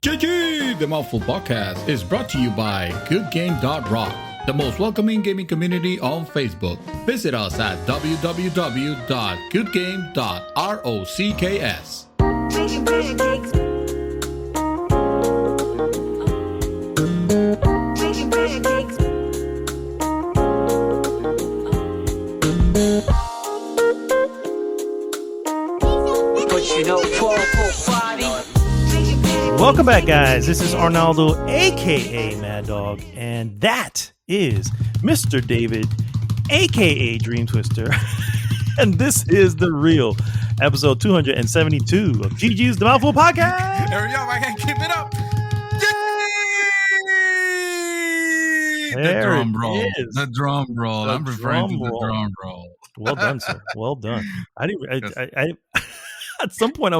GG! The Mouthful Podcast is brought to you by GoodGame.rock, the most welcoming gaming community on Facebook. Visit us at www.goodgame.rocks. Welcome back, guys. This is Arnaldo, aka Mad Dog, and that is Mr. David, aka Dream Twister. And this is The Real, episode 272 of GG's The Mouthful Podcast. Hurry up, I can't keep it up. There The drum roll. it is. The drum roll. I'm referring to the drum drum roll. Well done, sir. Well done. I at some point I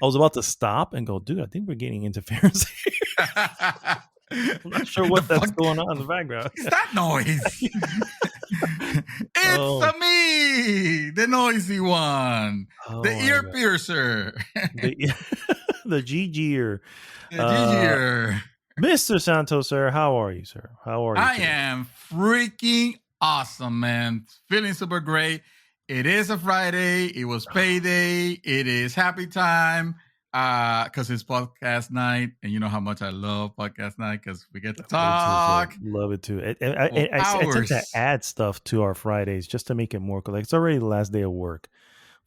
was about to stop and go, dude, I think we're getting interference here. I'm not sure what that's going on in the background. It's that noise. It's me, the noisy one, the ear piercer, the GG'er. The GG'er. Mr. Santos, sir, how are you, sir? How are you? I today? am freaking awesome, man. Feeling super great. It is a Friday. It was payday. It is happy time because it's podcast night. And you know how much I love podcast night because we get to talk. Love it too. I tend to add stuff to our Fridays just to make it more cool. Like it's already the last day of work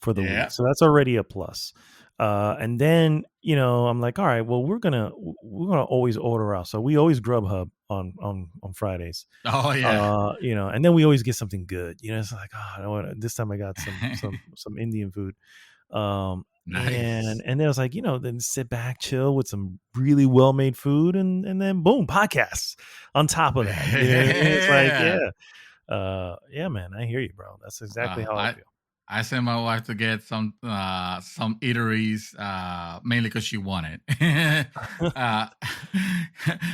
for the week. So that's already a plus. And then, I'm like, all right, well, we're gonna always order out. So we always Grubhub on Fridays. Oh yeah. And then we always get something good. It's like, this time I got some Indian food. Nice. And then I was like, then sit back, chill with some really well made food, and then boom, podcasts on top of that. It's like, yeah, man, I hear you, bro. That's exactly how I feel. I sent my wife to get some eateries, mainly because she wanted. I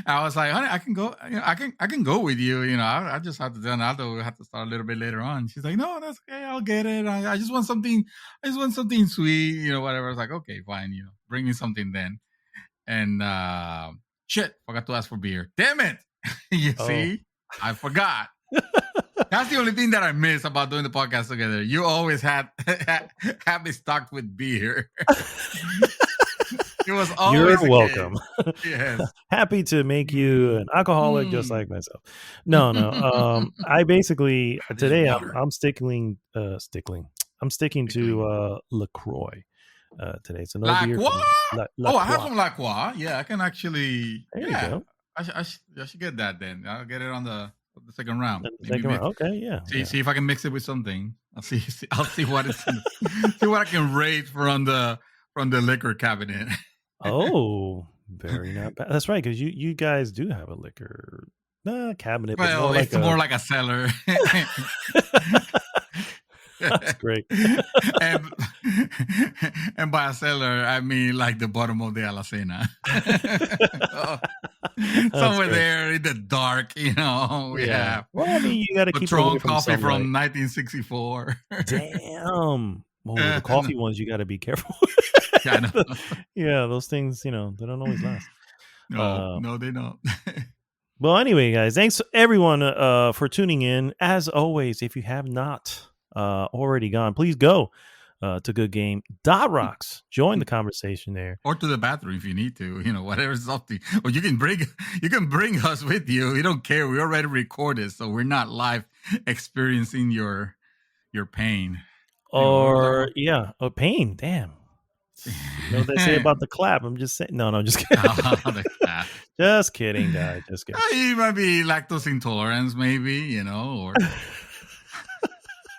was like, honey, I can go. I can go with you. I just have to do Aldo. We have to start a little bit later on. She's like, no, that's okay. I'll get it. I just want something. I just want something sweet. Whatever. I was like, okay, fine. Bring me something then. And shit, forgot to ask for beer. Damn it! See, I forgot. That's the only thing that I miss about doing the podcast together. You always have me stocked with beer. It was always You're welcome. Yes. Happy to make you an alcoholic just like myself. No. I basically today I'm sticking to LaCroix today. So no beer. I have some LaCroix. Yeah, I can actually. There you go. I should get that then. I'll get it on the second round. Okay, yeah. See if I can mix it with something. I'll see what it's see what I can rate from the liquor cabinet. Oh, very not bad. That's right, because you guys do have a liquor cabinet. Well, it's more like a cellar. That's great. and by a cellar, I mean like the bottom of the alacena. Somewhere there in the dark, Yeah. Well, I mean, you got to keep Patron coffee from 1964. Damn. Well, the coffee ones, you got to be careful. Yeah, I know. Yeah, those things, they don't always last. No, they don't. Well, anyway, guys, thanks everyone for tuning in. As always, if you have not already gone, please go to GoodGame.rocks. Join the conversation there, or to the bathroom if you need to. Whatever something. Or you can bring us with you. We don't care. We already recorded, so we're not live experiencing your pain. Or pain. Damn. What they say about the clap? I'm just saying. No, just kidding. Just kidding, guys. Just kidding. You might be lactose intolerance, maybe. Or.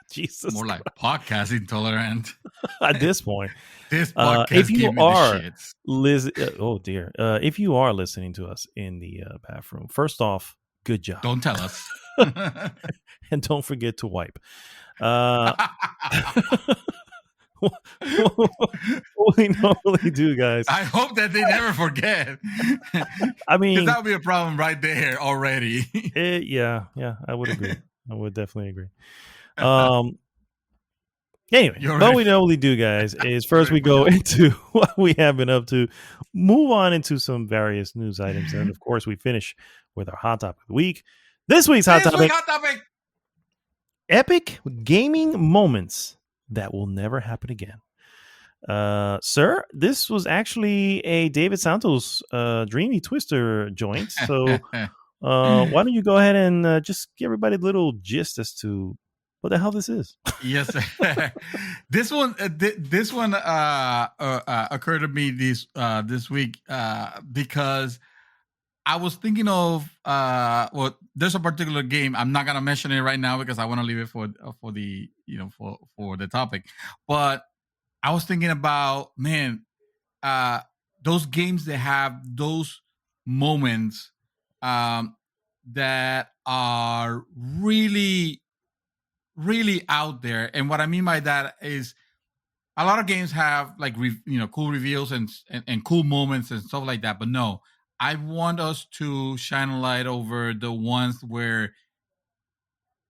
Jesus, more like podcast intolerant at this point. This podcast, if you are if you are listening to us in the bathroom, first off, good job. Don't tell us, and don't forget to wipe. What we normally do, guys. I hope that they never forget. I mean, that would be a problem right there already. Yeah, I would agree. I would definitely agree. Anyway, what we normally do, guys, is first we go into what we have been up to, move on into some various news items, and of course we finish with our hot topic of the week. This week's hot topic: epic gaming moments that will never happen again. Sir, this was actually a David Santos Dreamy Twister joint. So why don't you go ahead and just give everybody a little gist as to what the hell this is? Yes, this one occurred to me this week because I was thinking of well, there's a particular game. I'm not gonna mention it right now because I want to leave it for the for the topic. But I was thinking about those games that have those moments that are really out there. And what I mean by that is a lot of games have like cool reveals and cool moments and stuff like that. But no, I want us to shine a light over the ones where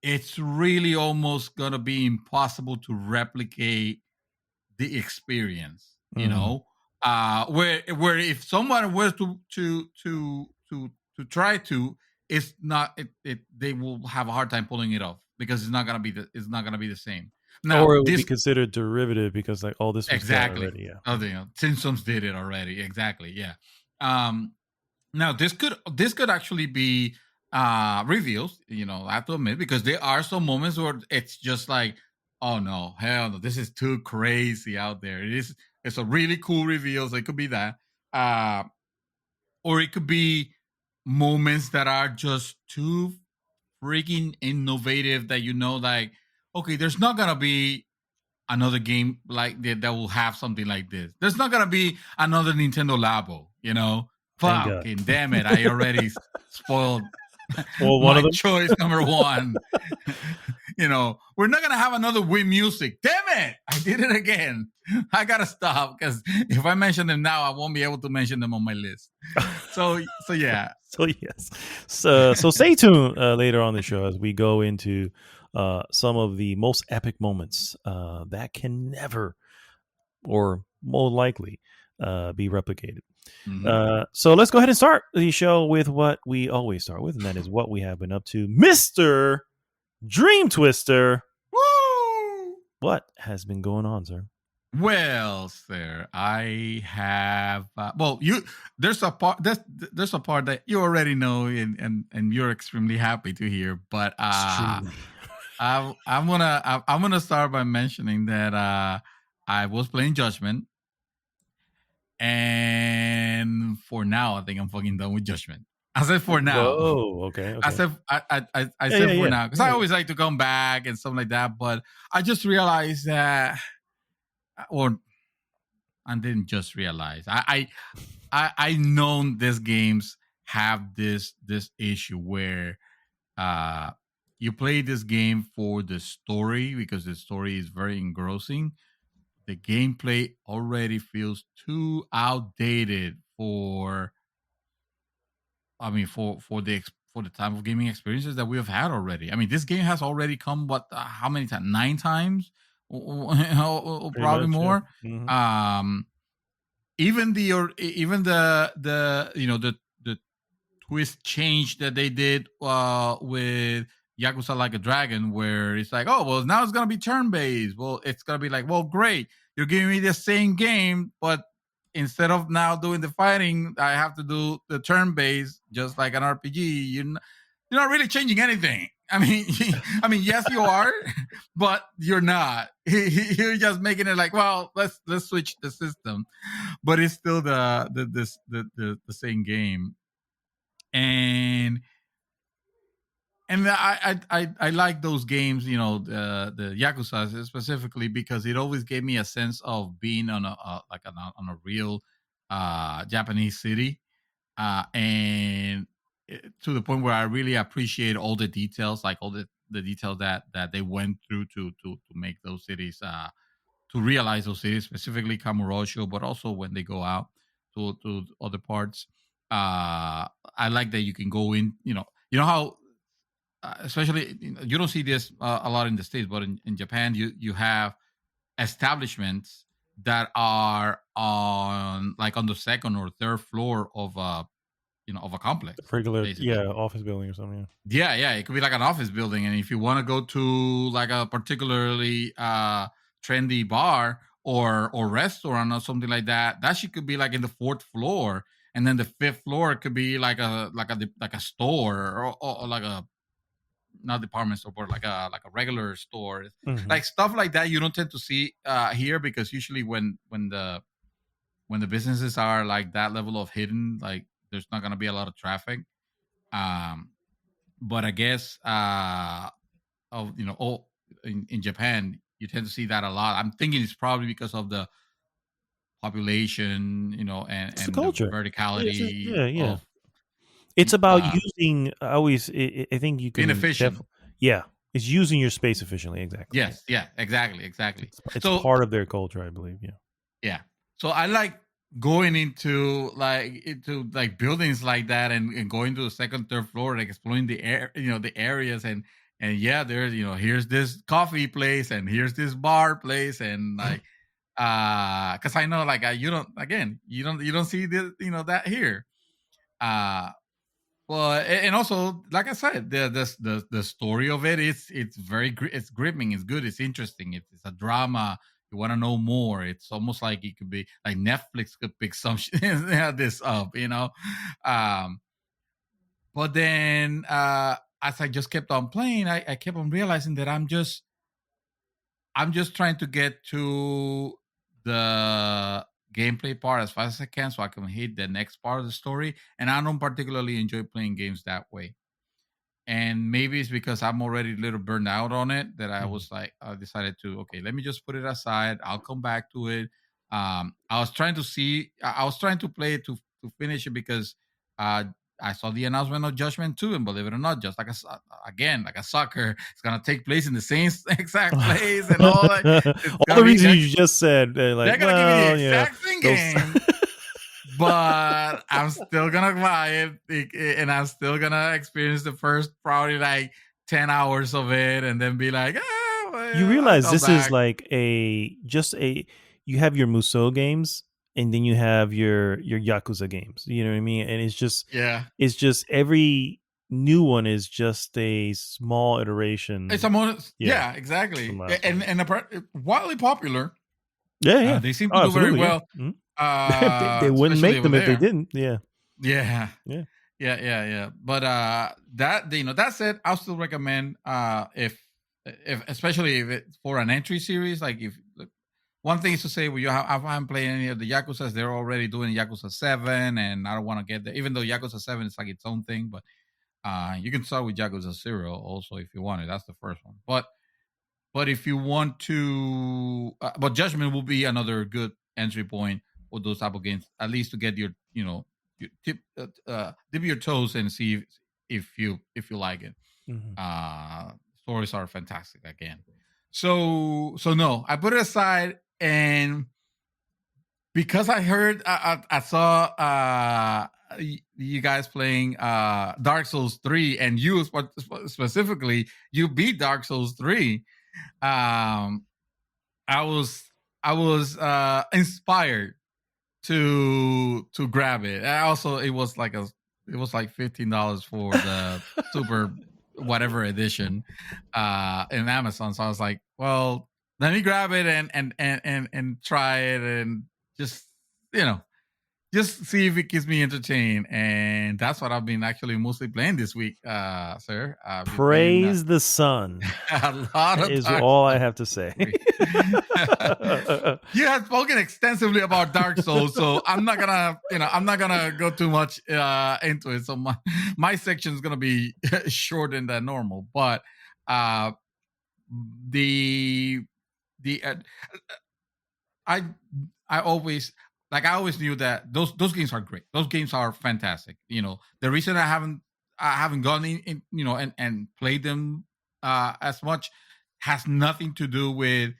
it's really almost gonna be impossible to replicate the experience. You know, where if someone were to try to, it's not they will have a hard time pulling it off because it's not gonna be the same. Now, or it would be considered derivative because like, oh, this was exactly already. Yeah. Oh, Simpsons did it already. Exactly. Yeah. Now this could actually be reveals. I have to admit, because there are some moments where it's just like, oh no, hell no, this is too crazy out there. It's a really cool reveal. So it could be that, or it could be moments that are just too freaking innovative that like, okay, there's not gonna be another game like that will have something like this. There's not gonna be another Nintendo Labo, Fucking damn it! I already spoiled my choice number one. We're not gonna have another Wii Music. Damn it! I did it again. I gotta stop because if I mention them now, I won't be able to mention them on my list. So yeah. So yes. So stay tuned later on the show as we go into some of the most epic moments that can never, or more likely, be replicated. Mm-hmm. So let's go ahead and start the show with what we always start with, and that is what we have been up to. Mr. Dream Twister. Woo! What has been going on, sir? Well, sir, I have. There's a part that you already know, and you're extremely happy to hear. But I'm gonna start by mentioning that I was playing Judgment. And for now, I think I'm fucking done with Judgment. I said for now. Oh, okay. I said for now because I always like to come back and stuff like that. But I just realized that, or I didn't just realize. I known these games have this issue where you play this game for the story because the story is very engrossing. The gameplay already feels too outdated for the type of gaming experiences that we have had already. I mean, this game has already come how many times? 9 times, probably much, more. Yeah. Mm-hmm. Even the twist change that they did with Yakuza Like a Dragon, where it's like, oh, well, now it's going to be turn-based. Well, it's going to be like, well, great. You're giving me the same game, but instead of now doing the fighting, I have to do the turn-based, just like an RPG. You're not really changing anything. I mean, yes, you are, but you're not. You're just making it like, well, let's switch the system, but it's still the same game. And I like those games, the Yakuza specifically, because it always gave me a sense of being on a real Japanese city, and to the point where I really appreciate all the details, like all the details that they went through to make those cities, to realize those cities, specifically Kamurocho, but also when they go out to other parts. I like that you can go in, you know how. Especially, you don't see this a lot in the States, but in Japan, you have establishments that are on the second or third floor of a complex, Regular, basically. office building or something. Yeah, it could be like an office building, and if you want to go to like a particularly trendy bar or restaurant or something like that, that shit could be like in the fourth floor, and then the fifth floor could be like a store or like a not department store, but like a regular store, like stuff like that. You don't tend to see here because usually when the businesses are like that level of hidden, like there's not gonna be a lot of traffic. Um, but I guess in Japan you tend to see that a lot. I'm thinking it's probably because of the population, It's the and the culture. verticality of It's about uh, using. I think you being can efficient. it's using your space efficiently. Exactly. Yes, yeah, exactly. It's So part of their culture, I believe. Yeah. yeah, so I like going into buildings like that and going to the second, third floor, like exploring the areas and yeah, there's here's this coffee place and here's this bar place and like because I know like you don't see this that here. uh well, and also, like I said, the story of it is it's gripping, it's good, it's interesting, it's a drama. You want to know more. It's almost like it could be like Netflix could pick some this up. Um, but then as I just kept on playing, I kept on realizing that I'm just trying to get to the gameplay part as fast as I can so I can hit the next part of the story. And I don't particularly enjoy playing games that way. And maybe it's because I'm already a little burned out on it that I Mhm. was like, I decided to, okay, let me just put it aside. I'll come back to it. I was trying to see, I was trying to play it to finish it because uh, I saw the announcement of Judgment 2, and believe it or not, just like again, like a soccer, it's gonna take place in the same exact place and all that. It's All gonna the be reasons you just said, they're like, gonna give you the well, exact same those. game, but I'm still gonna buy and I'm still gonna experience the first probably like 10 hours of it, and then be like, You well, I'll realize come this is back. like you have your Musou games and then you have your Yakuza games. You know what I mean? And Yeah, it's just every new one is just a small it's iteration. a bonus. Yeah, Yeah, exactly, from last one. and wildly popular. Yeah, yeah. They seem Oh, to do very absolutely. Yeah. well, Mhm. They wouldn't especially make over them if they there. didn't. Yeah. Yeah, Yeah. yeah. But that said, I'll still recommend if especially if it's for an entry series. Like if one thing is to say, well, I haven't played any of the Yakuza's. They're already doing Yakuza 7, and I don't want to get there. Even though Yakuza 7 is like its own thing, but you can start with Yakuza 0 also if you want it. That's the first one. But if you want to, but Judgment will be another good entry point for those type of games, at least to get your dip your toes and see if you like it. Mhm. Stories are fantastic again. So no, I put it aside, and because I heard I saw you guys playing Dark Souls 3, and you specifically you beat Dark Souls 3. um I was inspired to grab it. And also, it was like $15 for the super whatever edition in Amazon. So I was like, well, let me grab it and try it and just you know just see if it keeps me entertained. And that's what I've been actually mostly playing this week, sir. I've been playing Praise the sun a lot of is Dark all I Souls have to say. 3. You have spoken extensively about Dark Souls, so I'm not gonna go too much into it. So my section is gonna be shorter than normal, but uh, the the I I always I always knew that those games are great. Those games are fantastic. The reason I haven't gone in and played them as much has nothing to do with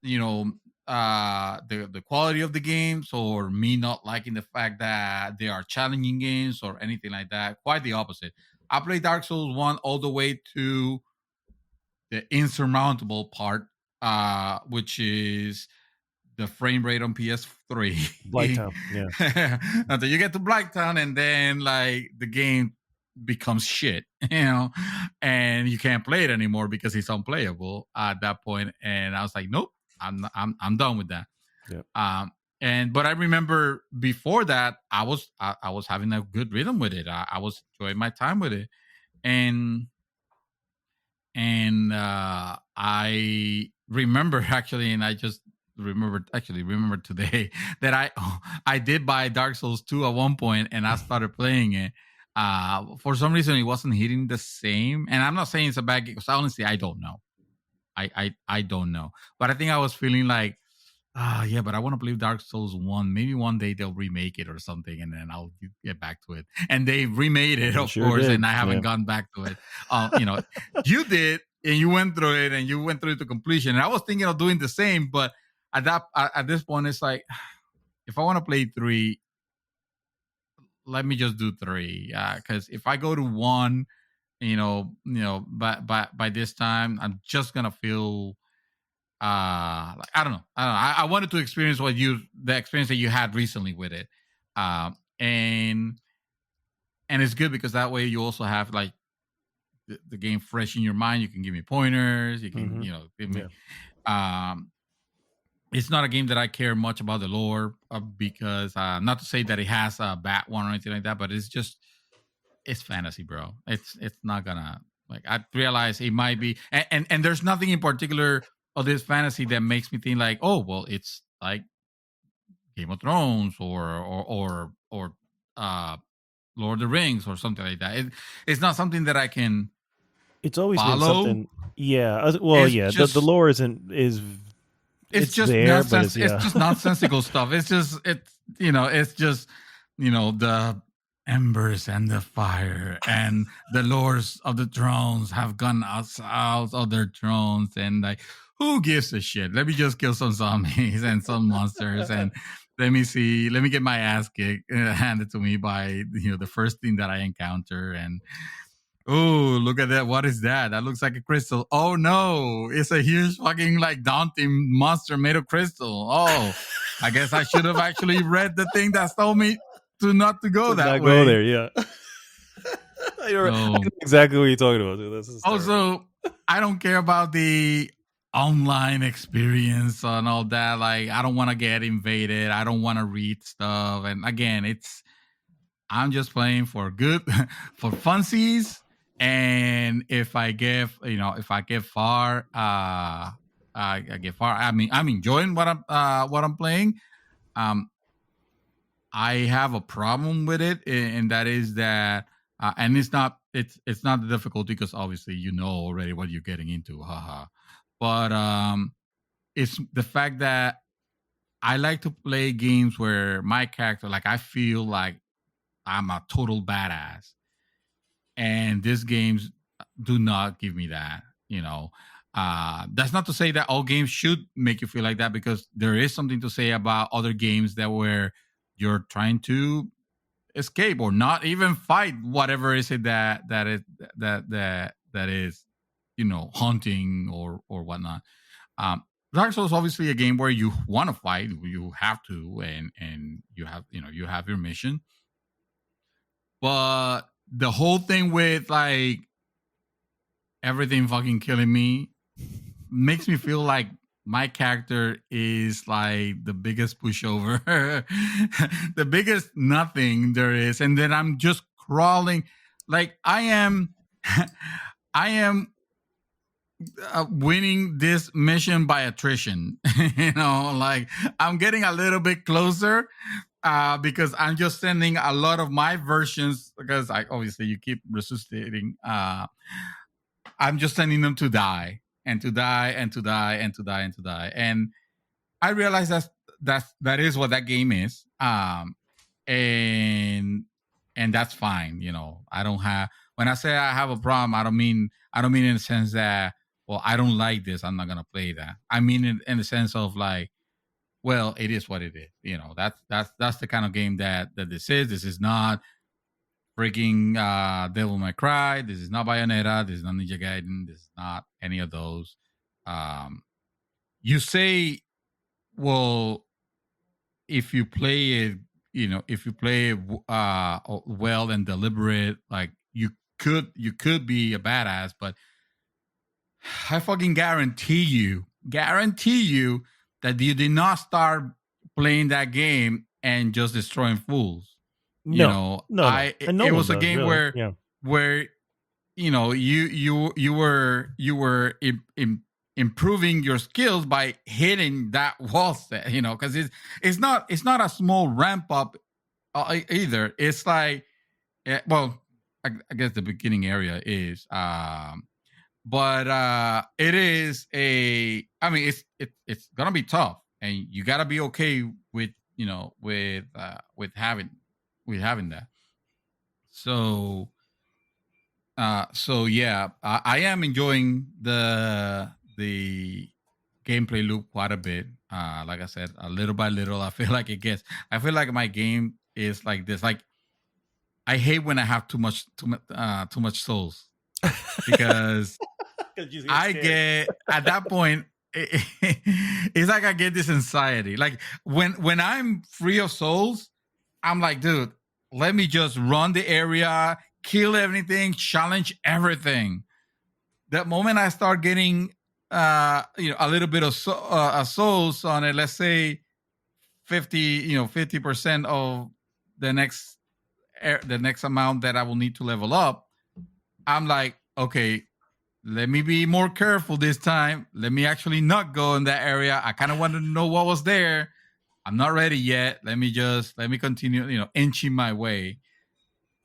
you know the quality of the games or me not liking the fact that they are challenging games or anything like that. Quite the opposite. I played Dark Souls 1 all the way to the insurmountable part, which is the frame rate on PS3. Blighttown, yeah. Until you get to Blighttown, and then like the game becomes shit, and you can't play it anymore because it's unplayable at that point. And I was like, nope, I'm done with that. Yep. But I remember before that, I was having a good rhythm with it. I was enjoying my time with it, and I remember actually, and I just remember today that I did buy Dark Souls 2 at one point, and I started playing it. For some reason, it wasn't hitting the same, and I'm not saying it's a bad game because honestly, I don't know. I don't know, but I think I was feeling like, yeah, but I want to play Dark Souls 1. Maybe one day they'll remake it or something, and then I'll get back to it. And they remade it, of course, and I haven't gone back to it. You did, and you went through it, and you went through it to completion. And I was thinking of doing the same, but at this point, it's like, if I want to play 3, let me just do 3. Because if I go to 1, by this time, I'm just gonna feel I don't know. I wanted to experience the experience that you had recently with it. And it's good because that way you also have like the game fresh in your mind. You can give me pointers. You can, give me. Yeah. It's not a game that I care much about the lore because not to say that it has a bad one or anything like that, but it's fantasy, bro. It's not gonna like. I realize it might be, and there's nothing in particular of this fantasy that makes me think like, oh, well, it's like Game of Thrones or Lord of the Rings or something like that. It's not something that I can. It's always follow. Been something. Yeah. Well, it's yeah. Just, the lore is. It's just there, but it's just nonsensical stuff. It's just the embers and the fire and the lords of the thrones have gone out of their thrones, and like, who gives a shit? Let me just kill some zombies and some monsters, and let me get my ass kicked handed to me by the first thing that I encounter. And oh, look at that. What is that? That looks like a crystal. Oh no, it's a huge fucking like daunting monster made of crystal. Oh, I guess I should have actually read the thing that told me not to go that way. Go there, yeah. I know exactly what you're talking about, dude. Also, I don't care about the online experience and all that. Like, I don't want to get invaded. I don't want to read stuff. And again, I'm just playing for funsies. And if I get far, I get far. I mean, I'm enjoying what I'm playing. I have a problem with it, and that is that, and it's not the difficulty because obviously you know already what you're getting into, haha. But it's the fact that I like to play games where my character, like, I feel like I'm a total badass, and these games do not give me that. That's not to say that all games should make you feel like that, because there is something to say about other games that where you're trying to escape or not even fight whatever is it that is hunting or whatnot. Dark Souls is obviously a game where you want to fight, you have to, and you have your mission. But the whole thing with like everything fucking killing me makes me feel like my character is like the biggest pushover, the biggest nothing there is, and then I'm just crawling like I am winning this mission by attrition. Like I'm getting a little bit closer because I'm just sending a lot of my versions, because obviously you keep resuscitating. I'm just sending them to die and to die and to die and to die and to die. And I realize that is what that game is. And that's fine. I don't have, when I say I have a problem, I don't mean in the sense that, well, I don't like this, I'm not going to play that. I mean in the sense of like, well, it is what it is. That's the kind of game that this is. This is not freaking Devil May Cry. This is not Bayonetta. This is not Ninja Gaiden. This is not any of those. you say, well, if you play it, if you play it well and deliberate, like you could be a badass, but I fucking guarantee you that you did not start playing that game and just destroying fools. No. And no it one was a does, game really. Yeah. where you were improving your skills by hitting that wall set, because it's not a small ramp up either. It's like, well, I guess the beginning area is, but it is I mean, it's gonna be tough, and you gotta be okay with having that. So yeah, I am enjoying the gameplay loop quite a bit. Like I said, a little by little, I feel like I feel like my game is like this. Like, I hate when I have too much souls, because I get at that point. It's like I get this anxiety. Like, when I'm free of souls, I'm like, dude, let me just run the area, kill everything, challenge everything. The moment I start getting a little bit of souls on it, let's say 50% of the next amount that I will need to level up, I'm like, okay, let me be more careful this time. Let me actually not go in that area. I kind of wanted to know what was there. I'm not ready yet. Let me continue, inching my way.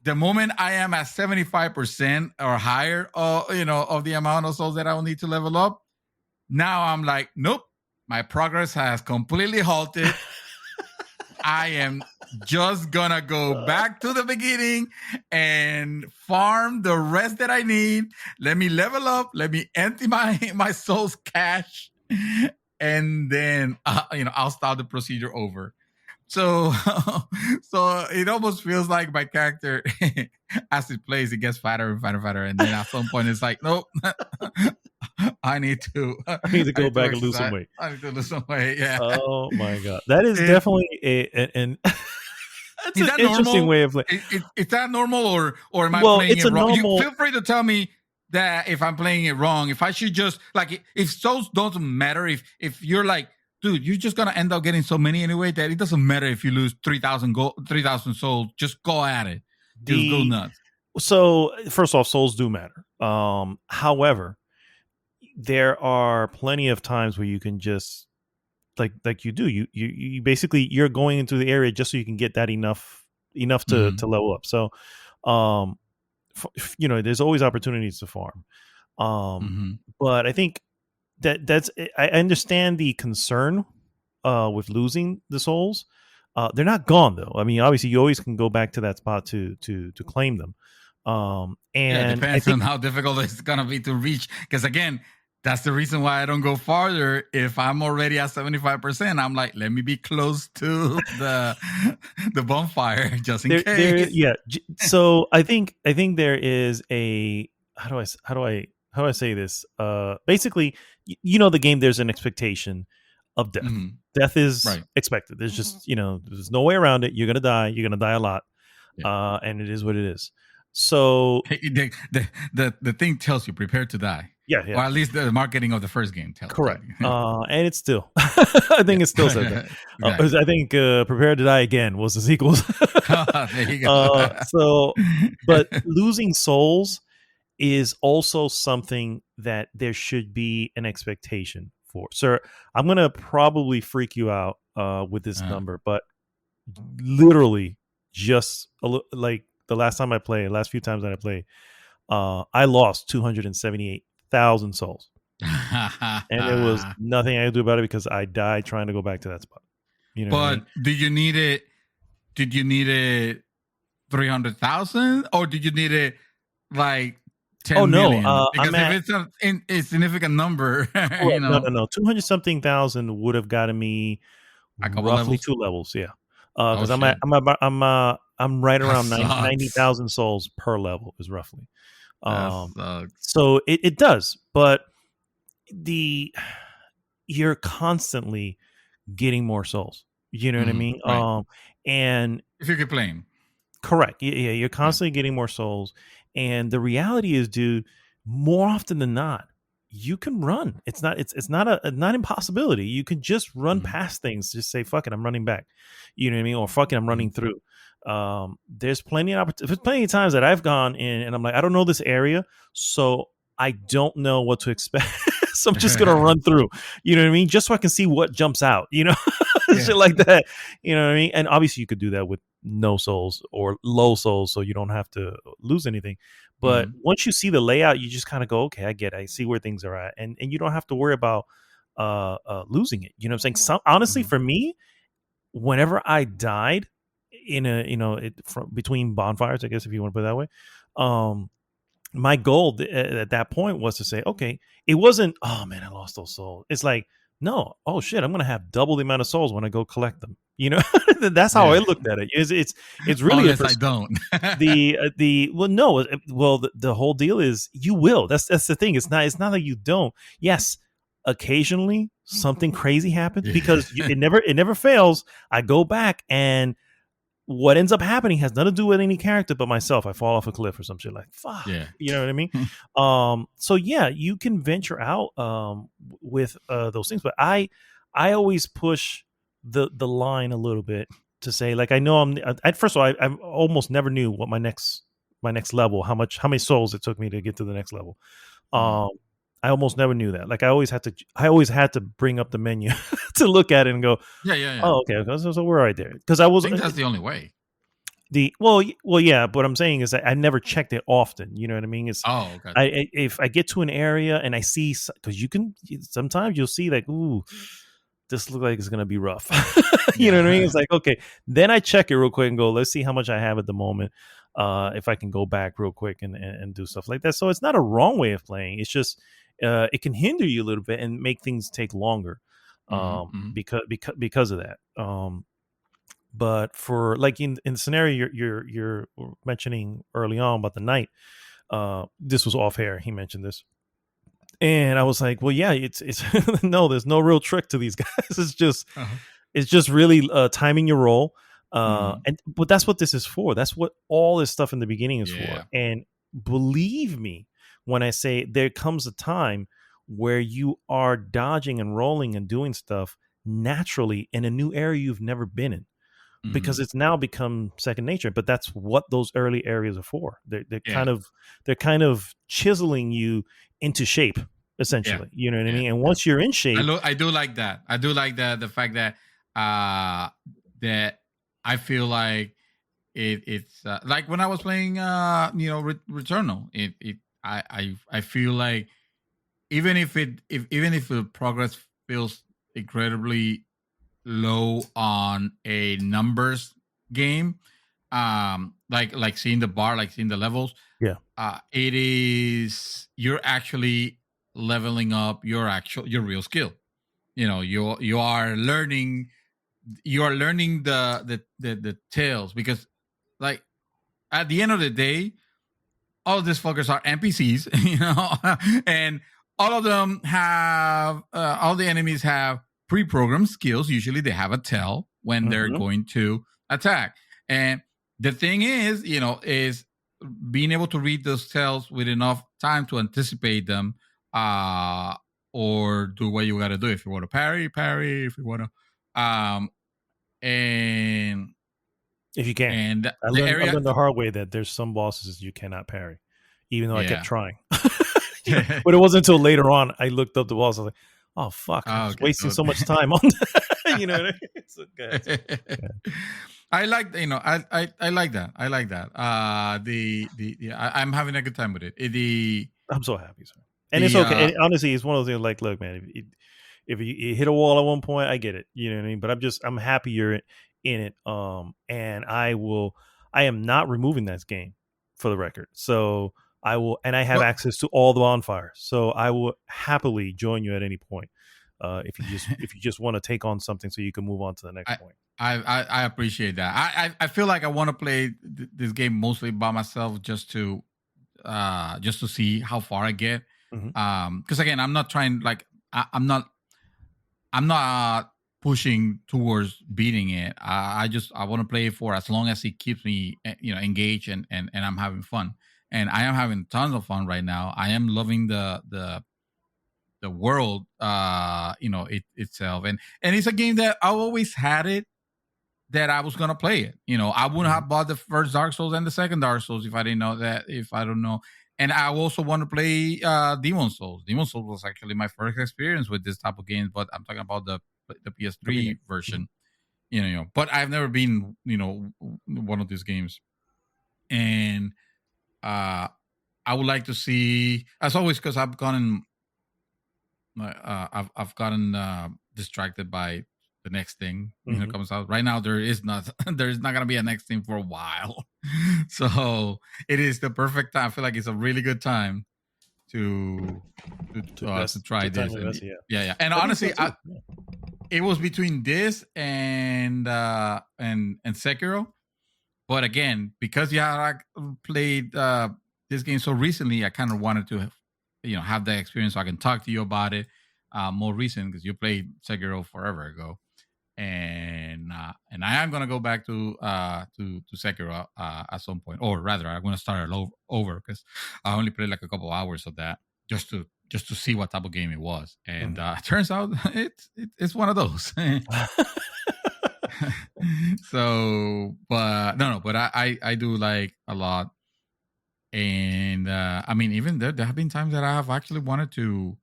The moment I am at 75% or higher, of the amount of souls that I will need to level up, now I'm like, nope, my progress has completely halted. I am just gonna go back to the beginning and farm the rest that I need. Let me level up. Let me empty my soul's cache, and then I'll start the procedure over. So so it almost feels like my character, as it plays, it gets fatter and fatter and fatter, and then at some point it's like, nope, I need to go back and lose some weight. I need to lose some weight. Yeah. Oh my god, that is definitely an that's an interesting way of playing. Is that normal, or am I playing it wrong? Feel free to tell me that if I'm playing it wrong. If I should just, like, if souls don't matter, if you're like, dude, you're just gonna end up getting so many anyway that it doesn't matter if you lose 3,000 souls. Just go at it. Just go nuts. So first off, souls do matter. However, there are plenty of times where you can just like you do. You basically, you're going into the area just so you can get that enough to level up. So, there's always opportunities to farm. But I think that's I understand the concern with losing the souls. They're not gone though. I mean, obviously, you always can go back to that spot to claim them. And it depends on how difficult it's gonna be to reach. Because again, that's the reason why I don't go farther. If I'm already at 75%, I'm like, let me be close to the bonfire just in case. Yeah. So I think there is a how do I say this? Basically, the game, there's an expectation of death. Death is expected. There's just there's no way around it. You're gonna die. You're gonna die a lot, and it is what it is. So the thing tells you, prepare to die. Yeah. Or at least the marketing of the first game tells. Correct. And it's still, I think it still says that. Exactly. I think Prepare to Die Again was the sequel. There you go. But losing souls is also something that there should be an expectation for. Sir, I'm going to probably freak you out with this number, but literally just like the last few times that I played, I lost 278,000 souls. And there was nothing I could do about it because I died trying to go back to that spot. But did you need it? Did you need it 300,000, or did you need it like 10 million? Because if it's a significant number, no, 200-something thousand would have gotten me roughly 2 levels. Yeah, because I'm right around 90,000 souls per level is roughly. So it does, but you're constantly getting more souls. You know what I mean? Right. And if you keep playing. Correct. Yeah, you're constantly getting more souls. And the reality is, dude, more often than not, you can run. It's not a not impossibility. You can just run past things. Just say, fuck it, I'm running back. You know what I mean? Or fuck it, I'm running through. There's plenty of times that I've gone in and I'm like, I don't know this area, so I don't know what to expect. So I'm just gonna run through. You know what I mean? Just so I can see what jumps out, shit like that. You know what I mean? And obviously you could do that with no souls or low souls, so you don't have to lose anything. But once you see the layout, you just kind of go, okay, I get it. I see where things are at. And you don't have to worry about losing it. You know what I'm saying? Honestly, for me, whenever I died in between bonfires, I guess, if you want to put it that way, my goal at that point was to say, okay, it wasn't, oh man, I lost those souls. It's like, no, oh shit, I'm gonna have double the amount of souls when I go collect them. That's how I looked at it. It's really unless I don't. The whole deal is you will. That's the thing. It's not that you don't. Yes, occasionally something crazy happens because it never fails. I go back and what ends up happening has nothing to do with any character but myself. I fall off a cliff or some shit like, fuck. Yeah. You know what I mean? So yeah, you can venture out with those things, but I always push the line a little bit to say, like, I know first of all, I almost never knew what my next level, how many souls it took me to get to the next level. I almost never knew that. Like I always had to bring up the menu to look at it and go, yeah. Oh, okay. So we're right there. Because I think that's the only way. Well, yeah. But what I'm saying is that I never checked it often. You know what I mean? Okay. If I get to an area and I see, because sometimes you'll see like, ooh, this looks like it's gonna be rough. You know what I mean? It's like, okay. Then I check it real quick and go, let's see how much I have at the moment. If I can go back real quick and do stuff like that. So it's not a wrong way of playing. It's just it can hinder you a little bit and make things take longer because of that. But for like in the scenario you're mentioning early on about the knight, this was off air. He mentioned this, and I was like, well, yeah, it's no, there's no real trick to these guys. It's just really timing your roll. But that's what this is for. That's what all this stuff in the beginning is for. And believe me when I say there comes a time where you are dodging and rolling and doing stuff naturally in a new area you've never been in, because it's now become second nature. But that's what those early areas are for. They're kind of chiseling you into shape, essentially. You know what I mean? And once you're in shape, I do like that. I do like that. The fact that that I feel like it's like when I was playing Returnal. I feel like even if the progress feels incredibly low on a numbers game, like seeing the bar, like seeing the levels, it is, you're actually leveling up your real skill. You are learning the tales, because like at the end of the day, all of these fuckers are NPCs, and all of them have all the enemies have pre-programmed skills. Usually they have a tell when they're going to attack. And the thing is, is being able to read those tells with enough time to anticipate them, or do what you got to do. If you want to parry, if you want to, and if you can. And I learned the hard way that there's some bosses you cannot parry, even though I kept trying. But it wasn't until later on I looked up the boss. I was like, oh fuck, I was wasting so much time on that. You know what I mean? So, I like, I like that. I like that. I'm having a good time with it. I'm so happy, sir. And it's okay. And honestly, it's one of those things like, look, man, if you hit a wall at one point, I get it. You know what I mean? But I'm happy you're in it. And I am not removing that game, for the record. So I will, and I have access to all the bonfires. So I will happily join you at any point. If you just want to take on something so you can move on to the next point. I appreciate that. I feel like I want to play this game mostly by myself, just to see how far I get. Because again, I'm not trying, like I'm not I'm not pushing towards beating it. I want to play it for as long as it keeps me, engaged and I'm having fun. And I am having tons of fun right now. I am loving the world, itself, and it's a game that I always had it that I was gonna play it. I wouldn't have bought the first Dark Souls and the second Dark Souls if I didn't know that. If I don't know, and I also want to play Demon Souls. Demon Souls was actually my first experience with this type of games, but I'm talking about the PS3 version. But I've never been one of these games, and I would like to see, as always, because I've gotten distracted by the next thing comes out. Right now, there is not gonna be a next thing for a while, so it is the perfect time. I feel like it's a really good time to try this. Yeah. And honestly, it was between this and Sekiro, but again, because I played this game so recently, I kind of wanted to have that experience so I can talk to you about it more recent, because you played Sekiro forever ago, and I am gonna go back to Sekiro at some point, or rather I'm gonna start it over, because I only played like a couple hours of that just to see what type of game it was, and turns out it's one of those. So, but but I do like a lot. And I mean, even there have been times that I have actually wanted to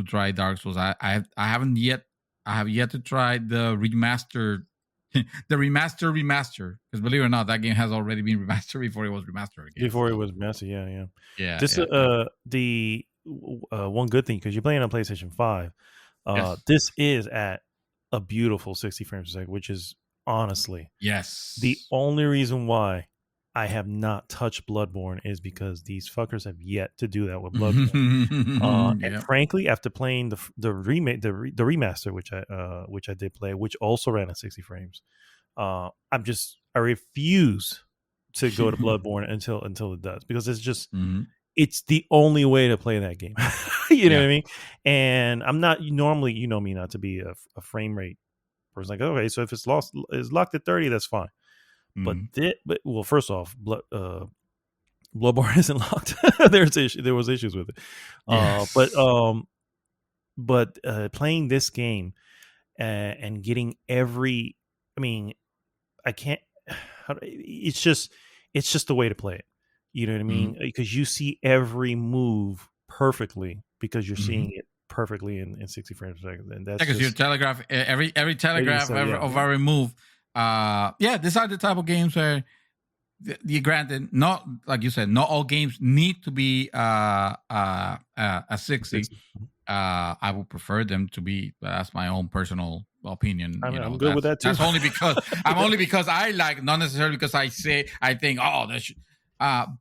try Dark Souls. I haven't yet. I have yet to try the remastered, the remaster. Because believe it or not, that game has already been remastered before it was remastered again. Before it was remastered, yeah. This the one good thing, because you're playing on PlayStation 5. Yes. This is at a beautiful 60 frames a second, which is honestly the only reason why I have not touched Bloodborne is because these fuckers have yet to do that with Bloodborne. And frankly, after playing the remaster, which I did play, which also ran at 60 frames, I refuse to go to Bloodborne until it does, because it's just it's the only way to play that game. You know what I mean? And I'm not normally, me not to be a frame rate person. Like, okay, so if it's locked at 30, that's fine. But well, first off, Bloodborne isn't locked. There was issues with it. Yes. But playing this game and getting every, I can't. It's just the way to play it. You know what I mean? Because you see every move perfectly, because you're seeing it perfectly in 60 frames per second, and that's because you telegraph every telegraph of every move. These are the type of games where, granted, not like you said, not all games need to be a 60. I would prefer them to be. That's my own personal opinion. I'm good with that too. That's only because I like, not necessarily because I think that should.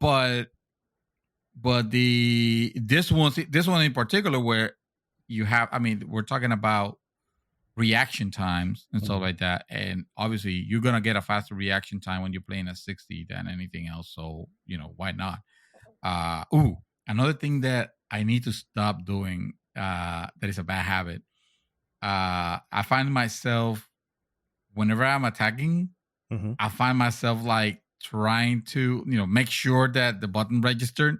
But this one in particular, where you have, we're talking about reaction times and stuff like that, and obviously you're gonna get a faster reaction time when you're playing at 60 than anything else, so why not. Another thing that I need to stop doing, that is a bad habit. I find myself, whenever I'm attacking, I find myself like trying to make sure that the button registered,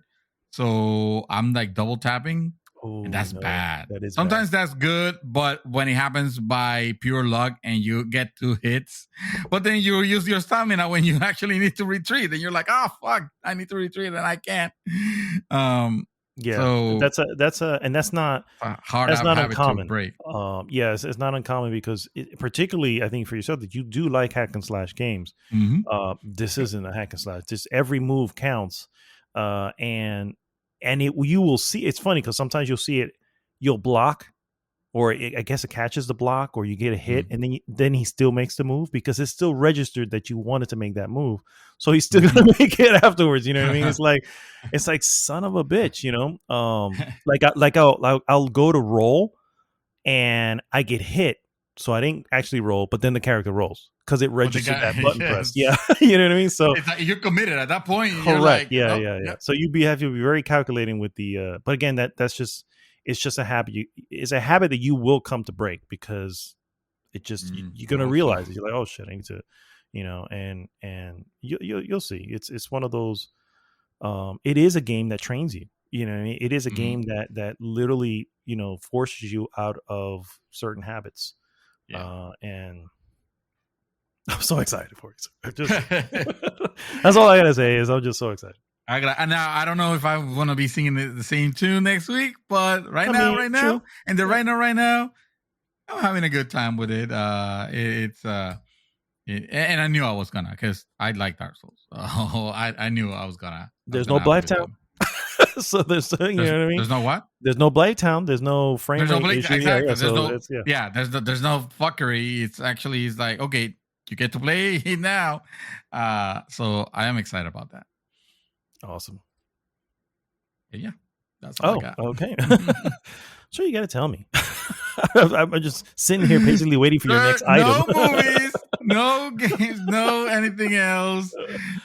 so I'm like double tapping. And that's bad. Sometimes that's good, but when it happens by pure luck and you get 2 hits, but then you use your stamina when you actually need to retreat, and you're like, oh fuck, I need to retreat and I can't. So that's not hard. That's not uncommon. To break. It's not uncommon, because particularly I think for yourself, that you do like hack and slash games. This isn't a hack and slash. Just every move counts, and you will see. It's funny because sometimes you'll see it, you'll block, or I guess it catches the block, or you get a hit, and then he still makes the move, because it's still registered that you wanted to make that move, so he's still gonna make it afterwards. You know what I mean? It's like son of a bitch. I'll go to roll, and I get hit, so I didn't actually roll, but then the character rolls because it registered that button press. Yeah, you know what I mean. So it's like you're committed at that point. Correct. You're like, yeah. So you have to be very calculating with the. But again, that's just, it's just a habit. It's a habit that you will come to break because it just you're gonna realize it. You're like, oh shit, I need to, and you'll see. It's one of those. It is a game that trains you. It is a game that literally forces you out of certain habits. And I'm so excited for you. That's all I gotta say is I'm just so excited. Now I don't know if I want to be singing the same tune next week, but right now, right now, I'm having a good time with it. And I knew I was gonna, because I like Dark Souls. I knew I was gonna. There's no Blighttown. So there's what I mean? There's no what? There's no Blighttown. There's no frame rate issue. Exactly. There's no fuckery. It's like, okay, you get to play it now. So I am excited about that. Awesome. Yeah. That's all I got. Okay. So you got to tell me. I'm just sitting here patiently waiting for your next item. No movies, no games, no anything else.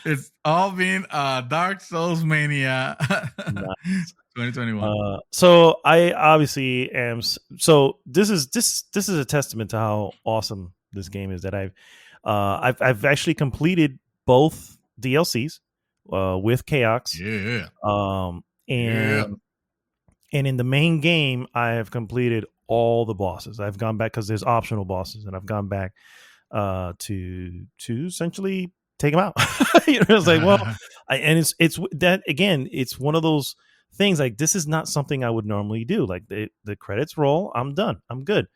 It's all been Dark Souls mania. Nice. 2021. So I obviously am. So this is a testament to how awesome this game is. That I've actually completed both DLCs with Chaos. Yeah. And in the main game, I have completed all the bosses. I've gone back because there's optional bosses, and I've gone back to essentially take them out. It's like, well, it's that again. It's one of those things like this is not something I would normally do. Like the credits roll, I'm done, I'm good.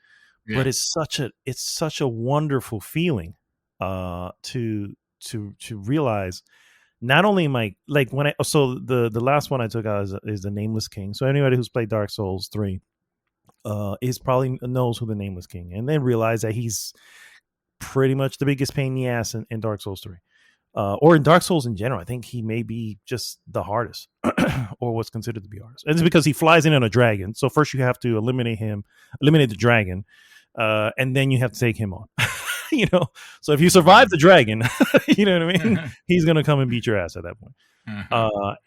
Yeah. But it's such a wonderful feeling to realize. Not only am I like when the last one I took out is the Nameless King. So anybody who's played Dark Souls 3 is probably knows who the Nameless King, and then realize that he's pretty much the biggest pain in the ass in Dark Souls 3, or in Dark Souls in general. I think he may be just the hardest, or what's considered to be hardest. And it's because he flies in on a dragon. So first you have to eliminate the dragon, and then you have to take him on. So if you survive the dragon, you know what I mean? He's gonna come and beat your ass at that point.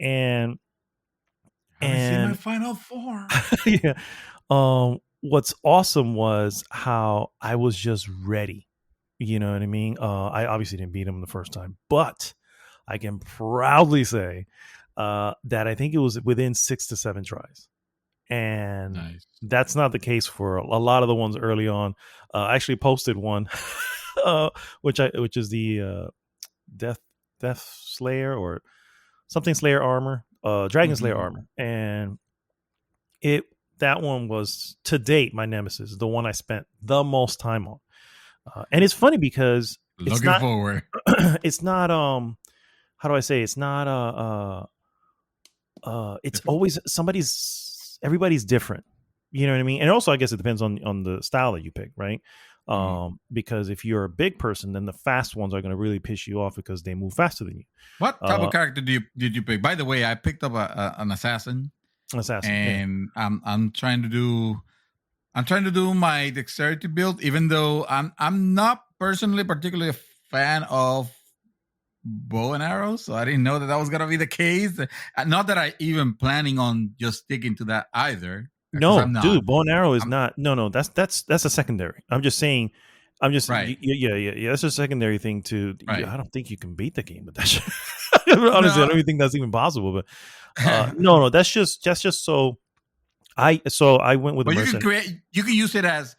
And my final form. Yeah. What's awesome was how I was just ready. You know what I mean? I obviously didn't beat him the first time, but I can proudly say that I think it was within 6 to 7 tries. And nice. That's not the case for a lot of the ones early on. I actually posted one, which is the Death Slayer or something Slayer armor, Dragon Slayer armor, and that one was to date my nemesis, the one I spent the most time on. And it's funny because it's not how do I say, it's not it's always everybody's different. You know what I mean? And also, I guess it depends on the style that you pick, right? Because if you're a big person, then the fast ones are going to really piss you off because they move faster than you. What type of character did you pick? By the way, I picked up an assassin. And yeah. I'm trying to do my dexterity build, even though I'm not personally particularly a fan of bow and arrows, so I didn't know that was gonna be the case. Not that I even planning on just sticking to that either. No, dude, bow and arrow is not. No, that's a secondary. I'm just saying. Right. Yeah. That's a secondary thing too. Right. I don't think you can beat the game with that shit. Honestly, I don't even think that's even possible. But no, that's just so. I went with. But you can use it as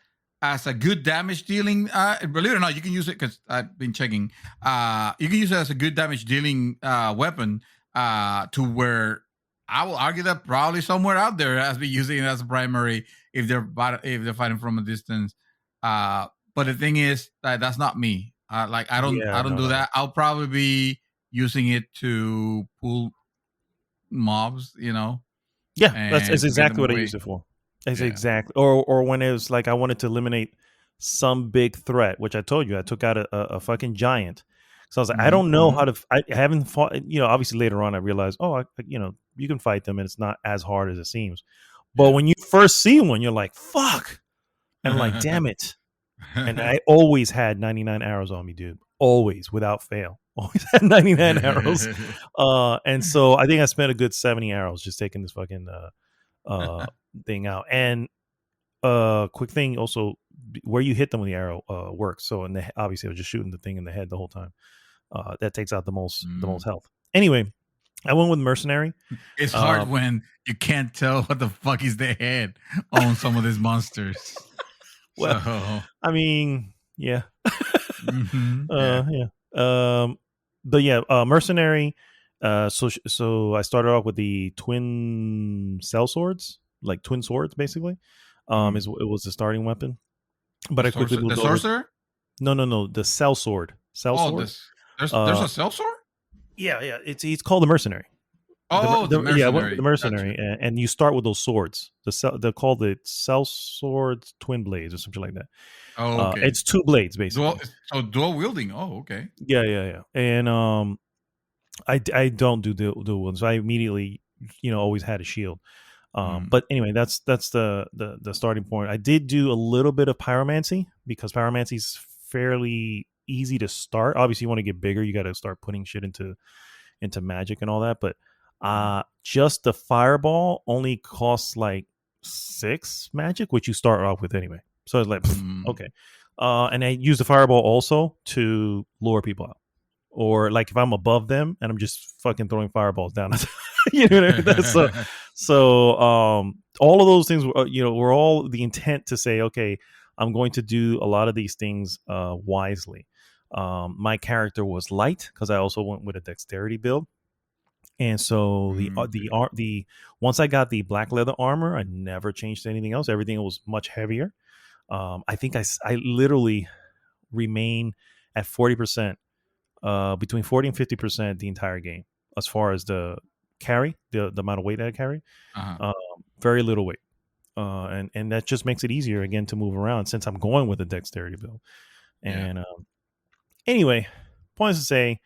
a good damage dealing. Believe it or not, you can use it because I've been checking. You can use it as a good damage dealing weapon. To where I will argue that probably somewhere out there has been using it as a primary if they're fighting from a distance. But the thing is that's not me. I don't do that. I'll probably be using it to pull mobs. Yeah, that's exactly what I used it for. Exactly. Or when it was like I wanted to eliminate some big threat, which I told you I took out a fucking giant. So I was like, I don't know how to. I haven't fought. Obviously later on I realized, you can fight them and it's not as hard as it seems. But when you first see one, you're like, fuck, and I'm like, damn it. And I always had 99 arrows on me, dude. Always, without fail. Always had 99 arrows. And so I think I spent a good 70 arrows just taking this fucking thing out. And quick thing also, where you hit them with the arrow works. So obviously I was just shooting the thing in the head the whole time. That takes out the most health. Anyway, I went with Mercenary. It's hard when you can't tell what the fuck is the head on some of these monsters. Well, so. I mean, yeah. Yeah. But yeah, Mercenary. So I started off with the twin cell swords, like twin swords, basically. It was the starting weapon. But I quickly moved the sorcerer. No, the cell sword. Sword. There's a cell sword. Yeah. It's called the Mercenary. The Mercenary. Yeah, the Mercenary, gotcha. And you start with those swords. They're called the Cell Swords Twin Blades or something like that. Oh, okay. It's 2 blades basically. Dual wielding. Oh, okay. Yeah. And I don't do dual wielding, so I immediately always had a shield. But anyway, that's the starting point. I did do a little bit of pyromancy because pyromancy is fairly easy to start. Obviously, you want to get bigger, you got to start putting shit into magic and all that. But just the fireball only costs like 6 magic, which you start off with anyway. So it's like okay. And I use the fireball also to lure people out. Or like if I'm above them and I'm just fucking throwing fireballs down, you know what I mean? So all of those things, were all the intent to say, okay, I'm going to do a lot of these things wisely. My character was light because I also went with a dexterity build, and so the once I got the black leather armor, I never changed anything else. Everything was much heavier. I think I literally remain at 40%. Between 40 and 50% the entire game as far as the carry, the amount of weight that I carry. Very little weight, and that just makes it easier again to move around since I'm going with a dexterity build. And anyway, points to say,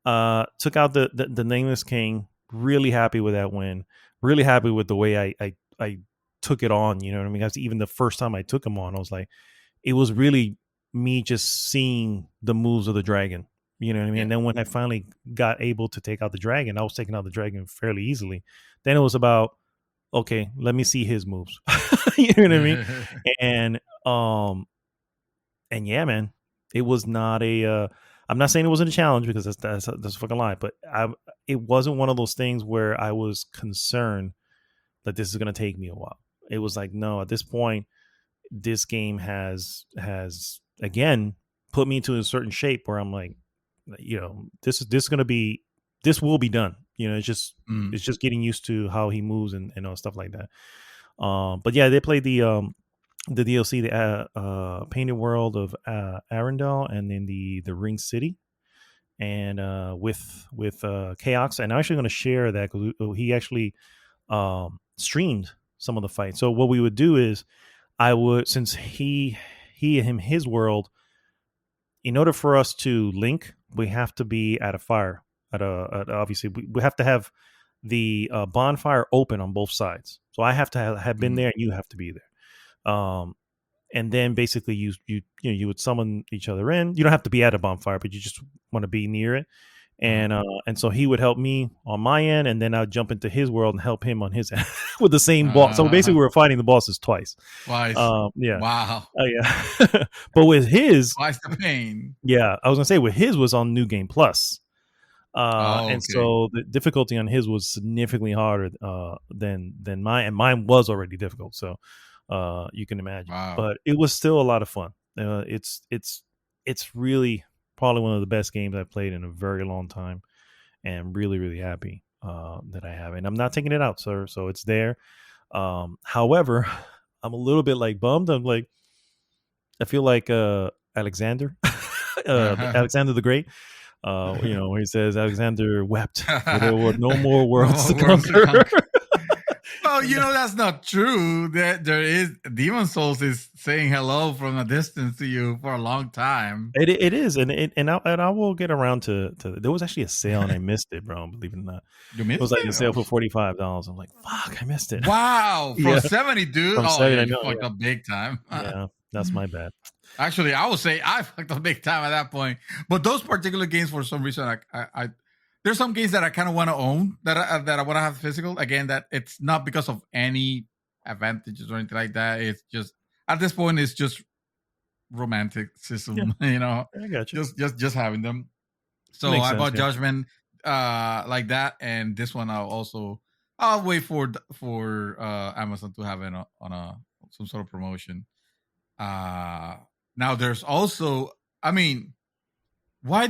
took out the Nameless King. Really happy with that win. Really happy with the way I took it on. You know what I mean? Because even the first time I took him on, I was like, it was really me just seeing the moves of the dragon. You know what I mean? Yeah. And then when I finally got able to take out the dragon, I was taking out the dragon fairly easily. Then it was about, okay, let me see his moves. You know what I mean? And yeah, man, it was not a. I'm not saying it wasn't a challenge because that's a fucking lie, but it wasn't one of those things where I was concerned that this is going to take me a while. It was like, no, at this point, this game has again put me into a certain shape where I'm like, this will be done. It's just getting used to how he moves and stuff like that. But yeah, they played the DLC, the Painted World of Arendelle, and then the Ring City, and with Chaos. And I'm actually going to share that because he actually streamed some of the fights. So what we would do is since his world, in order for us to link, we have to be at a fire. Obviously, we have to have the bonfire open on both sides. So I have to have been there, and you have to be there. And then basically, you would summon each other in. You don't have to be at a bonfire, but you just want to be near it. And so he would help me on my end, and then I'd jump into his world and help him on his end with the same boss. So basically, we were fighting the bosses twice. Yeah. Wow. Yeah. But with his, twice the pain. Yeah, I was gonna say with his was on New Game Plus. And so the difficulty on his was significantly harder than mine, and mine was already difficult. So you can imagine. Wow. But it was still a lot of fun. It's really probably one of the best games I've played in a very long time, and really, really happy that I have. And I'm not taking it out, sir. So it's there. However, I'm a little bit like bummed. I'm like, I feel like Alexander, Alexander the Great. Where he says Alexander wept, for there were no more worlds to conquer. Well, that's not true. There is Demon Souls is saying hello from a distance to you for a long time. It is, and I will get around to. There was actually a sale and I missed it, bro. Believe it or not, you missed it. Was like a sale for $45. I'm like, fuck, I missed it. Wow, from 70, dude. From 70, you fucked up big time. Yeah, that's my bad. Actually, I would say I fucked up big time at that point. But those particular games, for some reason, I there's some games that I kind of want to own that I want to have physical. Again, that it's not because of any advantages or anything like that. It's just at this point, it's just romanticism, Yeah, you know, I got you. just having them. So Makes I sense. bought Judgment like that, and this one I'll wait for Amazon to have it on a some sort of promotion. Now there's also, I mean, why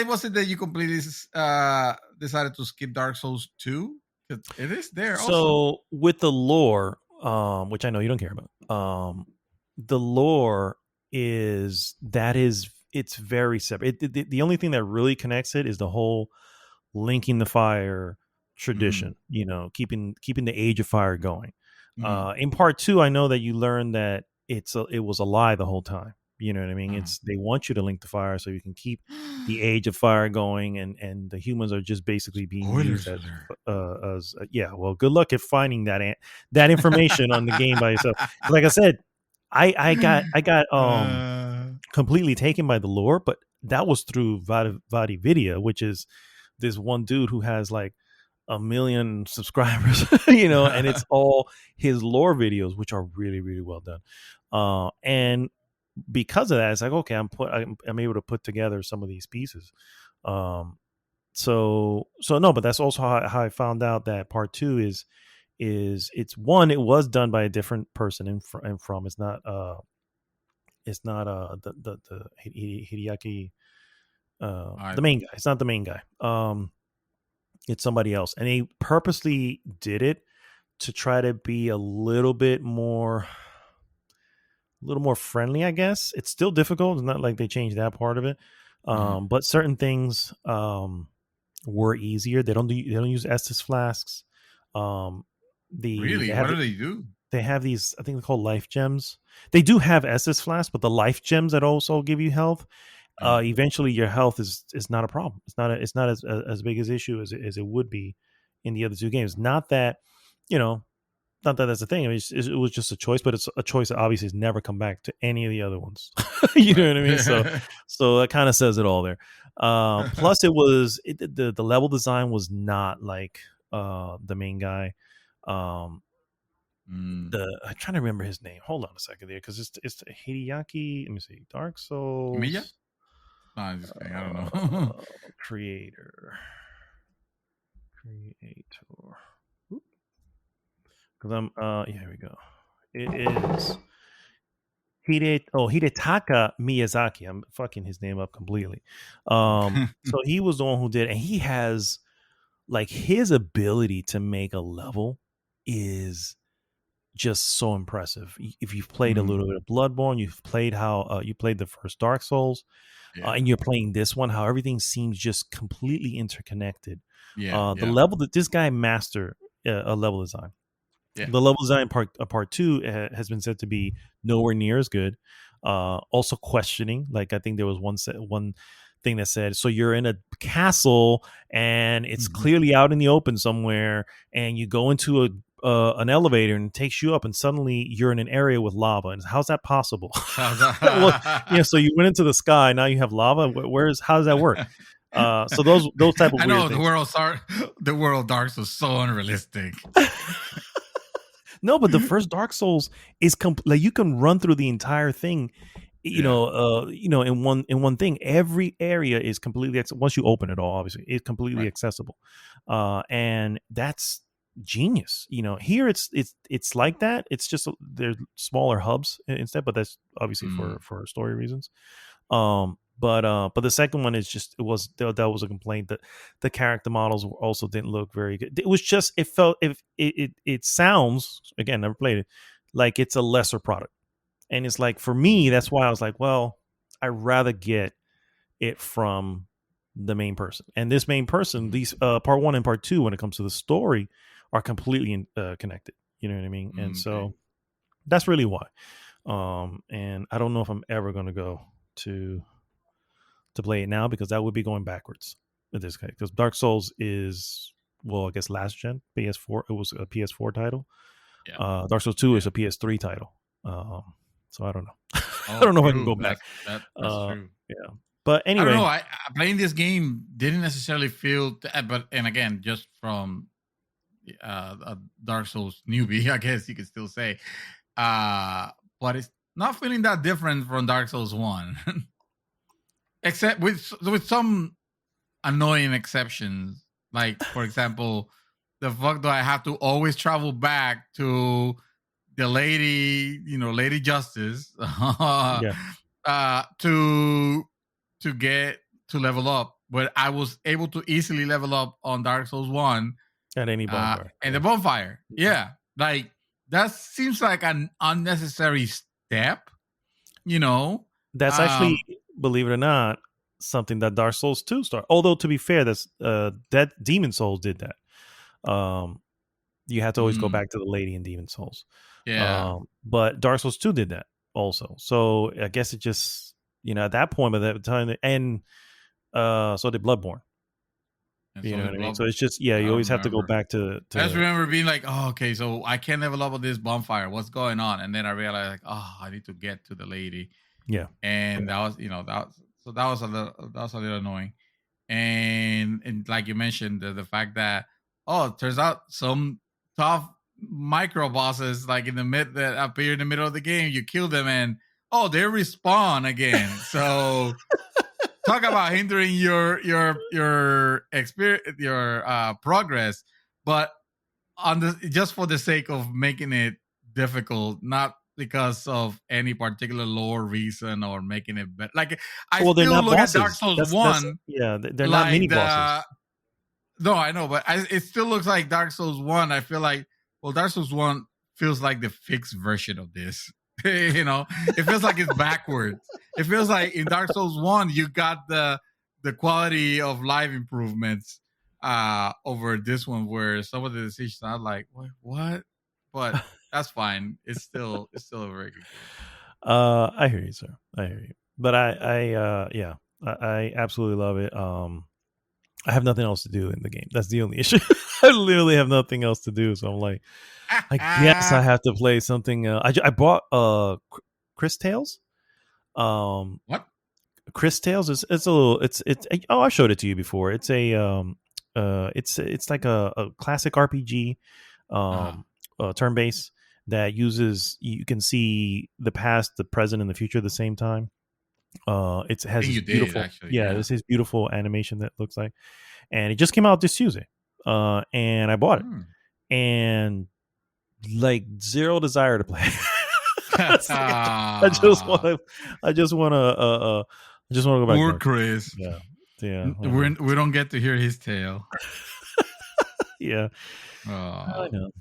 was it that you completely decided to skip Dark Souls 2? Because it is there also. So with the lore, which I know you don't care about, the lore is it's very separate. The only thing that really connects it is the whole linking the fire tradition. You know, keeping the Age of Fire going. In part 2, I know that you learn that it was a lie the whole time. You know what I mean? It's they want you to link the fire so you can keep the Age of Fire going, and the humans are just basically being used as yeah. Well, good luck at finding that information on the game by yourself. Like I said, I got completely taken by the lore, but that was through VaatiVidya, which is this one dude who has like 1 million subscribers, you know, and it's all his lore videos, which are really, really well done. And because of that, it's like, okay, I'm able to put together some of these pieces. So no, but that's also how I found out that part 2 is it's one, it was done by a different person and from it's not the Hideaki the main guy. It's not the main guy. It's somebody else, and they purposely did it to try to be a little more friendly, I guess. It's still difficult. It's not like they changed that part of it. But certain things were easier. They don't use Estus flasks. Really? What do they do? They have these, I think they're called life gems. They do have Estus flasks, but the life gems that also give you health, eventually your health is not a problem. It's not as big as issue as it would be in the other two games. Not that, you know, not that that's a thing. I mean, it was just a choice, but it's a choice that obviously has never come back to any of the other ones. You know what I mean? So that kind of says it all there. Plus, the level design was not like the main guy. I'm trying to remember his name. Hold on a second there, because it's Hideaki. Let me see. Dark Souls. Miya? No, I'm just kidding. I don't know. Creator. Because I'm here we go. It is Hidetaka Miyazaki. I'm fucking his name up completely. So he was the one who did, and he has like his ability to make a level is just so impressive. If you've played a little bit of Bloodborne, you've played you played the first Dark Souls, and you're playing this one, how everything seems just completely interconnected. The level that this guy mastered a level design. Yeah. The level design part 2 has been said to be nowhere near as good. Also questioning, like I think there was one thing that said, so you're in a castle and it's clearly out in the open somewhere, and you go into an elevator and it takes you up, and suddenly you're in an area with lava. And how's that possible? Well, so you went into the sky, now you have lava. How does that work? So those type of weird things. The world Dark Souls is so unrealistic. No, but the first Dark Souls is like you can run through the entire thing, in one thing. Every area is completely once you open it all, obviously, it's completely accessible, and that's genius. You know, here it's like that. It's just there's smaller hubs instead, but that's obviously for story reasons. But the second one is just that was a complaint that the character models also didn't look very good. It was just it sounds, again, never played it, like it's a lesser product, and it's like for me that's why I was like, well, I'd rather get it from the main person. And this main person, these part 1 and part 2, when it comes to the story, are completely connected. You know what I mean? And so that's really why. And I don't know if I'm ever going to go to play it now, because that would be going backwards with this guy, because Dark Souls is, well, I guess last gen PS4, it was a PS4 title. Dark Souls 2 is a PS3 title. So I don't know. I don't know if I can go back. That's true. Yeah, but anyway, I don't know. Playing this game didn't necessarily feel, and again, just from a Dark Souls newbie, I guess you could still say. But it's not feeling that different from Dark Souls 1. Except with some annoying exceptions. Like, for example, the fuck do I have to always travel back to the Lady Justice to get to level up, but I was able to easily level up on Dark Souls 1 at any bonfire. And the bonfire. Yeah. Like, that seems like an unnecessary step, That's actually, believe it or not, something that Dark Souls 2 started. Although, to be fair, that Demon Souls did that. You had to always go back to the lady in Demon Souls. Yeah. But Dark Souls 2 did that also. So I guess it just, at that point, by that time, and so did Bloodborne. You know what I mean? So it's just, you always have to go back to I just remember being like, oh, okay, so I can't level up on this bonfire. What's going on? And then I realized, like, oh, I need to get to the lady. Yeah. And that was, that was a little annoying. And like you mentioned, the fact that, it turns out some tough micro bosses that appear in the middle of the game, you kill them and they respawn again. So talk about hindering your experience, your progress, but just for the sake of making it difficult, not because of any particular lore reason or making it better. Like, I still look at Dark Souls 1. They're not mini bosses. No, I know, but it still looks like Dark Souls 1. I feel like, Dark Souls 1 feels like the fixed version of this. It feels like it's backwards. It feels like in Dark Souls 1, you got the quality of life improvements over this one, where some of the decisions are like, what? But that's fine. It's still a very good game. I hear you, sir. I hear you. But I absolutely love it. I have nothing else to do in the game. That's the only issue. I literally have nothing else to do. So I'm like, I guess I have to play something. I bought Chris Tales. What? Chris Tales is it's a little it's I showed it to you before. It's a it's like a classic RPG turn-based that uses, you can see the past, the present, and the future at the same time. It has this beautiful, this is beautiful animation that looks like, and it just came out this Tuesday, and I bought it, and like zero desire to play. I just want to go back. Poor Chris. Yeah. We don't get to hear his tale. Yeah. I know.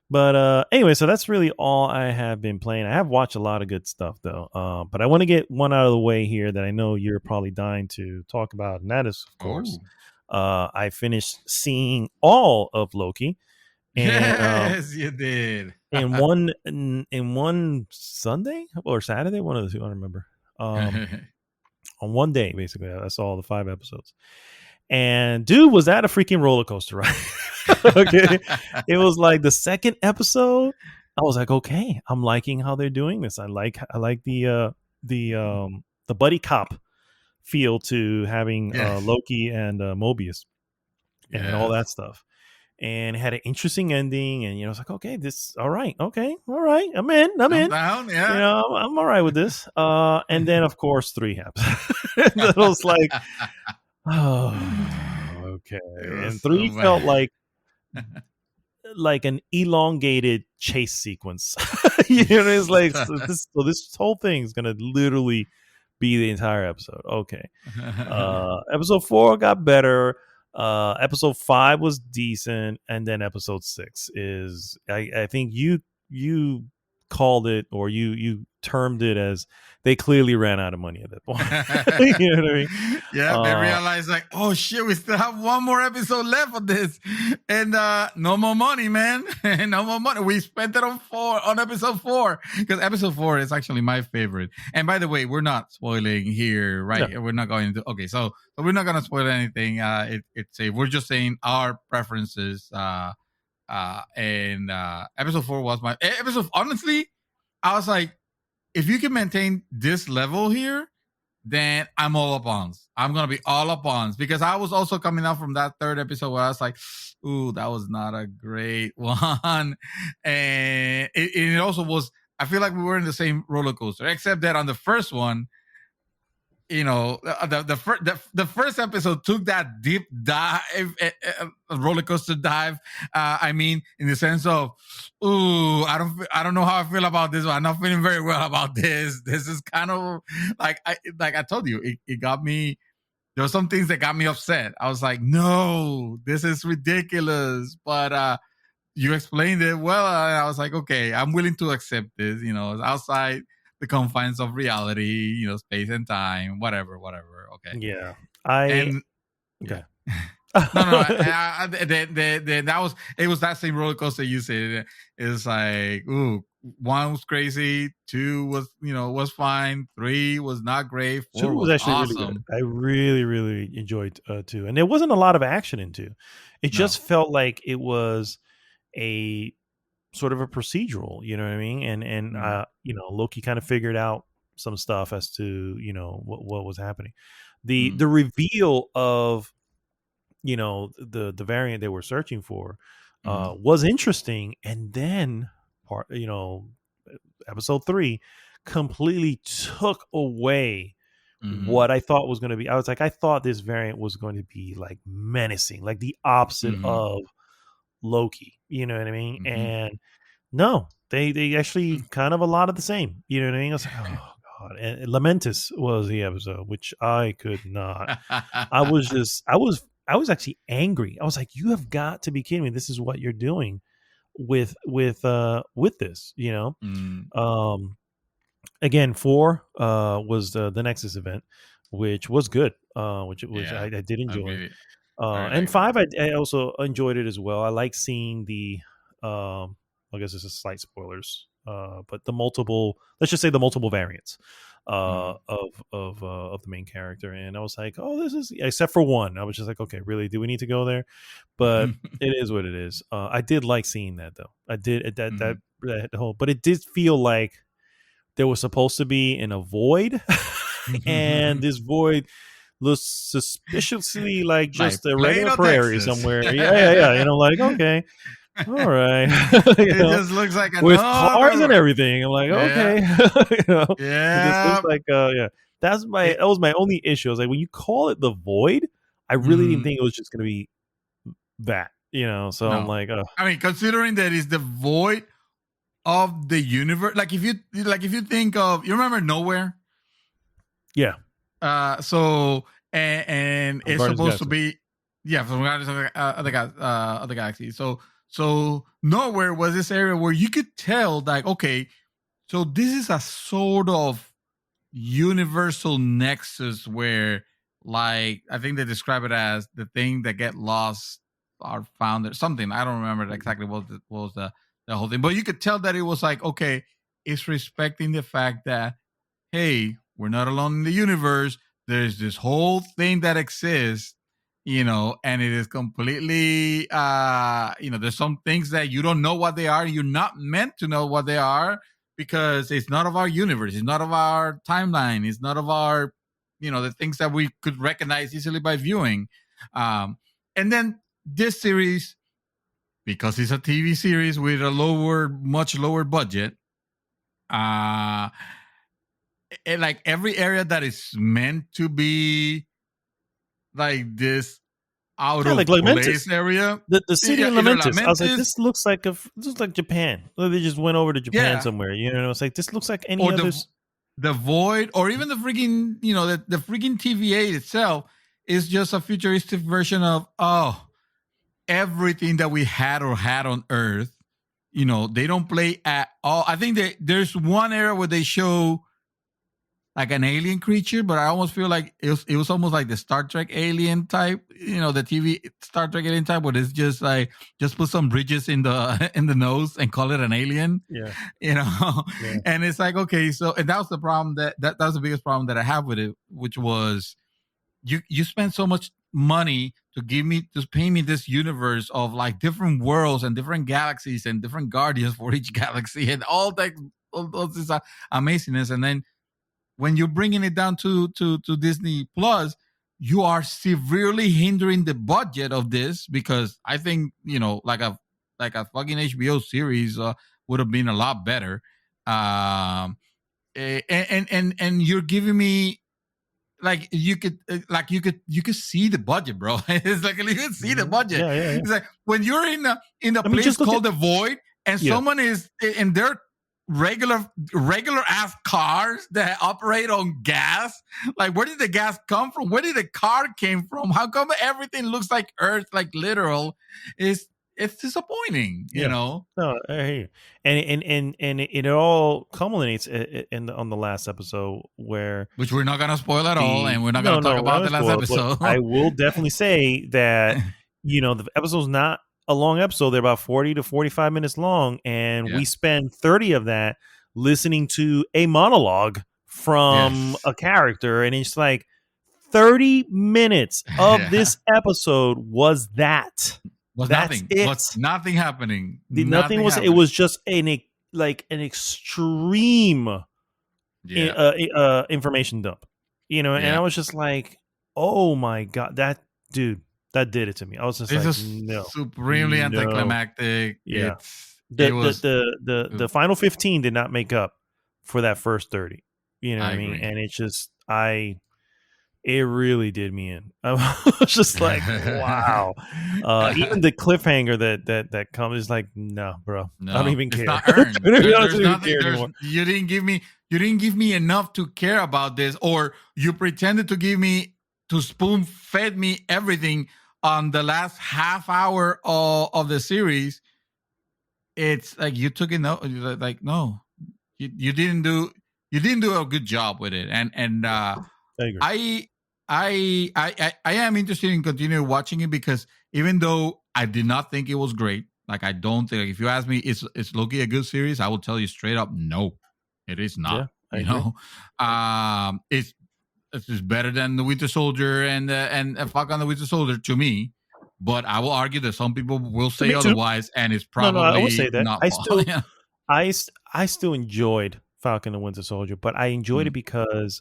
But anyway, so that's really all I have been playing. I have watched a lot of good stuff, though. But I want to get one out of the way here that I know you're probably dying to talk about, and that is, of course, I finished seeing all of Loki. And, yes, you did. in one Sunday or Saturday, one of the two, I don't remember. On one day, basically, I saw all the 5 episodes. And dude, was that a freaking roller coaster ride? Okay, it was like the second episode. I was like, okay, I'm liking how they're doing this. I like the buddy cop feel to having Loki and Mobius and all that stuff. And it had an interesting ending, and I was like, okay, this all right, I'm in. Down, yeah. I'm all right with this. And then of course 3 happens. It was like, oh, okay. And 3 felt like an elongated chase sequence. It's like so this whole thing is gonna literally be the entire episode. Okay. Episode 4 got better. Episode 5 was decent, and then episode 6 is I think you called it, or you termed it as they clearly ran out of money at that point. You know what I mean? Yeah, they realized like, oh shit, we still have one more episode left of this, and no more money, man. No more money. We spent it on episode 4, because episode 4 is actually my favorite. And by the way, we're not spoiling here, right? Yeah. We're not going to. Okay, so we're not gonna spoil anything. We're just saying our preferences. And episode 4 was my episode. Honestly, I was like, if you can maintain this level here, then I'm all up on. I'm gonna be all up on, because I was also coming out from that third episode where I was like, "Ooh, that was not a great one," and it also was. I feel like we were in the same roller coaster, except that on the first one, the first episode took that deep dive, roller coaster dive. I mean, in the sense of, ooh, I don't know how I feel about this one. I'm not feeling very well about this. This is kind of like I told you, it got me. There were some things that got me upset. I was like, no, this is ridiculous. But you explained it well. I was like, okay, I'm willing to accept this. It's outside the confines of reality, space and time, whatever. Okay. Yeah. Okay. No. It was that same roller coaster you said. It's like, ooh, 1 was crazy, 2 was fine, 3 was not great, 4 2 was actually awesome. Really good. I really, really enjoyed 2, and there wasn't a lot of action in 2. It just felt like it was a sort of a procedural, you know what I mean? And Loki kind of figured out some stuff as to, what was happening. The reveal of, the variant they were searching for was interesting. And then episode 3 completely took away what I thought was going to be. I was like, I thought this variant was going to be like menacing, like the opposite of Loki, you know what I mean? And no, they actually kind of a lot of the same, you know what I mean? I was like, oh god. And Lamentus was the episode, which I could not. I was actually angry. I was like, you have got to be kidding me. This is what you're doing with this, Again, 4 was the Nexus event, which was good, which I did enjoy. And 5, I also enjoyed it as well. I like seeing the, I guess this is slight spoilers, but let's just say the multiple variants of the main character. And I was like, oh, this is, except for 1, I was just like, okay, really, do we need to go there? But it is what it is. I did like seeing that though. I did that whole, but it did feel like there was supposed to be in a void, and this void looks suspiciously like just a regular prairie somewhere. Yeah. Like, okay, all right. It just looks like with cars and everything. I'm like, okay. Yeah. It like, that was my only issue. I was like, when you call it the void, I really didn't think it was just going to be that. So no. I'm like, I mean, considering that it's the void of the universe, like if you think of, you remember Nowhere? Yeah. So and it's supposed to be from Guardians of the Galaxy. So Nowhere was this area where you could tell, like, okay, so this is a sort of universal nexus where, like, I think they describe it as the thing that get lost are found or something. I don't remember exactly what was the whole thing, but you could tell that it was like, okay, it's respecting the fact that, hey, we're not alone in the universe. There's this whole thing that exists, and it is completely, there's some things that you don't know what they are. You're not meant to know what they are because it's not of our universe. It's not of our timeline. It's not of our, the things that we could recognize easily by viewing. And then this series, because it's a TV series with a much lower budget, like every area that is meant to be like this out of place area, the city in Lamentus, I was like, this looks like Japan. They just went over to Japan somewhere. It's like, this looks like any other. The void, or even the freaking, the freaking TVA itself is just a futuristic version of everything that we had on Earth. They don't play at all. I think there's one area where they show like an alien creature, but I almost feel like it was almost like the Star Trek alien type, the TV Star Trek alien type, where it's just like, just put some bridges in the nose and call it an alien. Yeah. And it's like, okay, so, and that was the problem that was the biggest problem that I have with it, which was you spend so much money to pay me this universe of like different worlds and different galaxies and different guardians for each galaxy and all this amazingness, and then when you're bringing it down to Disney Plus, you are severely hindering the budget of this, because I think, like a fucking HBO series would have been a lot better. And you're giving me, like, you could see the budget, bro. It's like you can see the budget. Yeah. It's like when you're in a place called the Void, and someone is in their regular ass cars that operate on gas. Like, where did the gas come from? Where did the car came from? How come everything looks like Earth, like literal? It's disappointing, you know. No, I hear you. And it all culminates on the last episode, which we're not gonna spoil at all, and we're not gonna talk about the last episode. I will definitely say that the episode's not a long episode. They're about 40 to 45 minutes long, and we spend 30 of that listening to a monologue from a character, and it's like 30 minutes of this episode was that. Nothing. Was nothing happening. Nothing was. Happening. It was just an extreme information dump. And I was just like, oh my god, that did it to me. I was just no, supremely anticlimactic. Yeah, the final 15 did not make up for that first 30. You know what I mean? And it's just it really did me in. I was just like, wow. Even the cliffhanger that comes is like, no, bro. No, I don't even care. Not earned. There's nothing. You didn't give me enough to care about this, or you pretended to spoon fed me everything on the last half hour of the series. It's like you took it. No, like no, you didn't do a good job with it, and I am interested in continuing watching it, because even though I did not think it was great, like I don't think, if you ask me, is Loki a good series? I will tell you straight up, no, it is not. It's better than the Winter Soldier and Falcon and the Winter Soldier to me, but I will argue that some people will say otherwise, and it's probably I will say that. Not I still enjoyed Falcon and Winter Soldier, but I enjoyed it because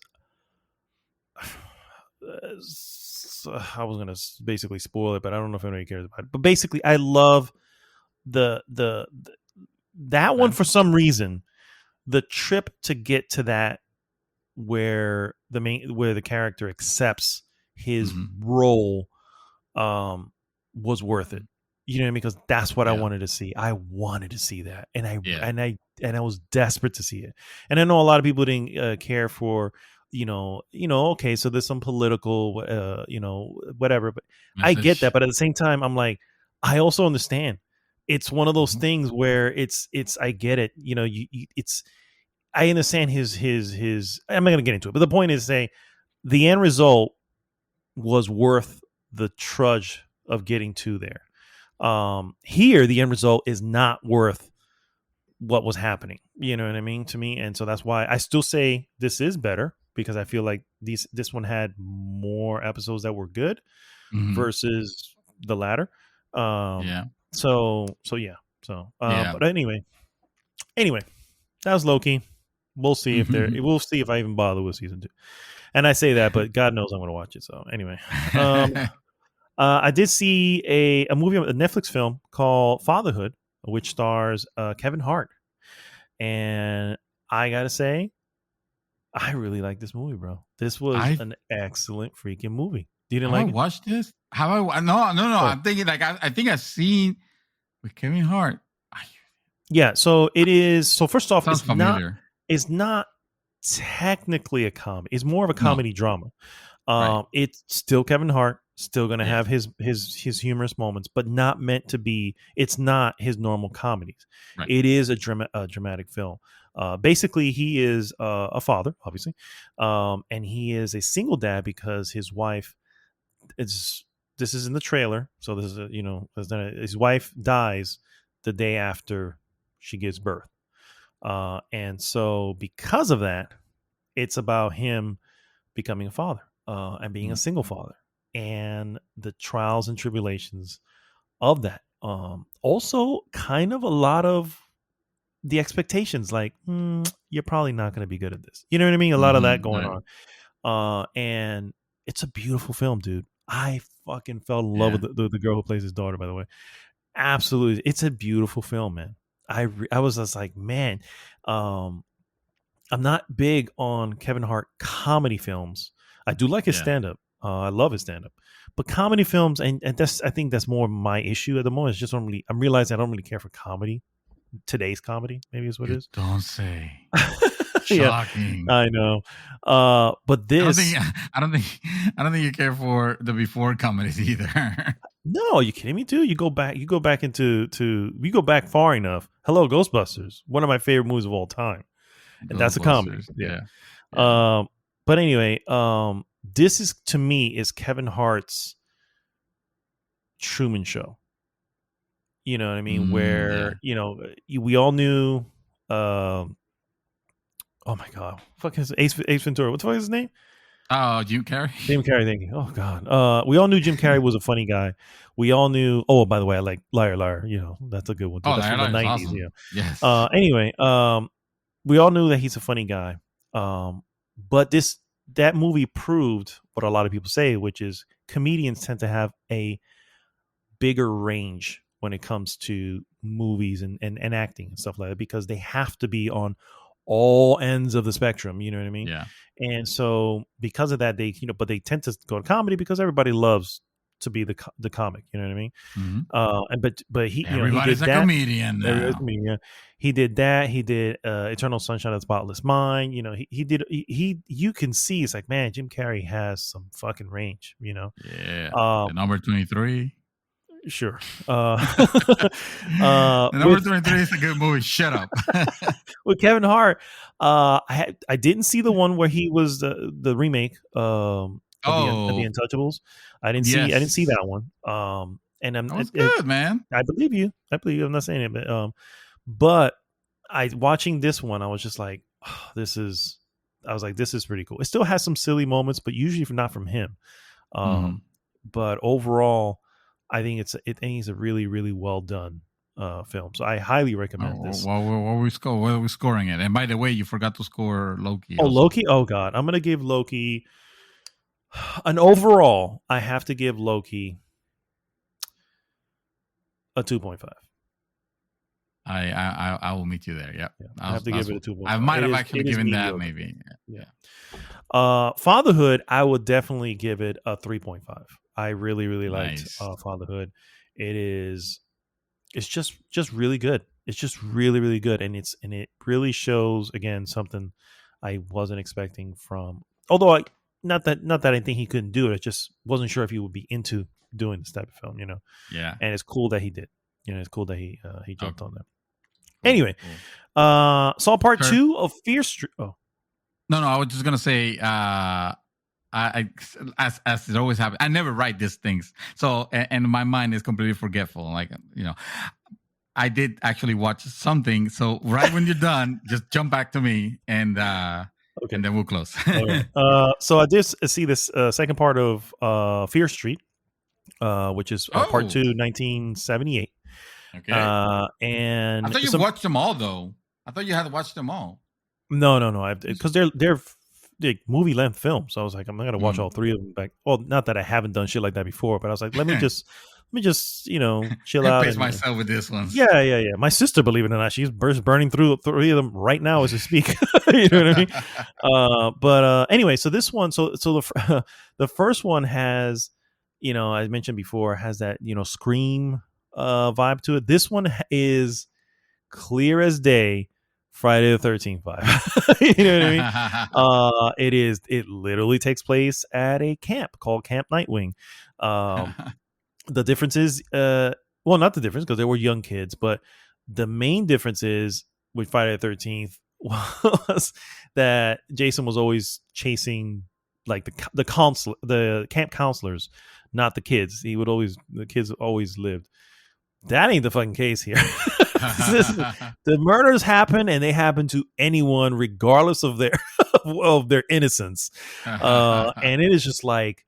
I was gonna basically spoil it, but I don't know if anybody cares about it. But basically, I love that one for some reason. The trip to get to that where the character accepts his role was worth it. You know, because that's what I wanted to see. I wanted to see that, and I was desperate to see it. And I know a lot of people didn't care for. Okay, so there's some political, whatever, but I get that. But at the same time, I'm like, I also understand. It's one of those things where it's, I get it. I understand his, I'm not going to get into it, but the point is saying the end result was worth the trudge of getting to there. Here, the end result is not worth what was happening. You know what I mean? To me. And so that's why I still say this is better, because I feel like this one had more episodes that were good versus the latter. But anyway, that was Loki. We'll see if I even bother with season 2. And I say that, but God knows I'm going to watch it. So anyway, I did see a movie, a Netflix film called Fatherhood, which stars Kevin Hart. And I got to say, I really like this movie, bro. This was an excellent freaking movie. You didn't like it? Watch this? No. I'm thinking I think I've seen with Kevin Hart. Yeah. So it is. So first off, it's not technically a comedy. It's more of a comedy drama. It's still Kevin Hart, still going to have his humorous moments, but not meant to be. It's not his normal comedies. Right. It is a dramatic film. Basically, he is a father, obviously, and he is a single dad because his wife this is in the trailer. So this is his wife dies the day after she gives birth, and so because of that, it's about him becoming a father and being a single father and the trials and tribulations of that. Also, kind of a lot of the expectations, like, you're probably not going to be good at this. You know what I mean? A lot of that going on. And it's a beautiful film, dude. I fucking fell in love with the girl who plays his daughter, by the way. Absolutely. It's a beautiful film, man. I was just like, man, I'm not big on Kevin Hart comedy films. I do like his stand-up. I love his stand-up. But comedy films, and that's, I think that's more my issue at the moment. It's just I'm realizing I don't really care for comedy. Today's comedy, maybe is what it is. Don't say. Shocking. Yeah, I know. But this, I don't think you care for the before comedies either. No, are you kidding me, dude? You go back far enough. Hello, Ghostbusters, one of my favorite movies of all time, and that's a comedy. Yeah. But anyway, this is, to me, is Kevin Hart's Truman Show. You know what I mean? Where we all knew. Oh my God, fuck is Ace Ventura? What the fuck is his name? Oh, Jim Carrey. Jim Carrey, thank you. Oh God, we all knew Jim Carrey was a funny guy. We all knew. Oh, by the way, I like Liar Liar. You know, that's a good one. Too. That's from the 90s. Awesome. Yeah. Yes. Anyway, we all knew that he's a funny guy. But that movie proved what a lot of people say, which is comedians tend to have a bigger range when it comes to movies and acting and stuff like that, because they have to be on all ends of the spectrum. You know what I mean? Yeah. And so because of that, but they tend to go to comedy because everybody loves to be the comic. You know what I mean? Mm-hmm. but he, everybody's he did a comedian now. He did that. He did Eternal Sunshine of the Spotless Mind. You know, he did. You can see it's like, man, Jim Carrey has some fucking range. You know? Yeah. The number 23. Sure. Number 23 is a good movie. Shut up. With Kevin Hart, I didn't see the one where he was the remake of the Untouchables. I didn't see that one. And that was good, man. I believe you. I'm not saying it, but watching this one, I was just like, this is pretty cool. It still has some silly moments, but usually not from him. But overall, I think it's a really, really well done film. So I highly recommend this. What are we scoring it? And by the way, you forgot to score Loki. Oh, also. Loki? Oh God, I'm gonna give Loki an overall. I have to give Loki a 2.5. I will meet you there. Yeah. I have to give it a 2.5. I might have actually given that maybe. Yeah. Fatherhood, I would definitely give it a 3.5. I really, really liked Fatherhood. It's just really good. It's just really, really good. And it really shows, again, something I wasn't expecting from, although not that I think he couldn't do it. I just wasn't sure if he would be into doing this type of film, you know? Yeah. And it's cool that he did. You know, it's cool that he jumped on that. Anyway, saw part 2 of Fear Street. Oh. No, I was just gonna say, I as it always happens, I never write these things. So, and my mind is completely forgetful. Like, you know, I did actually watch something. So right when you're done, just jump back to me, and okay, and then we'll close. Okay. So I did see this second part of Fear Street, which is part 2, 1978. Okay. And I thought you watched them all, though. I thought you had watched them all. No, because they're movie length films. So I was like, I'm not gonna watch all 3 of them back. Well, not that I haven't done shit like that before, but I was like, let me just chill out. Pace myself with this one. Yeah. My sister, believe it or not, she's burning through 3 of them right now as we speak. You know what I mean? But anyway, so this one, so the first one has, I mentioned before, has that Scream vibe to it. This one is clear as day Friday the 13th vibe. You know what I mean? It literally takes place at a camp called Camp Nightwing. The difference is, well, not the difference because they were young kids, but the main difference is with Friday the 13th was that Jason was always chasing like the camp counselors, not the kids. The kids always lived. That ain't the fucking case here. The murders happen, and they happen to anyone, regardless of their of their innocence. And it is just like,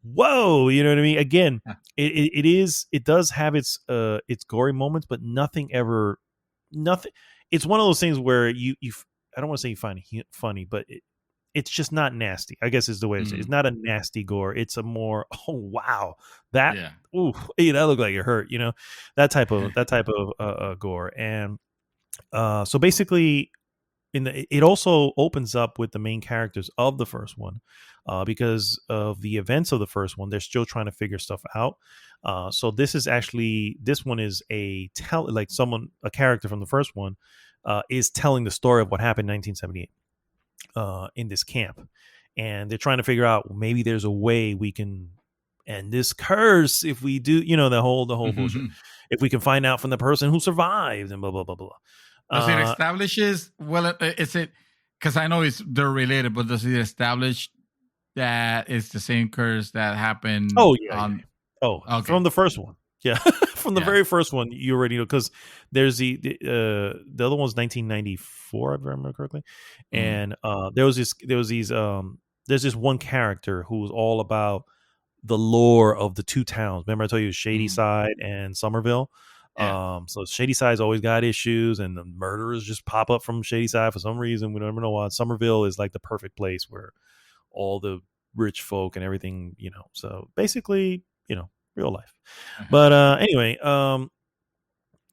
whoa, you know what I mean? Again, it does have its gory moments, but nothing ever nothing. It's one of those things where you I don't want to say you find it funny, but it's just not nasty, I guess is the way to say it. It's not a nasty gore. It's a more, oh wow, that ooh, hey, that looked like it hurt, that type of gore. And so basically, it also opens up with the main characters of the first one, because of the events of the first one. They're still trying to figure stuff out. So this one is a character from the first one is telling the story of what happened in 1978 in this camp, and they're trying to figure out maybe there's a way we can end this curse if we do, the whole bullshit. If we can find out from the person who survived and blah blah blah blah. Does it establishes? Well, is it? Because I know they're related, but does it establish that it's the same curse that happened? Oh yeah. Oh, okay. From the first one. Yeah, from the very first one, you already know, because there's the other one's 1994, if I remember correctly, and there's this one character who's all about the lore of the two towns. Remember I told you Shady Side and Somerville. Yeah. So Shady Side's always got issues, and the murderers just pop up from Shady Side for some reason. We don't even know why. Somerville is like the perfect place where all the rich folk and everything, So basically, real life. But anyway,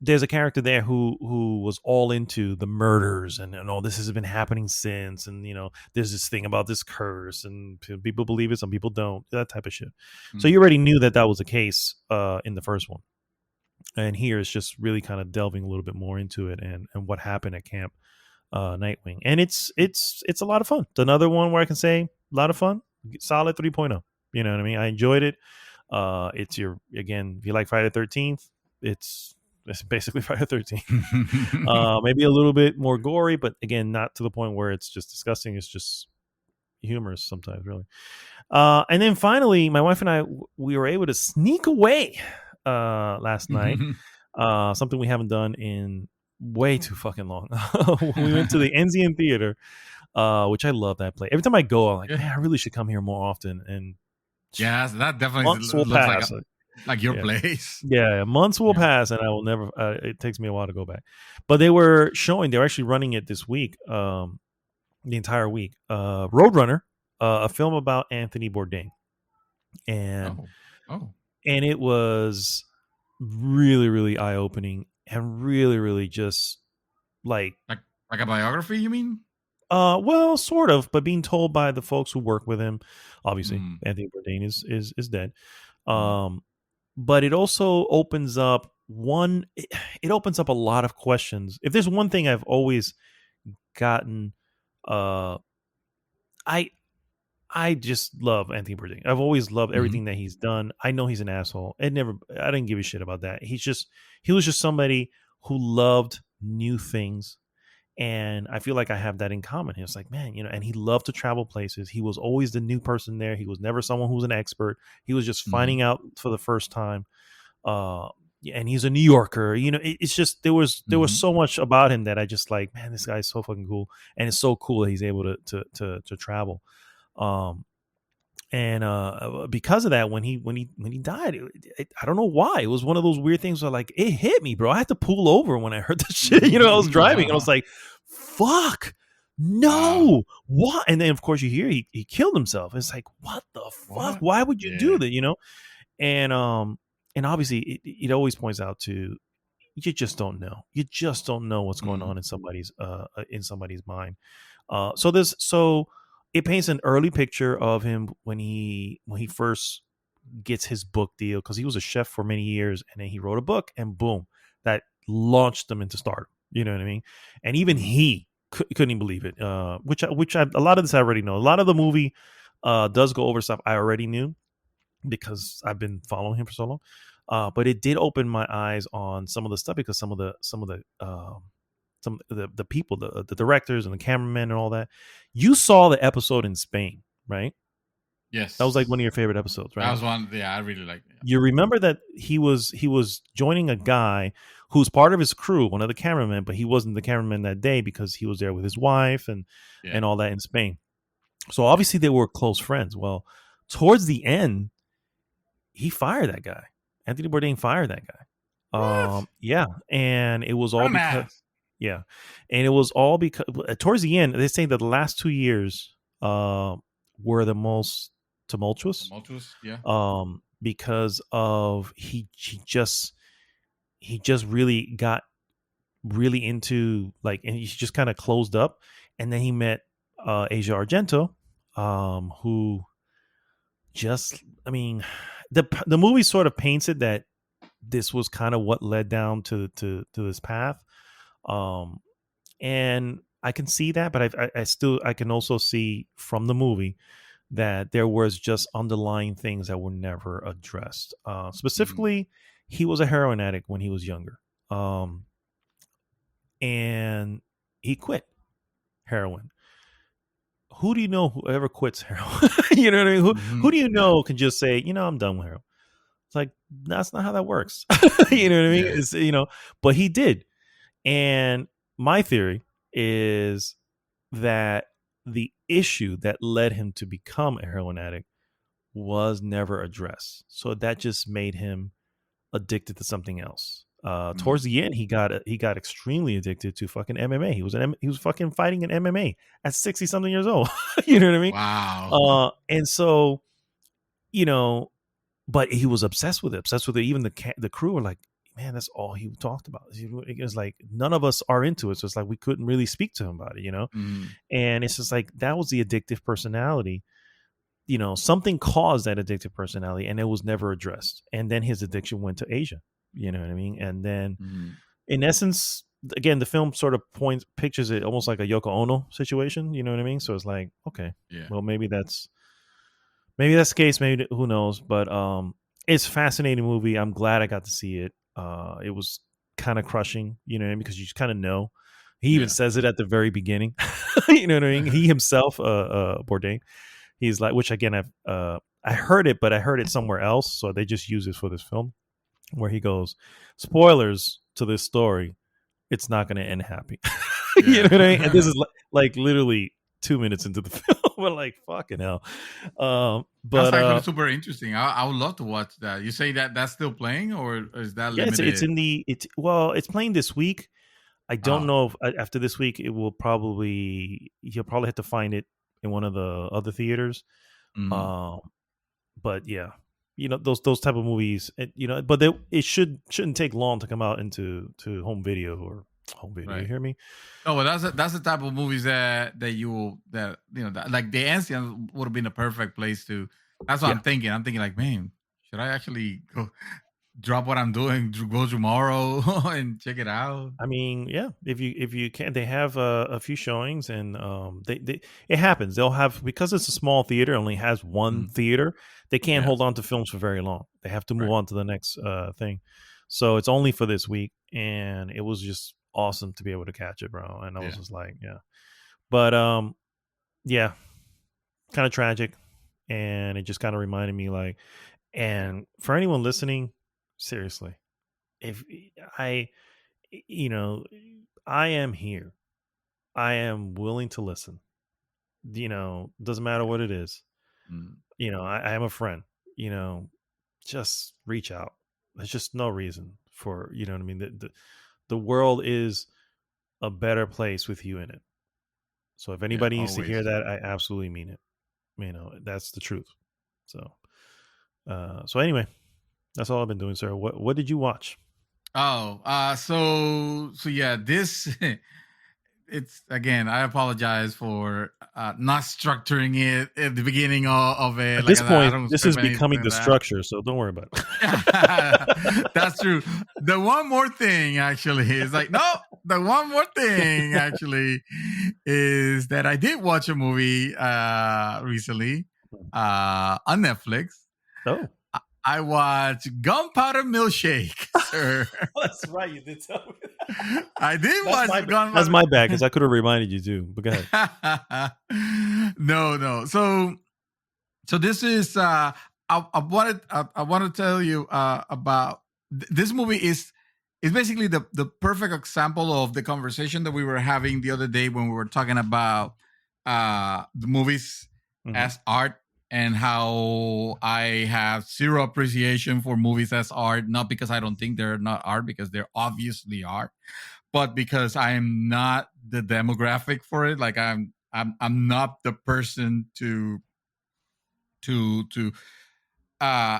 there's a character there who was all into the murders and all this has been happening since, and there's this thing about this curse, and people believe it, some people don't, that type of shit. So you already knew that was the case in the first one, and here it's just really kind of delving a little bit more into it and what happened at Camp Nightwing, and it's a lot of fun. It's another one where I can say a lot of fun, solid 3.0. You know what I mean? I enjoyed it. It's if you like Friday the 13th, it's basically Friday the 13th. Maybe a little bit more gory, but again, not to the point where it's just disgusting. It's just humorous sometimes, really. And then finally, my wife and I, we were able to sneak away last night. Something we haven't done in way too fucking long. We went to the Enzian Theater, which I love that place. Every time I go, I'm like, man, I really should come here more often. And yeah, that definitely looks like your place. Yeah, months will pass, and I will never. It takes me a while to go back. But they're actually running it this week, the entire week. Roadrunner, a film about Anthony Bourdain, and and it was really, really eye opening, and really, really just like a biography. You mean? Well, sort of, but being told by the folks who work with him. Obviously, Anthony Bourdain is dead. But it also opens up it opens up a lot of questions. If there's one thing I've always gotten, I just love Anthony Bourdain. I've always loved everything that he's done. I know he's an asshole. I didn't give a shit about that. He was just somebody who loved new things. And I feel like I have that in common. He was like, man, and he loved to travel places. He was always the new person there. He was never someone who was an expert. He was just finding out for the first time. And he's a New Yorker. It's just there was so much about him that I just like, man, this guy's so fucking cool. And it's so cool that he's able to travel. And because of that, when he died, I don't know why. It was one of those weird things where like it hit me, bro. I had to pull over when I heard the shit. I was driving and I was like, "Fuck, no, what?" And then of course you hear he killed himself. It's like, what the fuck? Why would you do that? And obviously it always points out to you just don't know. You just don't know what's going on in somebody's mind. So it paints an early picture of him when he first gets his book deal, because he was a chef for many years, and then he wrote a book, and boom, that launched him into stardom. You know what I mean? And even he couldn't even believe it. Which a lot of this I already know. A lot of the movie does go over stuff I already knew because I've been following him for so long. But it did open my eyes on some of the stuff, because some of the people, the directors and the cameramen and all that. You saw the episode in Spain, right? Yes. That was like one of your favorite episodes, right? That was one. Yeah, I really liked it. You remember that he was joining a guy who's part of his crew, one of the cameramen, but he wasn't the cameraman that day because he was there with his wife and all that in Spain. So obviously they were close friends. Well, towards the end, he fired that guy. Anthony Bourdain fired that guy. Yeah, and it was all because Yeah, and it was all because towards the end they say that the last 2 years were the most tumultuous, Tumultuous, yeah. because of he just really got really into like, and he just kind of closed up, and then he met Asia Argento, who just, I mean, the movie sort of paints it that this was kind of what led down to this path, um, and I can see that, but I still I can also see from the movie that there was just underlying things that were never addressed. Mm-hmm. Specifically, he was a heroin addict when he was younger, and he quit heroin. Who do you know who ever quits heroin? You know what I mean? Who do you Yeah. know can just say, I'm done with heroin? It's like that's not how that works. You know what I mean? Yeah. It's but he did. And my theory is that the issue that led him to become a heroin addict was never addressed. So that just made him addicted to something else. Towards Mm. the end, he got extremely addicted to fucking MMA. He was fucking fighting in MMA at 60 something years old. You know what I mean? Wow. And so, you know, but he was obsessed with it. Obsessed with it. Even the crew were like, man, that's all he talked about. It was like none of us are into it, so it's like we couldn't really speak to him about it. Mm. And it's just like that was the addictive personality. Something caused that addictive personality, and it was never addressed. And then his addiction went to Asia. You know what I mean? And then, Mm. in essence, again, the film sort of pictures it almost like a Yoko Ono situation. You know what I mean? So it's like, okay, Yeah. well, maybe that's the case. Maybe who knows? But it's a fascinating movie. I'm glad I got to see it. It was kind of crushing, because you just kind of know. He even Yeah. says it at the very beginning. You know what I mean? He himself, Bourdain, he's like, which again, I heard it, but I heard it somewhere else, so they just use it for this film, where he goes, "Spoilers to this story, it's not going to end happy." You know what I mean? And this Yeah. is like literally 2 minutes into the film. We're like, fucking hell. That's But actually super interesting. I would love to watch that. You say that that's still playing, or is that yeah, it's limited? in it's playing this week. I don't Oh. know if after this week you'll probably have to find it in one of the other theaters. Mm. Um, but yeah, those type of movies, but it shouldn't take long to come out to home video or home video. You Right. hear me? No, but that's the type of movies that you will that that, like the ancient would have been the perfect place to. That's what Yeah. I'm thinking. I'm thinking like, man, should I actually go drop what I'm doing, go tomorrow and check it out? I mean, yeah. If you can, they have a few showings, and they it happens. They'll have, because it's a small theater, only has one Mm. theater. They can't Yeah. hold on to films for very long. They have to move Right. on to the next thing. So it's only for this week, and it was just awesome to be able to catch it, bro. And I was Yeah. just like, yeah. But yeah, kind of tragic, and it just kind of reminded me like, and for anyone listening, seriously, if I you know I am here, I am willing to listen, doesn't matter what it is. Mm. I am a friend, you know just reach out. There's just no reason for, what I mean, the world is a better place with you in it. So if Yeah. anybody needs to hear Always. that, I absolutely mean it. That's the truth. So so anyway, that's all I've been doing, sir. What did you watch? Oh, so yeah, this it's again. I apologize for not structuring it at the beginning of it. At Like this I said, I point, don't this is script becoming anything the that. structure, so don't worry about it. That's true. The one more thing actually is like, no, the one more thing actually is that I did watch a movie recently on Netflix. Oh, I watched Gunpowder Milkshake, sir. that's right. You did tell me that. I did That's watch my that's Gunpowder. my bad, because I could have reminded you too. But go ahead. No. So this is I want to tell you about this movie is basically the perfect example of the conversation that we were having the other day when we were talking about the movies Hmm. as art and how I have zero appreciation for movies as art, not because I don't think they're not art, because they're obviously art, but because I am not the demographic for it. Like I'm not the person to uh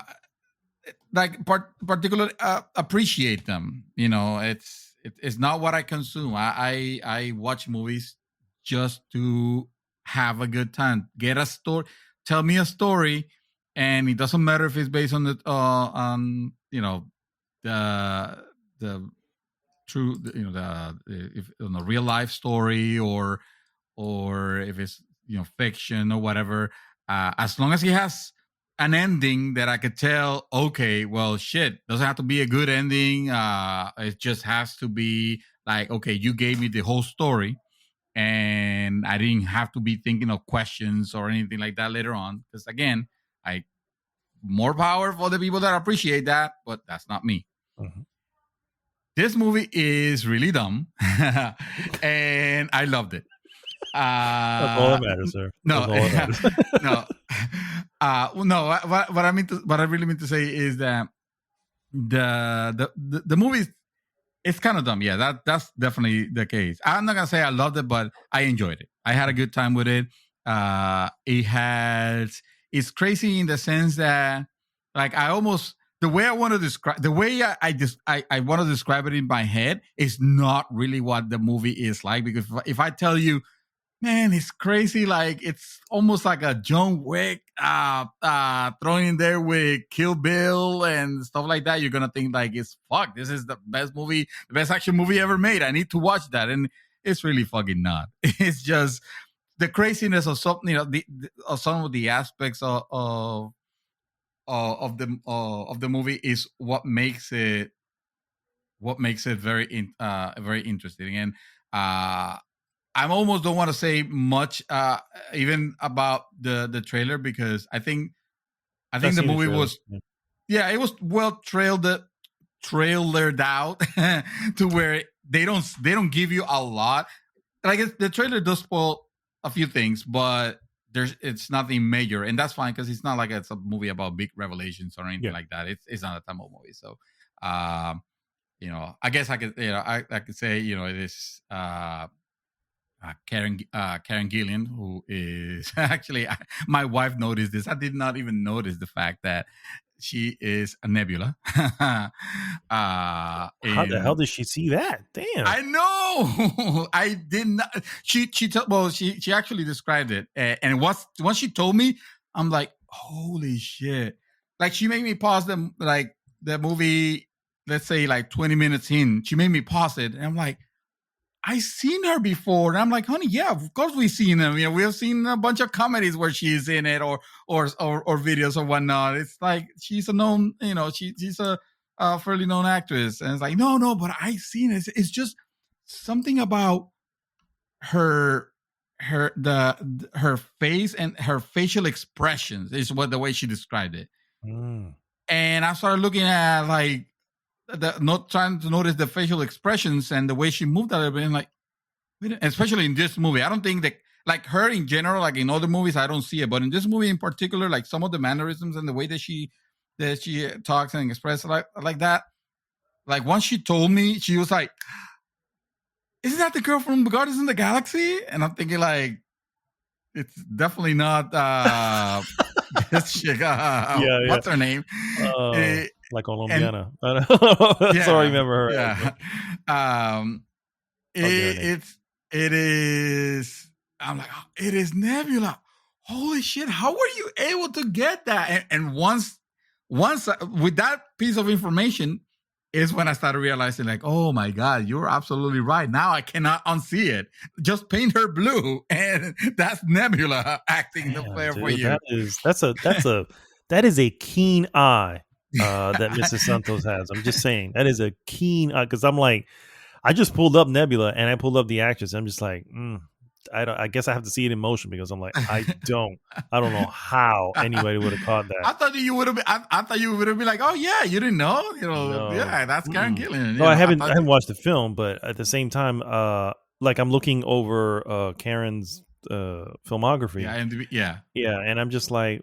like particularly appreciate them. You know, it's not what I consume. I watch movies just to have a good time, get a story, tell me a story, and it doesn't matter if it's based on the on the true, if on a real life story, or if it's fiction or whatever. As long as he has an ending that I could tell, okay, well, shit, doesn't have to be a good ending. It just has to be like, okay, you gave me the whole story, and I didn't have to be thinking of questions or anything like that later on. Because again, I more power for the people that appreciate that, but that's not me. Mm-hmm. This movie is really dumb, and I loved it. That's all that matters, sir. No, no, no. What I really mean to say is that the movie, it's kind of dumb. Yeah, that's definitely the case. I'm not gonna say I loved it, but I enjoyed it. I had a good time with it. It's crazy in the sense that, like, the way I want to describe, the way I want to describe it in my head is not really what the movie is like. Because if I tell you, man, it's crazy, like it's almost like a John Wick thrown in there with Kill Bill and stuff like that, you're gonna think like, it's fuck, this is the best movie, the best action movie ever made. I need to watch that. And it's really fucking not. It's just the craziness of something, of some of the aspects of the movie is what makes it very interesting. And I almost don't want to say much even about the trailer, because I think the movie was it was well trailered out to where they don't give you a lot. Like the trailer does spoil a few things, but it's nothing major, and that's fine, because it's not like it's a movie about big revelations or anything like that. It's not a Tamil movie, so I guess I could I could say it is Karen Gillan, who is actually, my wife noticed this. I did not even notice the fact that she is a Nebula. How the hell did she see that? Damn, I know. I did not. She actually described it, and once she told me, I'm like, holy shit! Like, she made me pause the movie. Let's say like 20 minutes in, she made me pause it, and I'm like, I seen her before. And I'm like, honey, yeah, of course we've seen them. We have seen a bunch of comedies where she's in it, or videos or whatnot. It's like, she's a known, she's a fairly known actress. And it's like, no, but I seen it. It's just something about her face and her facial expressions is what the way she described it. And I started looking at, like, not trying to notice the facial expressions and the way she moved a little bit, and like, especially in this movie, I don't think that, like, her in general, like in other movies, I don't see it, but in this movie in particular, like some of the mannerisms and the way that she talks and expresses like that, like once she told me, she was like, isn't that the girl from Guardians of the Galaxy? And I'm thinking, like, it's definitely not this chick, what's her name? Like Colombiana. That's all I remember her. Yeah. It is. I'm like, oh, it is Nebula. Holy shit! How were you able to get that? And once with that piece of information is when I started realizing, like, oh my god, you're absolutely right. Now I cannot unsee it. Just paint her blue, and that's Nebula acting the player for you. That is a keen eye that Mrs. Santos has. I'm just saying, that is a keen eye, because I'm like, I just pulled up Nebula and I pulled up the actress. I'm just like, I guess I have to see it in motion, because I'm like, I don't know how anybody would have caught that. I thought you would have been. I thought you would have been like, oh yeah, you didn't know, no. Yeah, that's Karen Gillan. No, I haven't watched the film, but at the same time, like, I'm looking over Karen's filmography. Yeah, and I'm just like,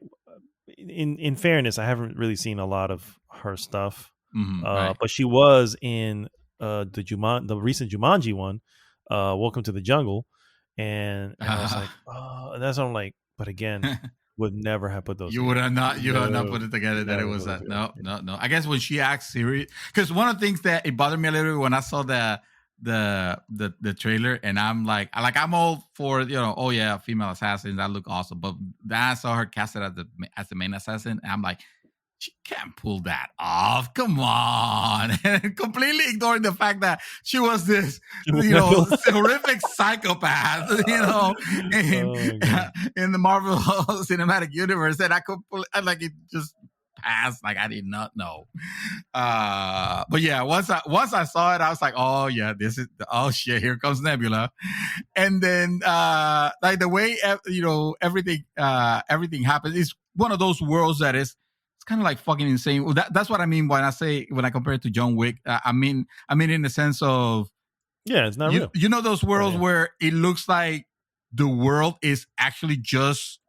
in fairness, I haven't really seen a lot of her stuff. Right. But she was in the recent Jumanji one, Welcome to the Jungle, and I was like, oh, that's what I'm like. But again, would never have put those. You would have not. You have not put it together that it was that. No. I guess when she acts serious, because one of the things that it bothered me a little bit when I saw the trailer, and I'm like I'm all for, oh yeah, female assassins, that look awesome, but then I saw her casted as the main assassin, and I'm like, she can't pull that off. Come on. And completely ignoring the fact that she was this, horrific psychopath, in the Marvel Cinematic Universe, that I could pull, it just passed. I did not know. But yeah, once I saw it, I was like, oh yeah, oh shit, here comes Nebula. And then the way everything happens is one of those worlds that is, it's kind of like fucking insane. That's what I mean when I compare it to John Wick. I mean in the sense of, it's not real. You know those worlds where it looks like the world is actually just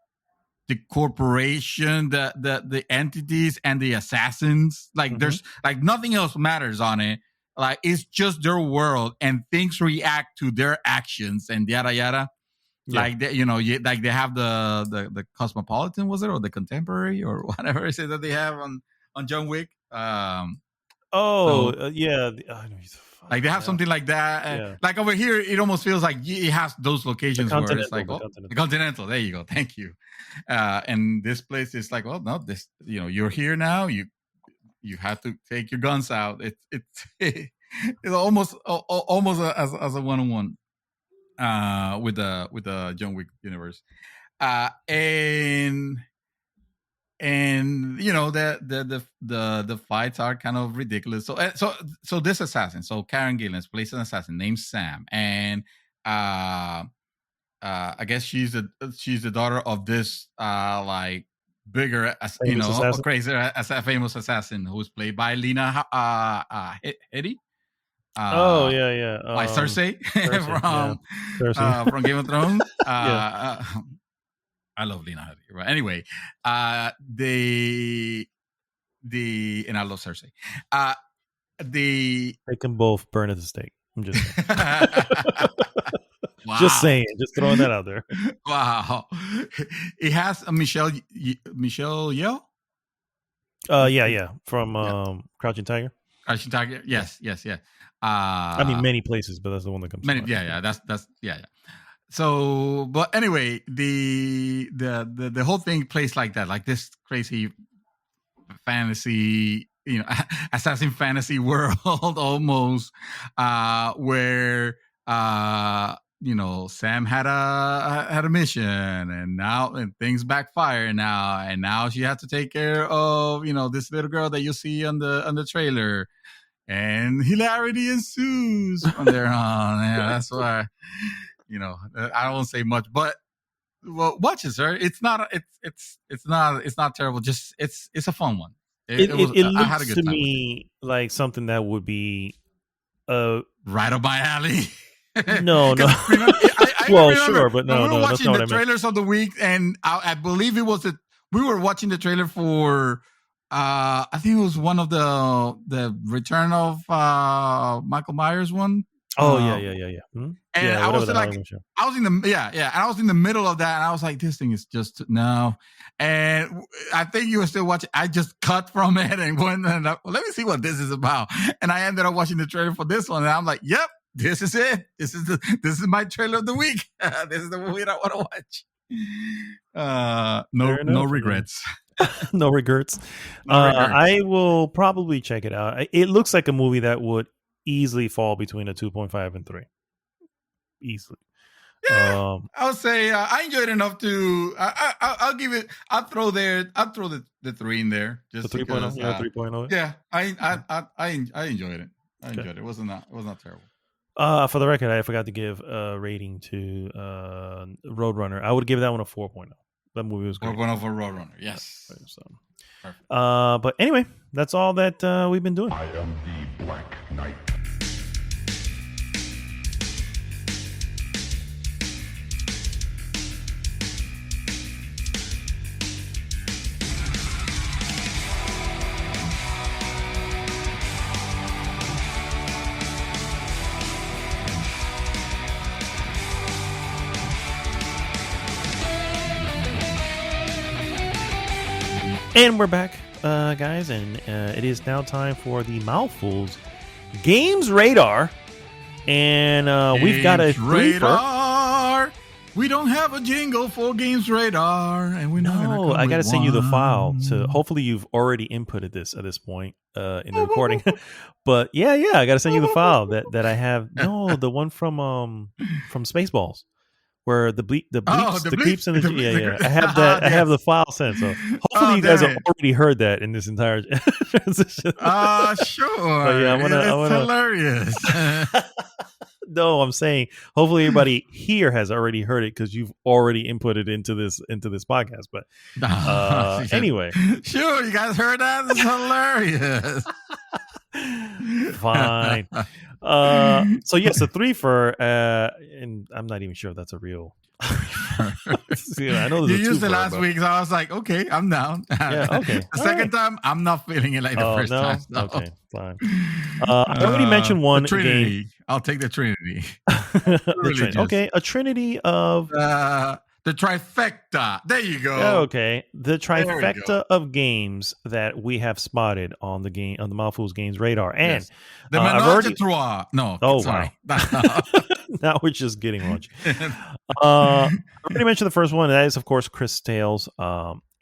the corporation, the entities, and the assassins. There's nothing else matters on it. It's just their world, and things react to their actions and yada yada. Yeah. They have the Cosmopolitan, was it, or the Contemporary, or whatever it is that they have on John Wick. Yeah. They have something like that. Yeah. Over here, it almost feels like it has those locations where it's like, the Continental. There you go. Thank you. And this place is like, well, no, this, you're here now. You have to take your guns out. It's almost as a one-on-one. With the John Wick universe, and the fights are kind of ridiculous. So this assassin, so Karen Gillan plays an assassin named Sam, and I guess she's the daughter of this bigger, crazy as a famous assassin who's played by Lena Headey. Like Cersei from Game of Thrones. I love Lena Headey. Right. Anyway, and I love Cersei. They can both burn at the stake. I'm just saying. Wow. Just saying, just throwing that out there. Wow. It has Michelle Yeoh. From Crouching Tiger. Crouching Tiger. Yes. I mean, many places, but that's the one that comes. That's. So, but anyway, the whole thing plays like that, like this crazy fantasy, assassin fantasy world almost, where Sam had a mission, and things backfire now, and now she has to take care of this little girl that you see on the trailer. And hilarity ensues from there on. Yeah, that's why, I don't say much, but watch it, sir. It's not terrible. Just it's a fun one. It looks to me like something that would be right up my alley. No. Sure, but no. We were watching the trailers of the week, and I believe it was we were watching the trailer for. I think it was one of the Return of Michael Myers one. Oh yeah. Hmm? And I was in the middle of that, and I was like, this thing is just no. And I think you were still watching. I just cut from it and went and let me see what this is about. And I ended up watching the trailer for this one, and I'm like, yep, this is it. This is my trailer of the week. This is the movie I want to watch. No regrets. No regrets. I will probably check it out. It looks like a movie that would easily fall between a 2.5 and 3. Easily. Yeah, I would say I enjoyed it enough to. I'll give it. I'll throw the 3 in there. Just the 3.0. 3.0. Yeah, I enjoyed it. I enjoyed it. It was not terrible. For the record, I forgot to give a rating to Roadrunner. I would give that one a 4.0. That movie was great. 4.0 for Roadrunner. Yes. So, but anyway, that's all that we've been doing. I am the Black Knight. And we're back, guys, and it is now time for the Mouthfuls Games Radar. And we've got a radar. We don't have a jingle for Games Radar, and we're not. No, I got to send you the file. So hopefully you've already inputted this at this point in the recording. But yeah, I got to send you the file that I have. No, the one from Spaceballs. Where the bleeps, the creeps, and the I have that. I have the file sent. So hopefully you guys have already heard that in this entire transition. Sure. But yeah, it's hilarious. No, I'm saying hopefully everybody here has already heard it because you've already inputted into this podcast. But anyway, sure, you guys heard that? It's hilarious. Fine. So yes, a 3-fer, and I'm not even sure if that's a real. I know you used it last week, so I was like, okay, I'm down. Yeah, okay. The second time, I'm not feeling it like the first time. So. Okay, fine. I already mentioned one Trinity. game. I'll take the Trinity. Okay, a Trinity of the trifecta. There you go. Okay, the trifecta of games that we have spotted on the Mouthfuls Games Radar, and yes. The Menage a Trois. No, sorry. Wow. Now we're just getting raunchy. I already mentioned the first one. That is, of course, Chris Tales.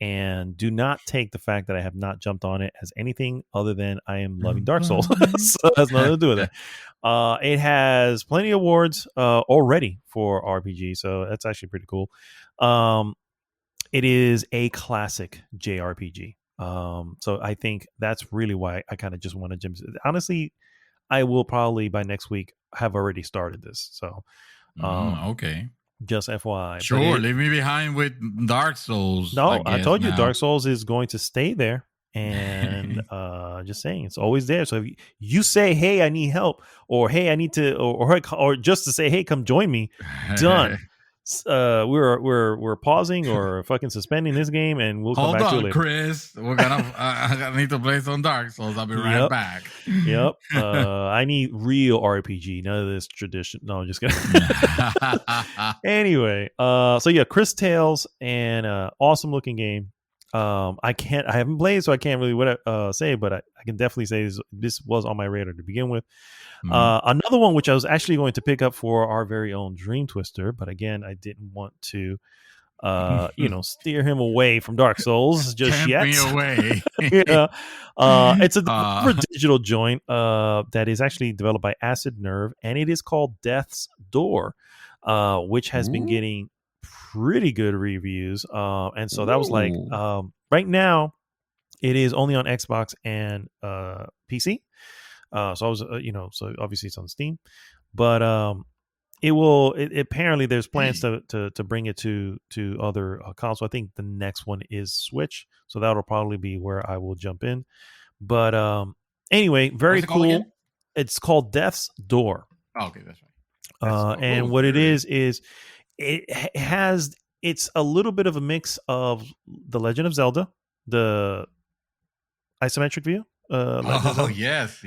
And do not take the fact that I have not jumped on it as anything other than I am loving Dark Souls. So it has nothing to do with it. It has plenty of awards already for RPG, so that's actually pretty cool. It is a classic JRPG. So I think that's really why I kind of just want to jump. Honestly, I will probably by next week have already started this. So okay. Just FYI. Sure, leave me behind with Dark Souls. No, I told you Dark Souls is going to stay there. And just saying, it's always there. So if you say, hey, I need help, or hey, I need to, or just to say, hey, come join me, done. We're pausing or fucking suspending this game, and we'll come back to it later. Chris. We're gonna. I need to play some Dark Souls. I'll be right back. Yep. I need real RPG, none of this tradition. No, I'm just kidding. Anyway, so yeah, Chris Tales, and awesome looking game. I haven't played, so I can't really say, but I can definitely say this was on my radar to begin with. Another one which I was actually going to pick up for our very own Dream Twister, but again, I didn't want to steer him away from Dark Souls just yet. Me away. It's a digital joint that is actually developed by Acid Nerve, and it is called Death's Door, which has been getting pretty good reviews. And so that was like, right now it is only on Xbox and PC. So I was, so obviously it's on Steam, but apparently there's plans to bring it to other consoles. I think the next one is Switch, so that'll probably be where I will jump in. But anyway, very cool. It's called Death's Door. Oh, okay, that's right. And what it is it's a little bit of a mix of The Legend of Zelda, the isometric view. Yes.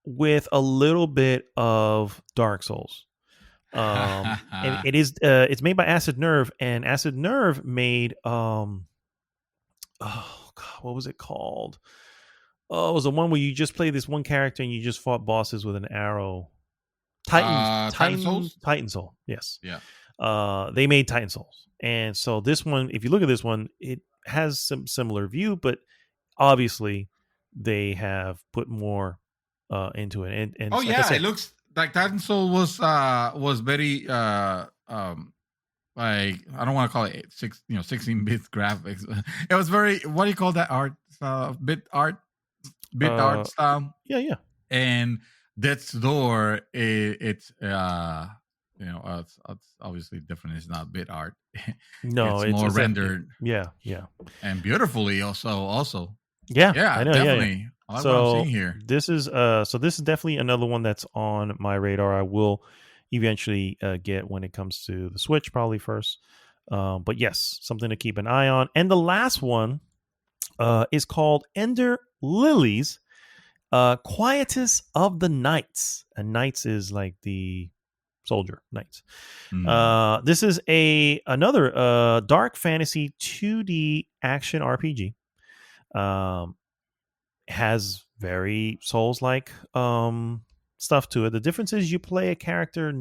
With a little bit of Dark Souls. And it is it's made by Acid Nerve, and Acid Nerve made what was it called? Oh, it was the one where you just play this one character and you just fought bosses with an arrow. Titan Soul. Yes. Yeah. They made Titan Souls. And so this one, if you look at this one, it has some similar view, but obviously they have put more into it. And like I said, it looks like Titan Soul was very like, I don't want to call it 16-bit graphics. It was very, what do you call that art? Bit art style. Yeah. And Death's Door, it's obviously different. It's not bit art. No, it's more rendered. Yeah, and beautifully also. Yeah, I know, definitely. Yeah. I like what I'm seeing here. This is definitely another one that's on my radar. I will eventually get when it comes to the Switch, probably first. But yes, something to keep an eye on. And the last one is called Ender Lilies, Quietus of the Knights. And Knights is like the soldier knights. This is another dark fantasy 2D action RPG. has very Souls-like stuff to it. The difference is you play a character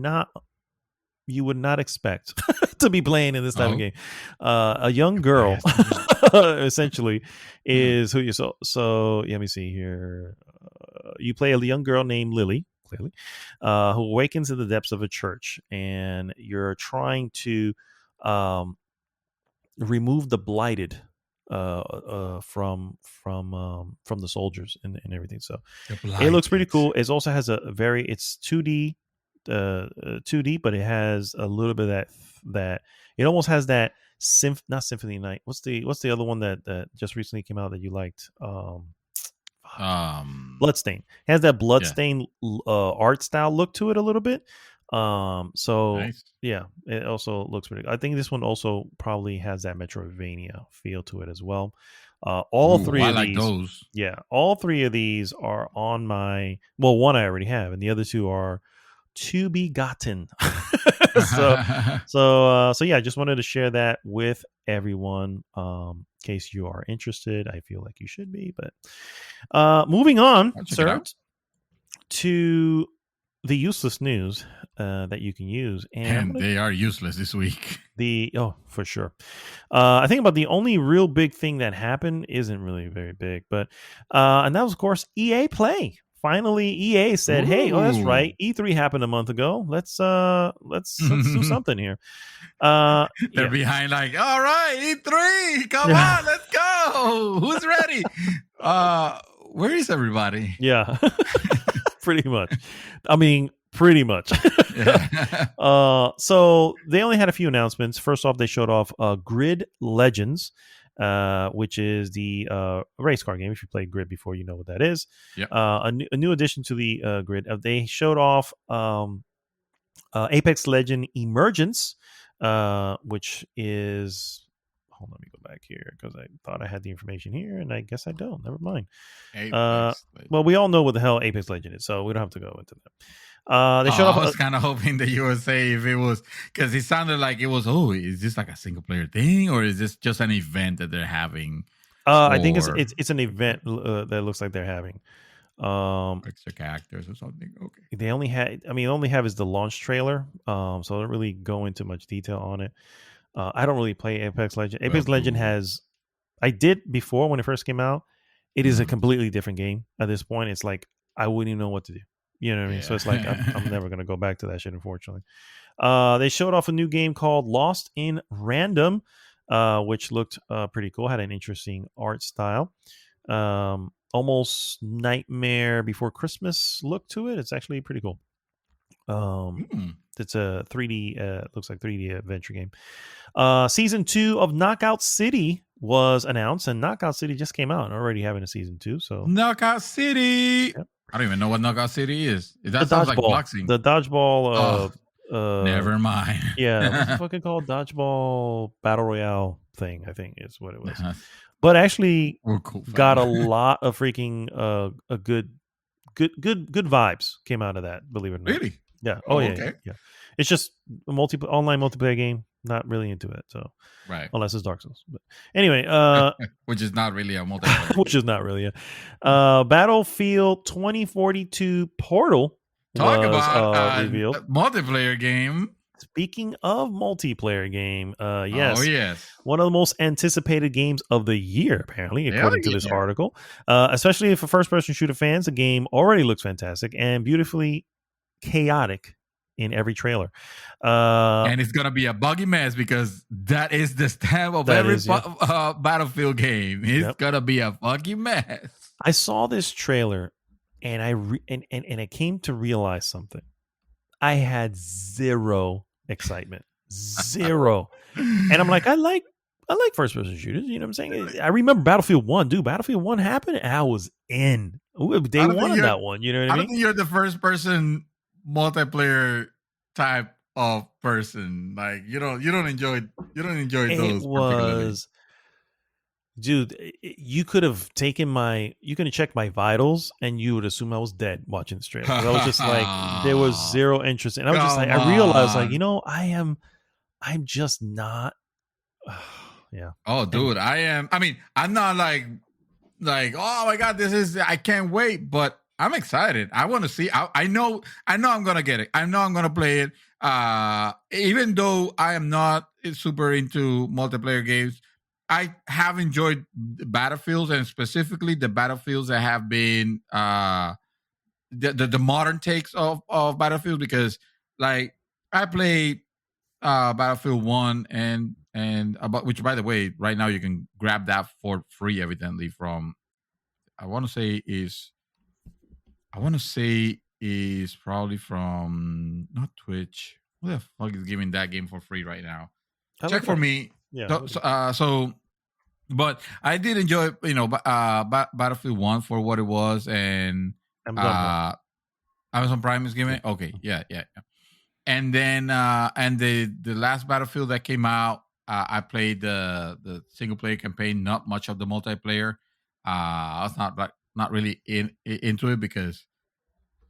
you would not expect to be playing in this type of game. A young girl, essentially, is who you so let me see here. You play a young girl named Lily, clearly, who awakens in the depths of a church, and you're trying to remove the blighted from the soldiers and everything. So it looks pretty cool. It also has it's 2D, 2D, but it has a little bit of that it almost has that not Symphony Night. What's the other one that just recently came out that you liked? Bloodstain. It has that Bloodstain art style look to it a little bit. So nice. Yeah, it also looks pretty good. I think this one also probably has that Metroidvania feel to it as well. All three of these, those. Yeah, all three of these are on my. Well, one I already have, and the other two are to be gotten. so yeah, I just wanted to share that with everyone. In case you are interested, I feel like you should be. But moving on, sir, to the useless news that you can use, and they are useless this week. For sure. I think about the only real big thing that happened isn't really very big, but and that was of course EA Play. Finally, EA said, "Hey, that's right. E3 happened a month ago. Let's do something here." They're behind, like, all right, E3, come on, let's go. Who's ready? Where is everybody? Yeah, pretty much. I mean, pretty much. So they only had a few announcements. First off, they showed off Grid Legends. Which is the race car game. If you played Grid before, you know what that is. Yep. A new addition to the Grid. They showed off Apex Legend Emergence, which is... Hold on, let me go back here because I thought I had the information here, and I guess I don't. Never mind. Well, we all know what the hell Apex Legend is, so we don't have to go into that. They showed off. I was kind of hoping that you would say if it was, because it sounded like it was. Oh, is this like a single player thing, or is this just an event that they're having? I think it's an event that looks like they're having. Extra characters or something. Okay. They only have is the launch trailer. So I don't really go into much detail on it. I don't really play Apex Legend. Apex Legend I did before when it first came out. It is a completely different game at this point. It's like I wouldn't even know what to do. You know what I mean? Yeah. So it's like I'm never gonna go back to that shit, unfortunately. They showed off a new game called Lost in Random, which looked pretty cool. Had an interesting art style. Almost Nightmare Before Christmas look to it. It's actually pretty cool. It's a 3D. Looks like 3D adventure game. Season 2 of Knockout City was announced, and Knockout City just came out and already having a season 2. So Knockout City. Yep. I don't even know what Knockout City is. That sounds like boxing. The dodgeball. Never mind. Yeah, what's it fucking called? Dodgeball Battle Royale thing, I think is what it was. But actually, got a lot of freaking good vibes came out of that. Believe it or not. Really? Yeah. Oh yeah. Okay. Yeah. It's just a online multiplayer game. Not really into it. So right. Unless it's Dark Souls. But anyway, which is not really a multiplayer. Which is not really a Battlefield 2042 Portal. Talk about revealed. Multiplayer game. Speaking of multiplayer game, yes. Oh, yes. One of the most anticipated games of the year, apparently, according to this article. Especially for first-person shooter fans, the game already looks fantastic and beautifully chaotic in every trailer. And it's going to be a buggy mess because that is the stamp of every Battlefield game. It's going to be a buggy mess. I saw this trailer and I came to realize something. I had zero excitement. Zero. And I'm like, I like first person shooters. You know what I'm saying? I remember Battlefield 1. Dude, Battlefield 1 happened and I was in. They wanted that one. You know what I mean? I don't think you're the first person multiplayer type of person. Like you don't enjoy those. It was, dude. You could have checked my vitals and you would assume I was dead watching the stream. I was just like, there was zero interest, and I was just like, I realized, like, I'm just not. Yeah. Oh, dude, I am. I mean, I'm not like like, oh my god, I can't wait, but I'm excited. I want to see. I know I'm gonna get it. I know I'm gonna play it. Even though I am not super into multiplayer games, I have enjoyed Battlefields, and specifically the Battlefields that have been the modern takes of Battlefield, because like I played Battlefield 1 and about, which by the way, right now you can grab that for free evidently from, I want to say is probably from, not Twitch. Who the fuck is giving that game for free right now? Check for me. Yeah. But I did enjoy, Battlefield 1 for what it was, and Amazon Prime is giving it. Okay, yeah. And then and the last Battlefield that came out, I played the single player campaign, not much of the multiplayer. I was not really into it, because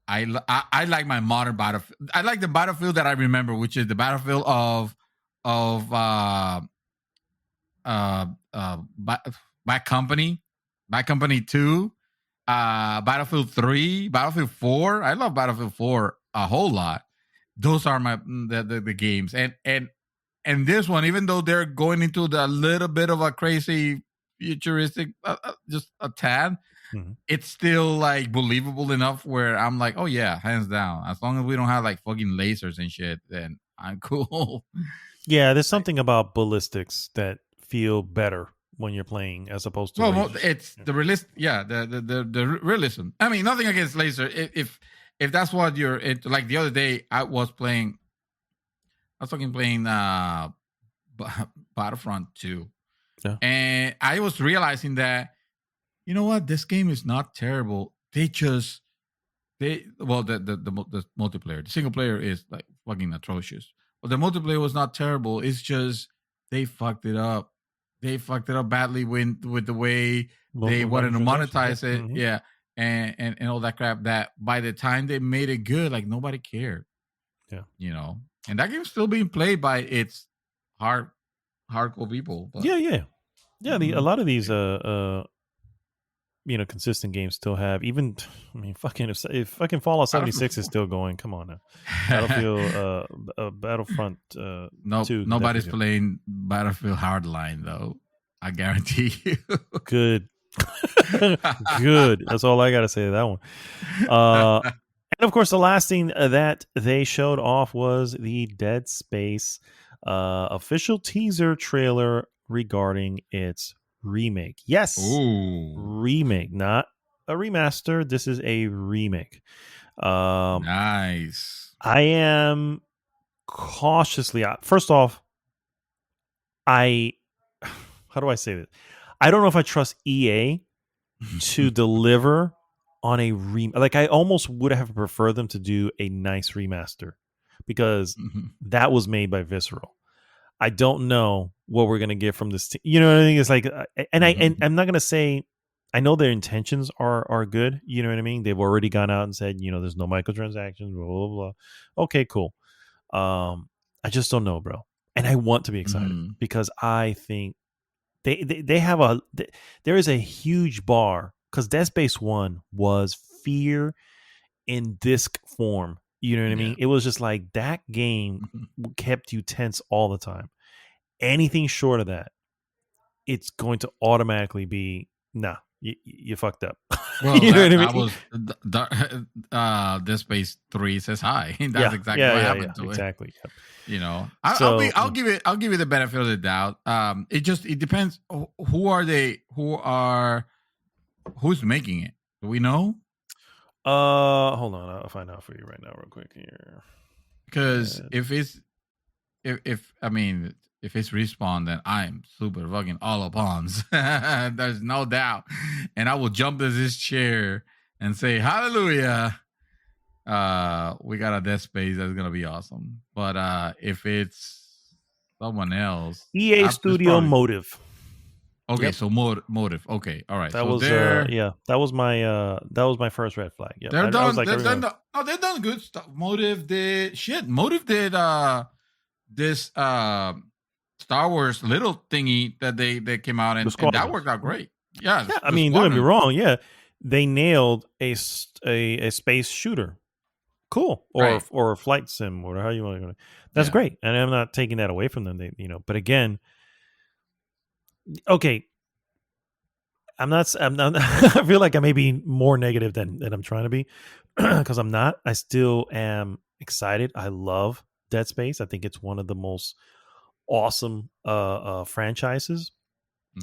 I like my modern Battlefield. I like the Battlefield that I remember, which is the Battlefield of Bad Company 2, Battlefield 3, Battlefield 4. I love Battlefield 4 a whole lot. Those are the games, and this one, even though they're going into the little bit of a crazy futuristic, just a tad, it's still like believable enough where I'm like, oh yeah, hands down. As long as we don't have like fucking lasers and shit, then I'm cool. Yeah, there's something about ballistics that feel better when you're playing as opposed to. Well, it's the realist. Yeah, the realism. I mean, nothing against laser. If that's what you're into, like the other day, I was playing Battlefront 2, and I was realizing that, you know what, this game is not terrible. The multiplayer, the single player is like fucking atrocious. But the multiplayer was not terrible. It's just they fucked it up. They fucked it up badly with the way they wanted to monetize it. Mm-hmm. Yeah. And all that crap, that by the time they made it good, like nobody cared. Yeah. And that game's still being played by its hardcore people. But. Yeah. A lot of these consistent games still have, even, I mean, if fucking Fallout 76 is still going, come on now. Battlefield, Battlefront 2. Nobody's playing Battlefield Hardline though. I guarantee you. Good. Good. That's all I got to say to that one. And of course, the last thing that they showed off was the Dead Space official teaser trailer regarding its remake. Yes. Ooh. Remake, not a remaster. This is a remake. Nice. I am cautiously, first off, how do I say this? I don't know if I trust EA to deliver on a remake. Like, I almost would have preferred them to do a nice remaster, because that was made by Visceral. I don't know what we're gonna get from this. You know what I mean? It's like, and I'm not gonna say. I know their intentions are good. You know what I mean? They've already gone out and said, there's no microtransactions. Blah blah blah. Okay, cool. I just don't know, bro. And I want to be excited because I think they have there is a huge bar, because Dead Space 1 was fear in disc form. You know what I mean? It was just like, that game kept you tense all the time. Anything short of that, it's going to automatically be, nah, you fucked up. Well, you know what I mean? Dead Space 3 says hi. That's exactly what happened to it. Exactly. Yep. I'll give you the benefit of the doubt. It depends. Who's making it? Do we know? Hold on, I'll find out for you right now, real quick here. Because if it's Respawn, then I'm super fucking all upon. There's no doubt, and I will jump in this chair and say hallelujah. We got a Dead Space that's gonna be awesome. But if it's someone else, EA Studio Motive. Okay, yep. So Motive. Okay, all right. That was that was my first red flag. Yeah, they're done. They've done good stuff. Motive did this Star Wars little thingy that they came out and that worked out great. Yeah, I mean, don't get me wrong. Yeah, they nailed a space shooter. Cool, or a flight sim, or how you want to. That's great, and I'm not taking that away from them. They, but again, okay. I'm not. I feel like I may be more negative than I'm trying to be, because I'm not. I still am excited. I love Dead Space. I think it's one of the most awesome franchises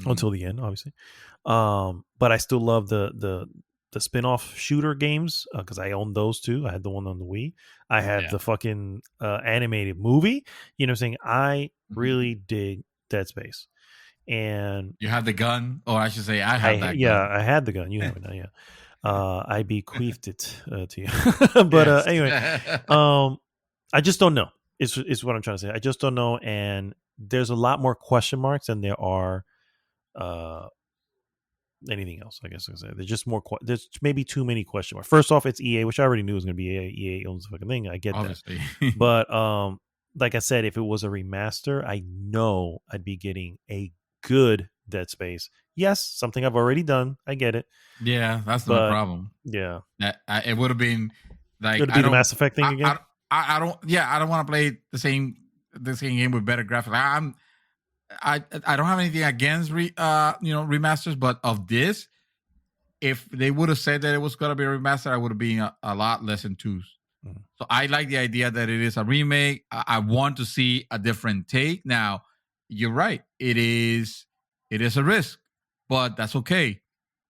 until the end, obviously. But I still love the spin-off shooter games because I own those too. I had the one on the Wii. I had the fucking animated movie. You know what I'm saying? I really dig Dead Space. And you have the gun, or I should say, I have that gun. Yeah, I had the gun. You have it now, yeah. I bequeathed it to you. But anyway, I just don't know. Is what I'm trying to say. I just don't know, and there's a lot more question marks than there are anything else. I guess I can say there's just more. There's maybe too many question marks. First off, it's EA, which I already knew was going to be EA. EA owns the fucking thing. I get Obviously. that, but like I said, if it was a remaster, I know I'd be getting a good Dead Space. Yes, something I've already done. I get it. Yeah, that's not a problem. Yeah, it would have been like it would be the Mass Effect thing again. I don't. Yeah, I don't want to play the same game with better graphics. I don't have anything against remasters, but of this, if they would have said that it was gonna be a remaster, I would have been a lot less enthused. So I like the idea that it is a remake. I want to see a different take. Now, you're right. It is a risk, but that's okay.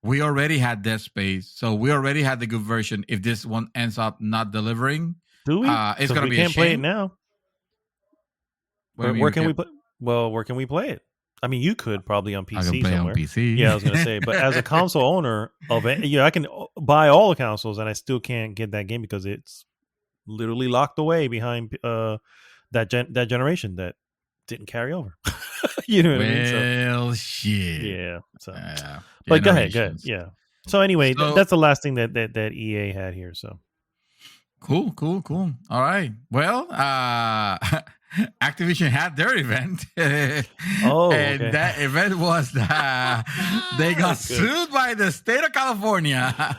We already had Dead Space, so we already had the good version. If this one ends up not delivering, do we? It's gonna be. We can't play it now. Where can we play? Well, where can we play it? I mean, you could probably on PC I can play somewhere. On PC. Yeah, I was gonna say, but as a console owner of it, I can buy all the consoles, and I still can't get that game because it's literally locked away behind that generation that didn't carry over. You know what I mean? Well, shit. Yeah. So, but go ahead. Yeah. So anyway, that's the last thing that EA had here. So cool. All right. Well, Activision had their event. And that event was they got sued by the state of California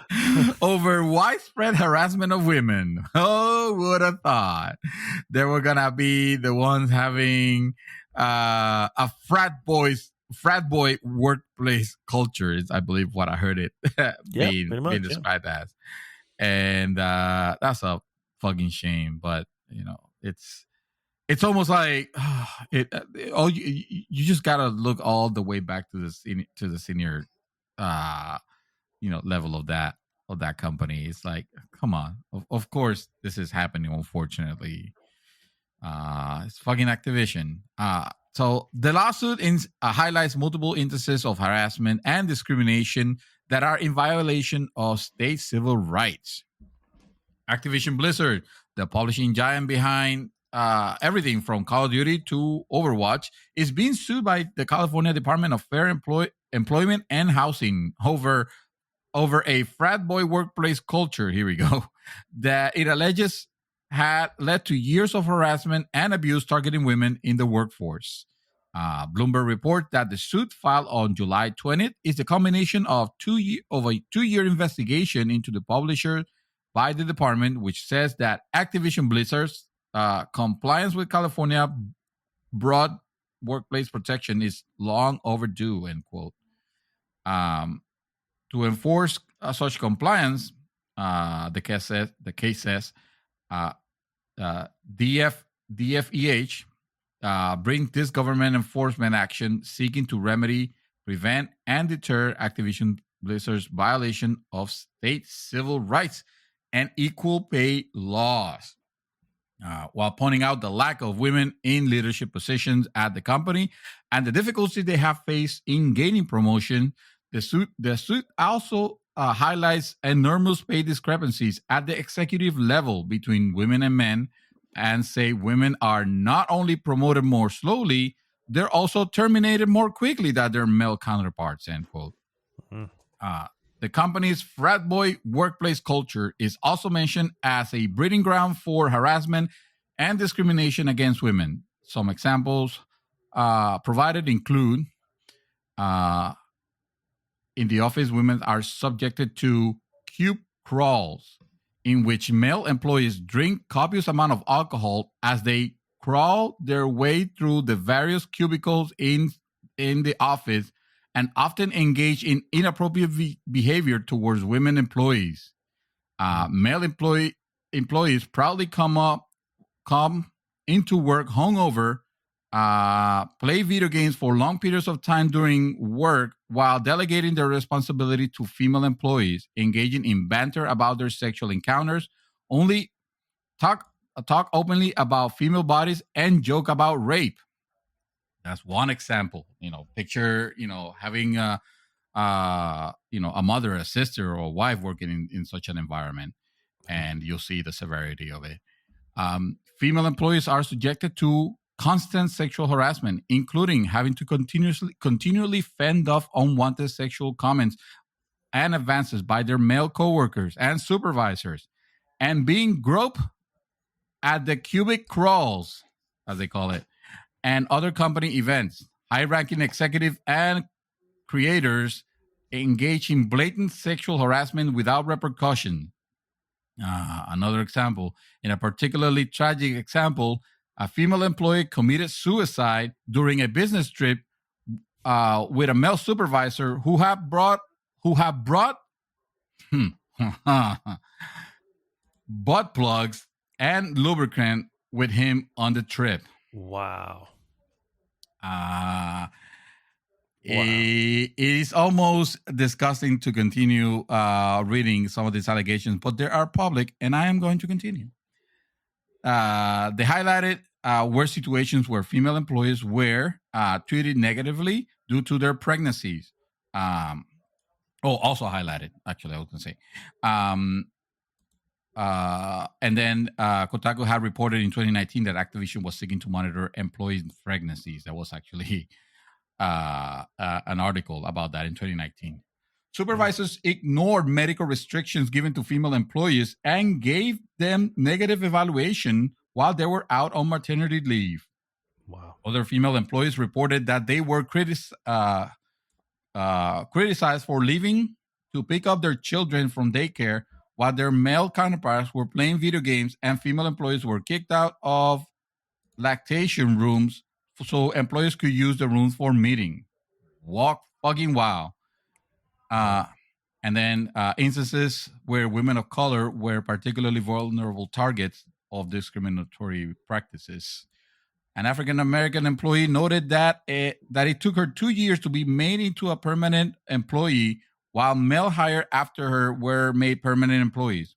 over widespread harassment of women. Oh, would have thought they were gonna be the ones having a frat boy workplace culture is, I believe, what I heard it being described as. And that's a fucking shame. But it's almost like you just gotta look all the way back to the senior level of that company. It's like, come on. Of course this is happening, unfortunately. It's fucking Activision. So the lawsuit highlights multiple instances of harassment and discrimination that are in violation of state civil rights. Activision Blizzard, the publishing giant behind everything from Call of Duty to Overwatch, is being sued by the California Department of Fair Employment and Housing over a frat boy workplace culture. Here we go. That it alleges had led to years of harassment and abuse targeting women in the workforce. Bloomberg report that the suit filed on July 20th is the culmination of a two-year investigation into the publisher by the department, which says that Activision Blizzard's compliance with California broad workplace protection is long overdue, end quote. To enforce such compliance, the case says DFEH bring this government enforcement action seeking to remedy, prevent, and deter Activision Blizzard's violation of state civil rights and equal pay laws, while pointing out the lack of women in leadership positions at the company and the difficulties they have faced in gaining promotion. The suit also highlights enormous pay discrepancies at the executive level between women and men, and say women are not only promoted more slowly, they're also terminated more quickly than their male counterparts, end quote. The company's frat boy workplace culture is also mentioned as a breeding ground for harassment and discrimination against women. Some examples provided include in the office, women are subjected to cube crawls, in which male employees drink copious amount of alcohol as they crawl their way through the various cubicles in the office, and often engage in inappropriate behavior towards women employees. Male employees proudly come into work hungover, play video games for long periods of time during work while delegating their responsibility to female employees, engaging in banter about their sexual encounters, only talk openly about female bodies, and joke about rape. That's one example. Picture, having a mother, a sister, or a wife working in such an environment, and you'll see the severity of it. Female employees are subjected to constant sexual harassment, including having to continually fend off unwanted sexual comments and advances by their male coworkers and supervisors, and being groped at the cubic crawls, as they call it, and other company events. High-ranking executive and creators engage in blatant sexual harassment without repercussion. Another example, in a particularly tragic example, a female employee committed suicide during a business trip with a male supervisor who had brought butt plugs and lubricant with him on the trip. Wow. It is almost disgusting to continue reading some of these allegations, but they are public, and I am going to continue. They highlighted were situations where female employees were treated negatively due to their pregnancies. Also highlighted, actually, I was going to say. And then Kotaku had reported in 2019 that Activision was seeking to monitor employees' pregnancies. That was actually an article about that in 2019. Supervisors ignored medical restrictions given to female employees and gave them negative evaluation while they were out on maternity leave. Wow. Other female employees reported that they were criticized for leaving to pick up their children from daycare while their male counterparts were playing video games, and female employees were kicked out of lactation rooms so employees could use the rooms for meeting. Fucking wow. And then instances where women of color were particularly vulnerable targets of discriminatory practices. An African-American employee noted that it took her 2 years to be made into a permanent employee, while male hired after her were made permanent employees.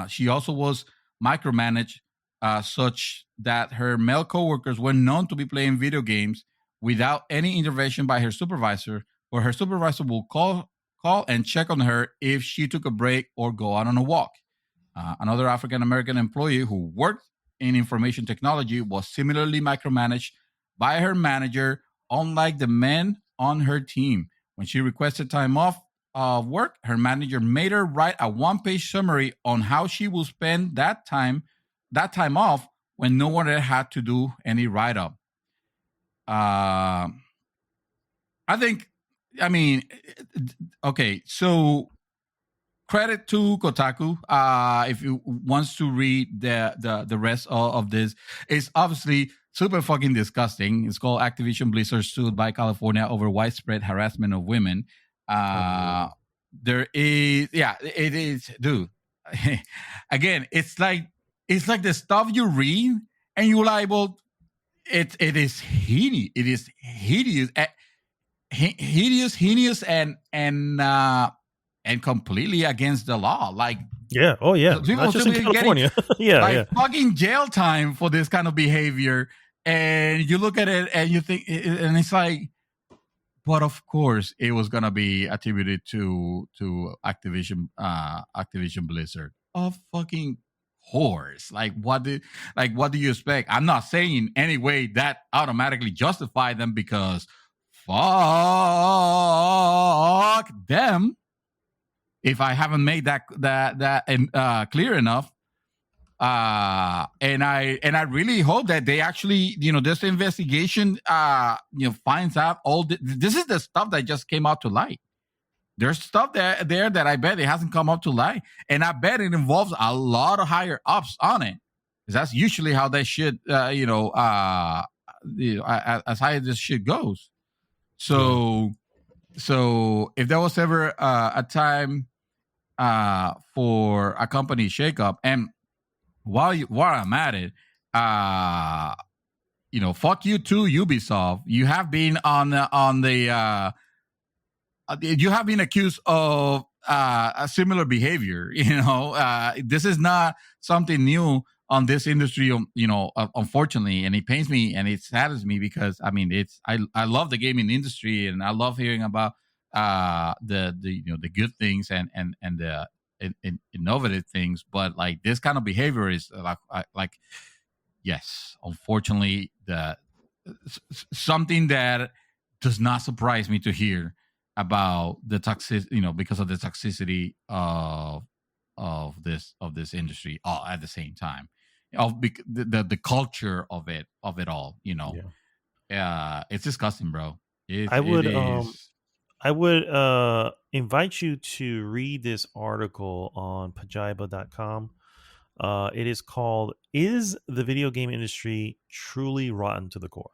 She also was micromanaged such that her male coworkers were known to be playing video games without any intervention by her supervisor, or her supervisor will call and check on her if she took a break or go out on a walk. Another African-American employee who worked in information technology was similarly micromanaged by her manager, unlike the men on her team. When she requested time off of work, her manager made her write a one-page summary on how she will spend that time off when no one had to do any write-up. Okay, so credit to Kotaku. If you wants to read the rest of this, it's obviously super fucking disgusting. It's called Activision Blizzard sued by California over widespread harassment of women. There is, it is, dude. Again, it's like the stuff you read and you're like, well, it is hideous. It is hideous, and completely against the law. Like, yeah, oh yeah, not just in California. Fucking jail time for this kind of behavior. And you look at it and you think, and it's like, but of course it was gonna be attributed to Activision Blizzard. Of fucking course. Like what do you expect? I'm not saying in any way that automatically justify them, because fuck them. If I haven't made that clear enough, And I really hope that they actually, this investigation, finds out all this is the stuff that just came out to light. There's stuff there that I bet it hasn't come up to light, and I bet it involves a lot of higher ups on it, because that's usually how that shit, as high as this shit goes. So if there was ever a time for a company shakeup, and while I'm at it, fuck you too, Ubisoft. You have been on the you have been accused of a similar behavior. This is not something new on this industry. Unfortunately, and it pains me and it saddens me, because I love the gaming industry, and I love hearing about the good things and the innovative things, but like this kind of behavior is like yes, unfortunately, something that does not surprise me to hear about the toxic, because of the toxicity of this industry, all at the same time, of the culture of it all. It's disgusting, bro. I would invite you to read this article on Pajiba.com. It is called "Is the Video Game Industry Truly Rotten to the Core?"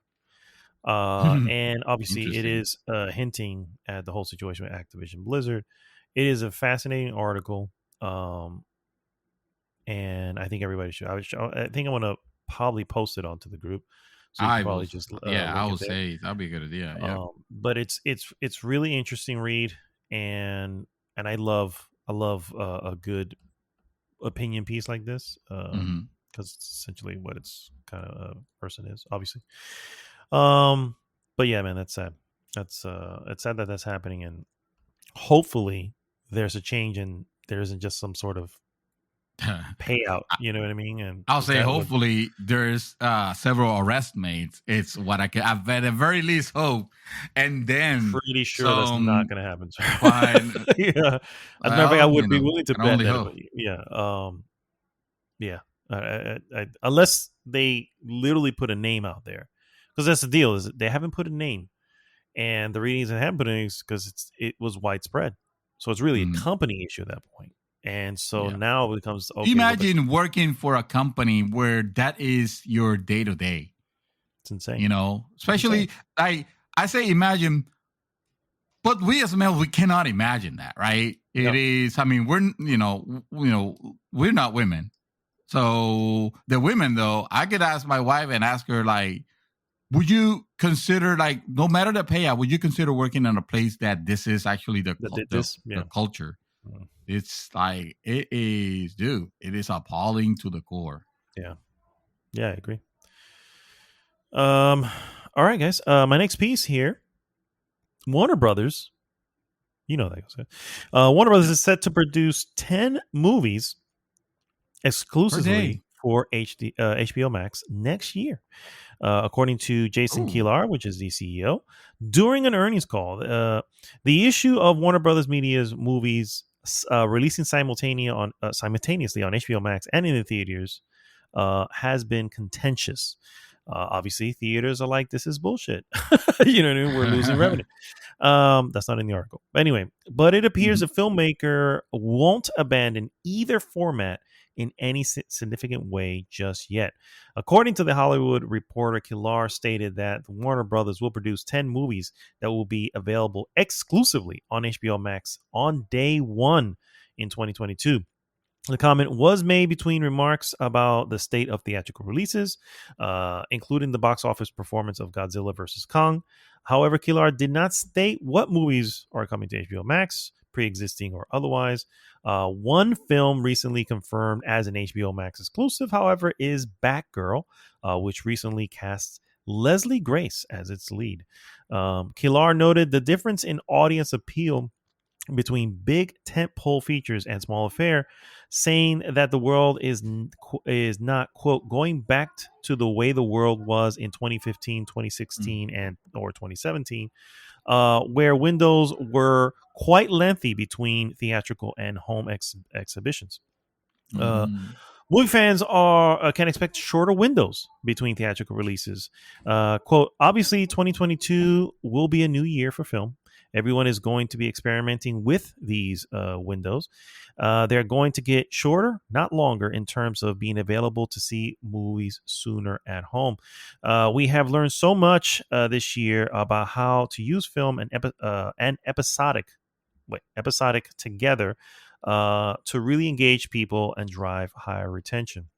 And obviously it is hinting at the whole situation with Activision Blizzard. It is a fascinating article, and I think everybody should. I think I want to probably post it onto the group. So I probably just I would say that'd be a good idea. Yeah. But it's really interesting read, and I love a good opinion piece like this, because it's essentially what it's kind of a person is, obviously. But yeah, man, that's sad. It's sad that that's happening, and hopefully there's a change, and there isn't just some sort of payout. You know what I mean? And I'll say hopefully there's several arrest made. It's what I can, at the very least, hope. And then pretty sure that's not going to happen. Fine. Yeah, as a matter of fact, I would be willing to bet that. Yeah. Unless they literally put a name out there. Because that's the deal, is they haven't put a name, and the reason they haven't put a name is because it was widespread. So it's really a company issue at that point. And so now it becomes okay. Imagine working for a company where that is your day to day. It's insane. Especially I say imagine, but we as males, we cannot imagine that, right? It is. I mean, we're we're not women. So the women, though, I could ask my wife and ask her, like, would you consider, like, no matter the payout, would you consider working in a place that this is actually the culture? It's like, it is, dude, it is appalling to the core. Yeah, I agree. All right, guys. My next piece here, Warner Brothers. You know that goes. Warner Brothers is set to produce 10 movies exclusively for HBO Max next year. According to Jason Kilar, which is the CEO, during an earnings call, the issue of Warner Brothers Media's movies releasing simultaneously on HBO Max and in the theaters has been contentious. Obviously, theaters are like, this is bullshit. You know what I mean? We're losing revenue. That's not in the article. Anyway, but it appears the filmmaker won't abandon either format in any significant way just yet. According to The Hollywood Reporter, Kilar stated that Warner Brothers will produce 10 movies that will be available exclusively on HBO Max on day one in 2022. The comment was made between remarks about the state of theatrical releases, including the box office performance of Godzilla vs. Kong. However, Kilar did not state what movies are coming to HBO Max, pre-existing or otherwise. One film recently confirmed as an HBO Max exclusive, however, is Batgirl, which recently cast Leslie Grace as its lead. Kilar noted the difference in audience appeal between big tentpole features and small affair, saying that the world is not, quote, going back to the way the world was in 2015, 2016, and or 2017, where windows were quite lengthy between theatrical and home exhibitions. Movie fans can expect shorter windows between theatrical releases. Quote, obviously, 2022 will be a new year for film. Everyone is going to be experimenting with these windows. They're going to get shorter, not longer, in terms of being available to see movies sooner at home. We have learned so much this year about how to use film and episodic together to really engage people and drive higher retention.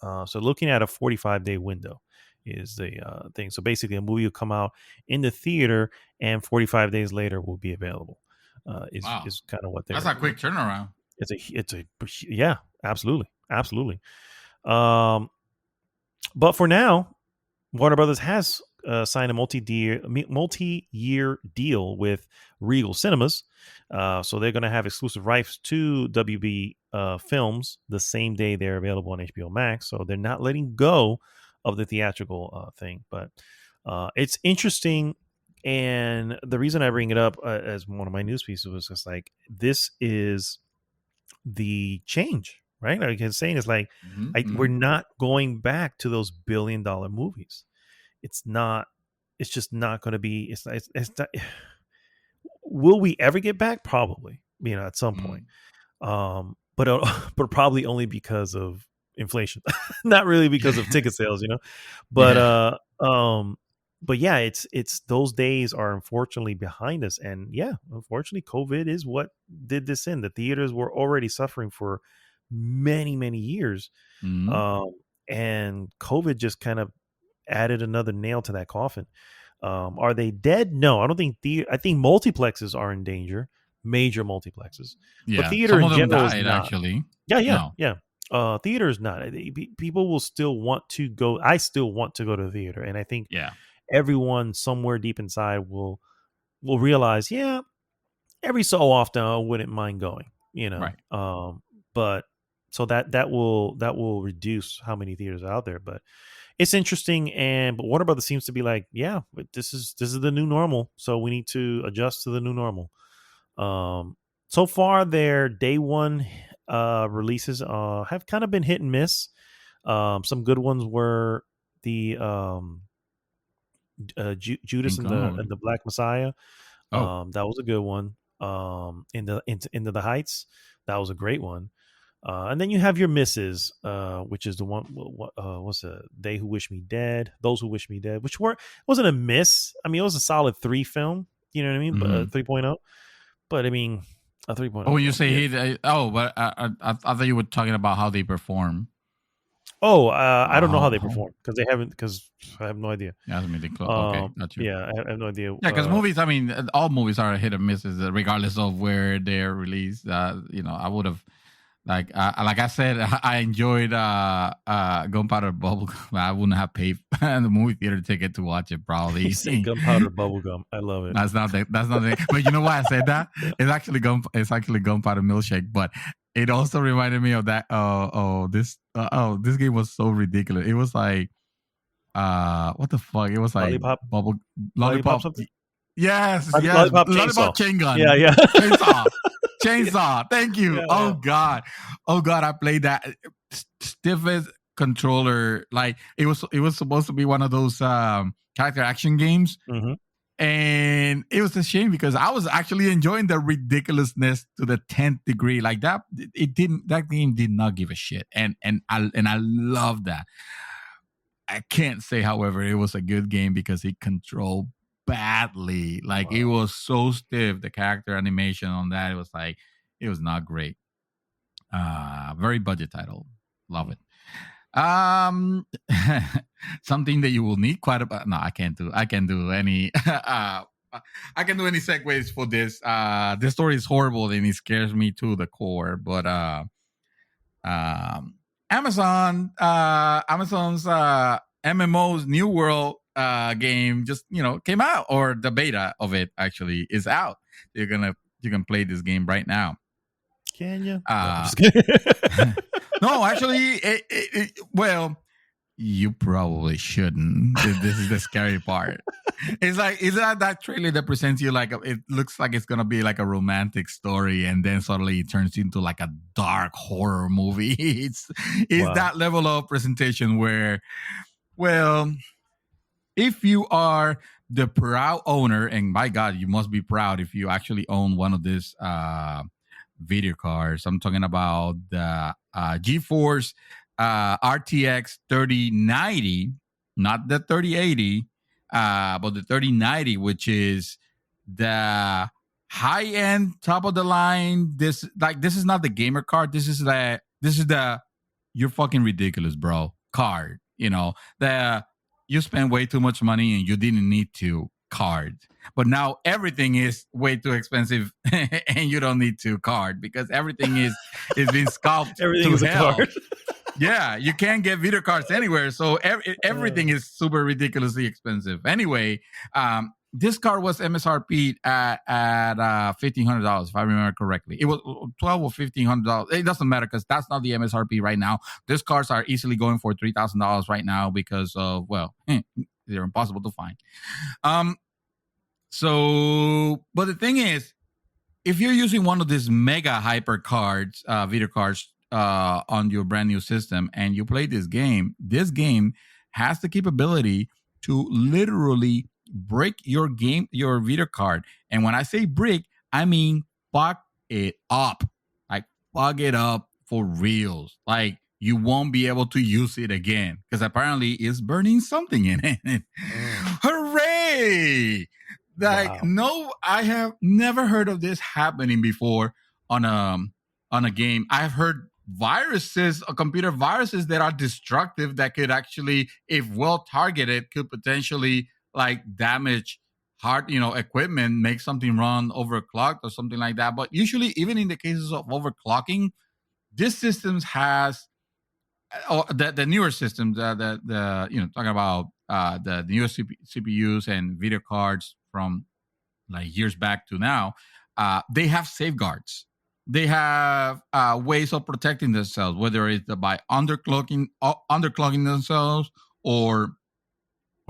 So looking at a 45-day window is the thing. So basically, a movie will come out in the theater and 45 days later will be available. Is kind of what they're. That's a quick turnaround. Yeah, absolutely. But for now, Warner Brothers has signed a multi-year deal with Regal Cinemas. So they're going to have exclusive rights to WB films the same day they're available on HBO Max. So they're not letting go of the theatrical thing. But it's interesting. And the reason I bring it up as one of my news pieces was just like, this is the change, right? Like I was saying, it's like, we're not going back to those $1 billion movies. It's just not going to be, it's not, will we ever get back? Probably, at some point. But probably only because of inflation, not really because of ticket sales, but, but yeah, it's those days are unfortunately behind us. And yeah, unfortunately, COVID is what did this in. The theaters were already suffering for many, many years. And COVID just kind of added another nail to that coffin. Are they dead? No, I don't think I think multiplexes are in danger, major multiplexes. Yeah, but theater in general died, is not. Actually. Yeah. Theater is not. People will still want to go. I still want to go to the theater, and I think everyone somewhere deep inside will realize, every so often I wouldn't mind going. Right. But so that will reduce how many theaters are out there, but. It's interesting, but Warner Brothers seems to be like, this is the new normal, so we need to adjust to the new normal. So far, their day one releases have kind of been hit and miss. Some good ones were the Judas and the Black Messiah. That was a good one. Into the Heights, that was a great one. And then you have your misses, which is the one. What's They Who Wish Me Dead? Those Who Wish Me Dead, which wasn't a miss. I mean, it was a solid 3 film. You know what I mean? But 3.0. But I mean, a 3.0. Oh, when you say but I thought you were talking about how they perform. Oh, I don't know how they perform because I have no idea. Yeah, I mean, okay, got you. Yeah, I have no idea. Yeah, because movies. I mean, all movies are hit or misses, regardless of where they're released. I would have. Like I said, I enjoyed Gunpowder Bubblegum. I wouldn't have paid the movie theater ticket to watch it. Probably. Gunpowder Bubblegum. I love it. That's not the. But you know why I said that? It's actually Gunpowder Milkshake. But it also reminded me of that. This game was so ridiculous. It was like, what the fuck? It was like lollipop. Something? Yes. Lollipop chain gun. Yeah. Chainsaw. Thank you. Yeah. Oh God, I played that stiffest controller. Like it was supposed to be one of those character action games, and it was a shame because I was actually enjoying the ridiculousness to the 10th degree. Like that, that game did not give a shit, and I love that. I can't say, however, it was a good game because it controlled badly. Like it was so stiff. The character animation on that, it was not great. Very budget title. Love it. Something that you will need quite a bit. No, I can't do any I can do any segues for this. This story is horrible and it scares me to the core. But Amazon's MMO's New World game just came out, or the beta of it actually is out. You can play this game right now. Can you? No, actually, well, You probably shouldn't. This is the scary part. It's like, is that trailer that presents you like it looks like it's gonna be like a romantic story, and then suddenly it turns into like a dark horror movie. It's wow. That level of presentation where, well, if you are the proud owner, and by God, you must be proud if you actually own one of these video cards. I'm talking about the GeForce RTX 3090, not the 3080, but the 3090, which is the high end, top of the line. This is not the gamer card. This is the you're fucking ridiculous, bro. Card. You know, you spend way too much money and you didn't need to card. But now everything is way too expensive and you don't need to card because everything is being sculpted. Everything is hell. A card. Yeah, you can't get video cards anywhere. So everything is super ridiculously expensive. Anyway, this card was MSRP at $1,500, if I remember correctly. It was $1,200 or $1,500. It doesn't matter because that's not the MSRP right now. These cards are easily going for $3,000 right now because of, well, they're impossible to find. So, but the thing is, if you're using one of these mega hyper cards, video cards, on your brand new system, and you play this game has the capability to literally break your video card. And when I say break, I mean fuck it up. Like fuck it up for reals. Like you won't be able to use it again because apparently it's burning something in it. Hooray! Like wow. No, I have never heard of this happening before on a game. I've heard viruses, computer viruses that are destructive that could actually, if well targeted, could potentially like damage hard, equipment, make something run overclocked or something like that. But usually, even in the cases of overclocking, this systems has the newer systems, talking about the newer CPUs and video cards from like years back to now, they have safeguards. They have ways of protecting themselves, whether it's by underclocking themselves or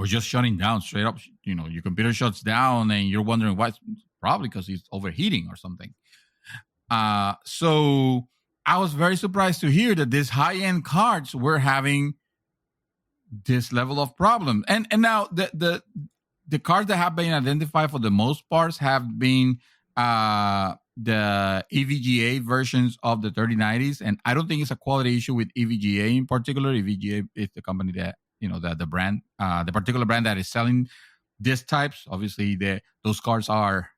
just shutting down straight up. Your computer shuts down and you're wondering why. Probably because it's overheating or something. So I was very surprised to hear that these high-end cards were having this level of problem. And now the cards that have been identified for the most parts have been the EVGA versions of the 3090s, and I don't think it's a quality issue with EVGA in particular. EVGA is the company that the brand, the particular brand that is selling these types. Obviously, those cards are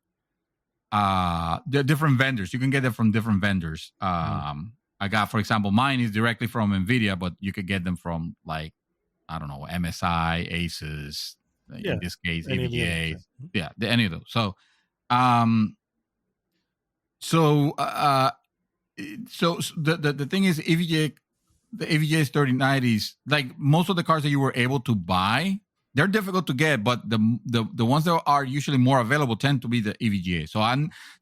they're different vendors. You can get them from different vendors. I got, for example, mine is directly from NVIDIA, but you could get them from like I don't know, MSI, Asus. Yeah, in this case, EVGA. Yeah, any of those. So. So the thing is, the EVGA's 3090s, like most of the cars that you were able to buy, they're difficult to get, but the ones that are usually more available tend to be the EVGA.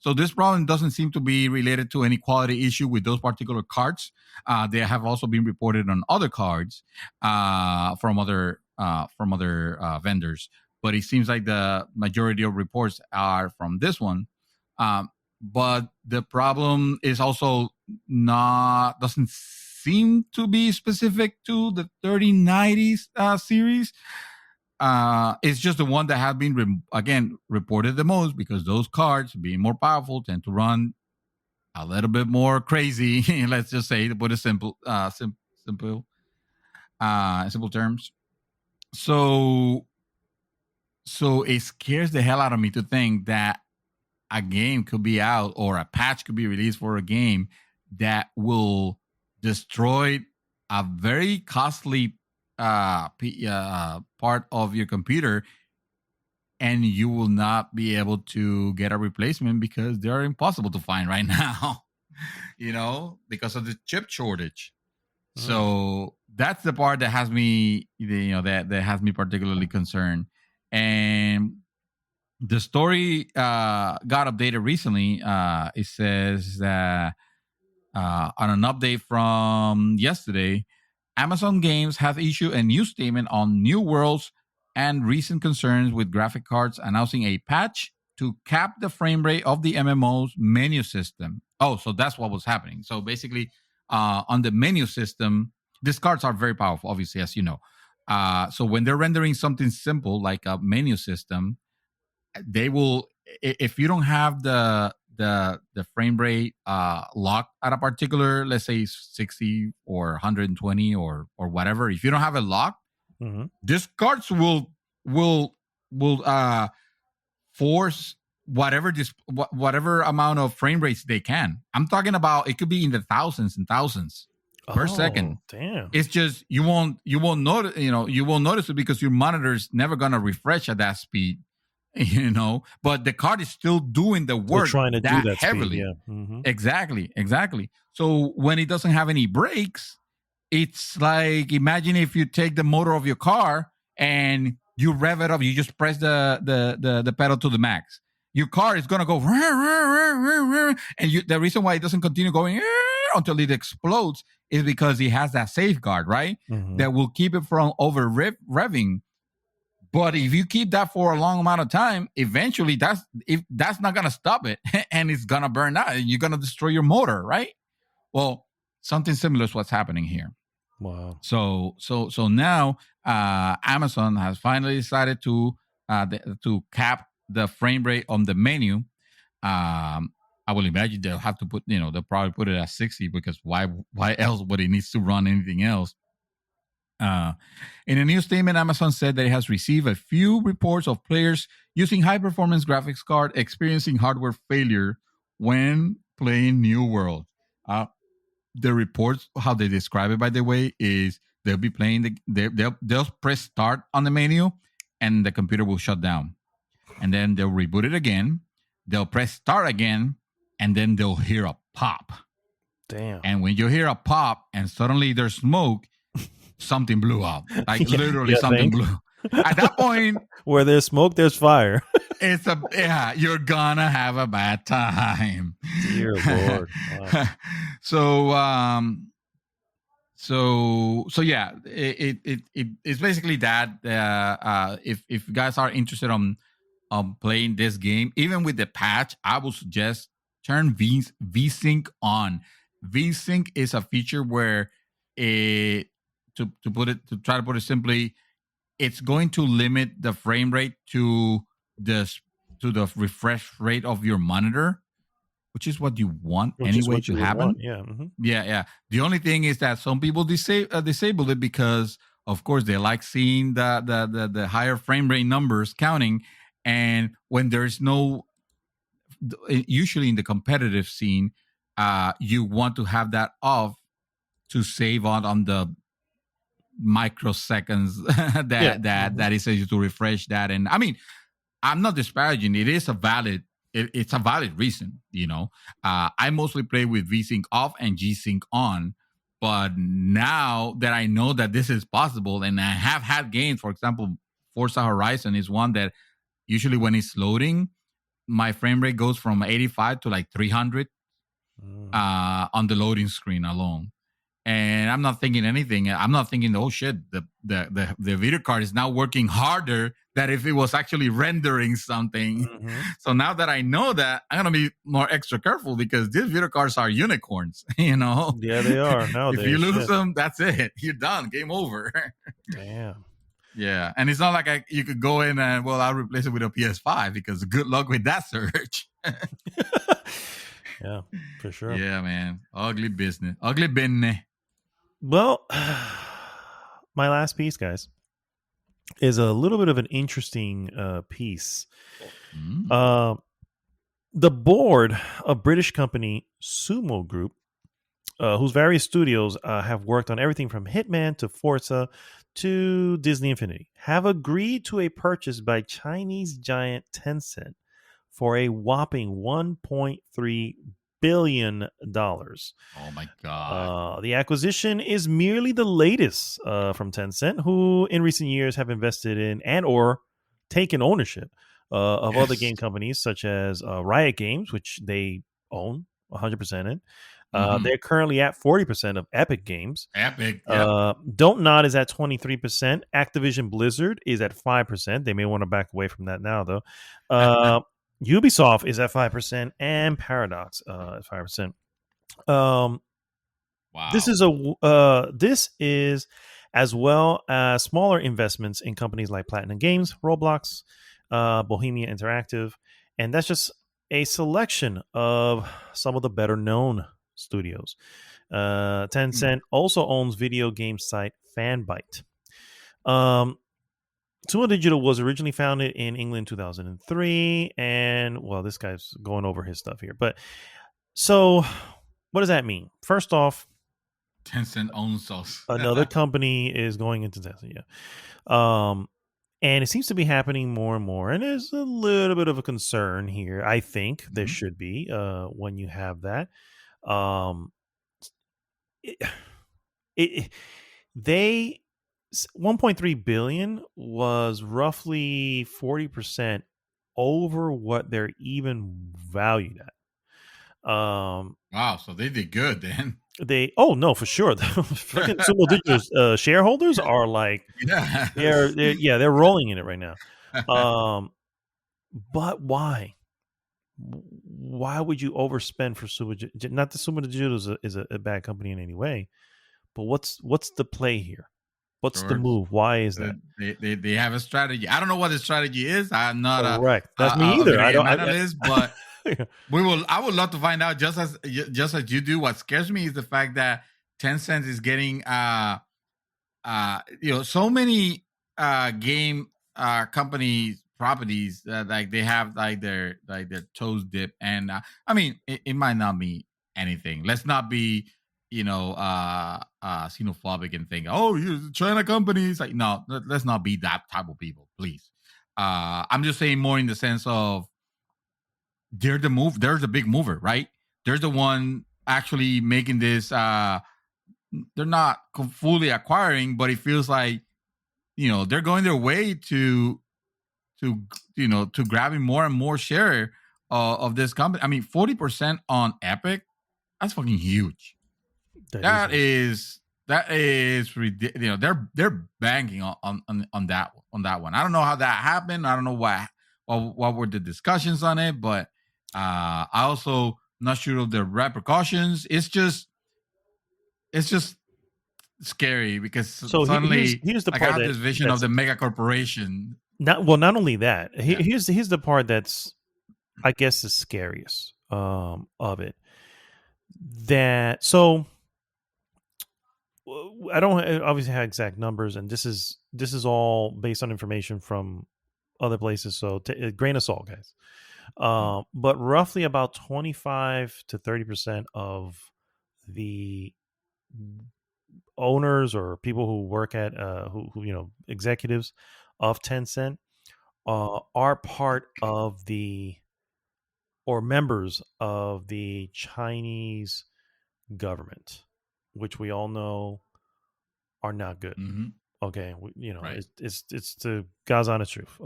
So this problem doesn't seem to be related to any quality issue with those particular cards. They have also been reported on other cards from other vendors, but it seems like the majority of reports are from this one. But the problem is also doesn't seem to be specific to the 3090s series. It's just the one that has been, reported the most because those cards, being more powerful, tend to run a little bit more crazy. Let's just say, to put it simple terms. So it scares the hell out of me to think that a game could be out or a patch could be released for a game that will destroy a very costly part of your computer, and you will not be able to get a replacement because they're impossible to find right now, because of the chip shortage. Mm-hmm. So that's the part that has me, that has me particularly concerned. And the story got updated recently. It says that on an update from yesterday, Amazon Games has issued a new statement on New Worlds and recent concerns with graphic cards, announcing a patch to cap the frame rate of the MMO's menu system. Oh, so that's what was happening. So basically, on the menu system, these cards are very powerful, obviously, as you know. So when they're rendering something simple like a menu system, they will, if you don't have the frame rate locked at a particular, let's say 60 or 120 or whatever, if you don't have it locked, these cards will force whatever amount of frame rates they can. I'm talking about, it could be in the thousands and thousands per second. Damn. It's just you won't notice, you won't notice it because your monitor's never gonna refresh at that speed, but the card is still doing the work. They're trying to do that heavily. Speed, yeah. Mm-hmm. Exactly. So when it doesn't have any brakes, it's like, imagine if you take the motor of your car and you rev it up, you just press the pedal to the max. Your car is gonna go, and the reason why it doesn't continue going until it explodes is because it has that safeguard, right? Mm-hmm. That will keep it from over revving. But if you keep that for a long amount of time, eventually that's not gonna stop it, and it's gonna burn out, and you're gonna destroy your motor, right? Well, something similar is what's happening here. Wow. So now Amazon has finally decided to cap the frame rate on the menu. I will imagine they'll have to put, they'll probably put it at 60 because why else would it needs to run anything else? In a new statement, Amazon said that it has received a few reports of players using high-performance graphics card experiencing hardware failure when playing New World. The reports, how they describe it, by the way, is they'll be playing they'll press start on the menu, and the computer will shut down, and then they'll reboot it again. They'll press start again, and then they'll hear a pop. Damn! And when you hear a pop, and suddenly there's smoke, something blew up. Like literally, something blew. At that point, where there's smoke, there's fire. You're gonna have a bad time. Dear Lord. Wow. So yeah, it's basically that. If you guys are interested on playing this game, even with the patch, I would suggest turn VSync on. VSync is a feature where to try to put it simply, it's going to limit the frame rate to the refresh rate of your monitor, which is what you want anyway to happen. Yeah. Mm-hmm. Yeah. The only thing is that some people disable it because, of course, they like seeing the higher frame rate numbers counting. And when there's no, usually in the competitive scene, you want to have that off to save on the microseconds that it says you to refresh that. And I mean, I'm not disparaging. It is it's a valid reason, I mostly play with VSync off and G-Sync on, but now that I know that this is possible, and I have had games, for example, Forza Horizon is one that usually when it's loading, my frame rate goes from 85 to like 300 on the loading screen alone. And I'm not thinking anything. I'm not thinking, oh shit, the video card is now working harder than if it was actually rendering something. Mm-hmm. So now that I know that, I'm gonna be more extra careful because these video cards are unicorns. Yeah, they are nowadays. If you lose them, that's it. You're done. Game over. Damn. Yeah, and it's not like you could go in and I'll replace it with a PS5 because good luck with that search. Yeah, for sure. Yeah, man. Ugly business. Well, my last piece, guys, is a little bit of an interesting piece. Mm-hmm. The board of British company Sumo Group, whose various studios have worked on everything from Hitman to Forza to Disney Infinity, have agreed to a purchase by Chinese giant Tencent for a whopping $1.3 billion. Oh my God. The acquisition is merely the latest from Tencent, who in recent years have invested in and or taken ownership of other game companies such as Riot Games, which they own 100% in, They're currently at 40% of Epic Games. Epic, yeah. Don't Nod is at 23%. Activision Blizzard is at 5%. They may want to back away from that now, though. Ubisoft is at 5%, and Paradox at 5%. Wow. This is as well as smaller investments in companies like Platinum Games, Roblox, Bohemia Interactive, and that's just a selection of some of the better known studios. Tencent also owns video game site Fanbyte. Sumo Digital was originally founded in England in 2003, and well, this guy's going over his stuff here. But so, what does that mean? First off, Tencent owns us. Another company is going into Tencent, yeah. And it seems to be happening more and more. And there's a little bit of a concern here. I think there should be when you have that. They 1.3 billion was roughly 40% over what they're even valued at. Wow, so they did good then. For sure. Freaking Sumo Digital's shareholders are like, they're rolling in it right now. But why? Why would you overspend for Sumo? Not that Sumo Digital is a bad company in any way, but what's the play here? What's the move? Why is that? They have a strategy. I don't know what the strategy is. I'm not correct. That's me either. I don't analyst, but I would love to find out. Just as you do. What scares me is the fact that Tencent is getting so many game companies properties like they have like their toes dip, and I mean it might not be anything. Let's not be xenophobic and think, you China companies. Like, no, let's not be that type of people, please. I'm just saying more in the sense of they're the big mover, right? They're the one actually making this. They're not fully acquiring, but it feels like they're going their way to grabbing more and more share of this company. I mean, 40% on Epic, that's fucking huge. That is ridiculous. They're banking on that one. I don't know how that happened. I don't know what were the discussions on it, but I also not sure of the repercussions. It's just scary because suddenly here's the part I have this vision of the mega corporation. Not only that. Here's the part that's, I guess, the scariest of it. That so I don't obviously have exact numbers, and this is all based on information from other places. So a grain of salt, guys. But roughly about 25 to 30% of the owners or people who work at who executives of Tencent are part of or members of the Chinese government, which we all know are not good. Mm-hmm. Okay, right. it's the God's honest truth.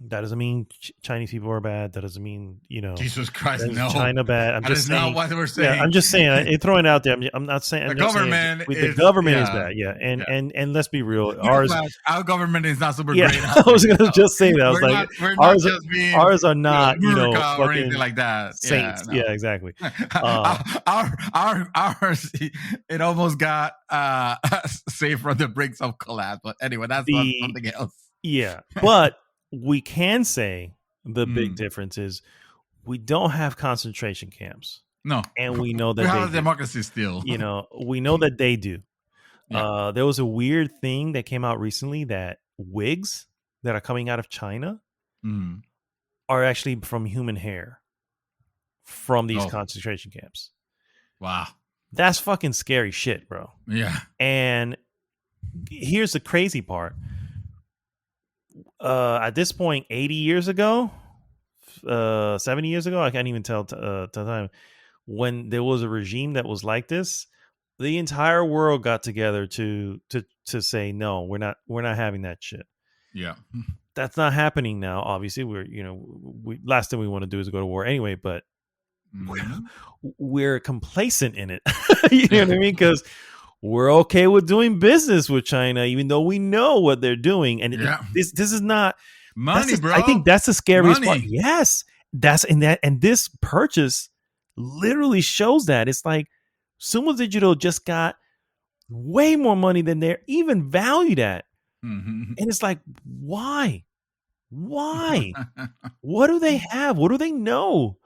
That doesn't mean Chinese people are bad. That doesn't mean Jesus Christ, no, China bad. I'm just saying. Not what we're saying. Yeah, I'm just saying. Throwing it out there. I'm not saying the government. The government is bad. Yeah, and let's be real. Our government is not super great. I was gonna just say that. I was ours are not fucking or anything like that. Saints. Yeah, exactly. Ours, it almost got saved from the brink of collapse. But anyway, that's something else. Yeah, but. We can say the big difference is we don't have concentration camps. No. And we know that we have a democracy still. We know that they do. Yeah. There was a weird thing that came out recently that wigs that are coming out of China are actually from human hair from these concentration camps. Wow. That's fucking scary shit, bro. Yeah. And here's the crazy part. At this point, 80 years ago, 70 years ago, I can't even tell time, when there was a regime that was like this, the entire world got together to say, no, we're not having that shit. Yeah. That's not happening now. Obviously, last thing we want to do is go to war anyway, but we're complacent in it. You know what I mean? Because we're okay with doing business with China, even though we know what they're doing. And this is not money, bro. I think that's the scariest part. Yes, and this purchase literally shows that. It's like Sumo Digital just got way more money than they're even valued at. And it's like, why? What do they have? What do they know?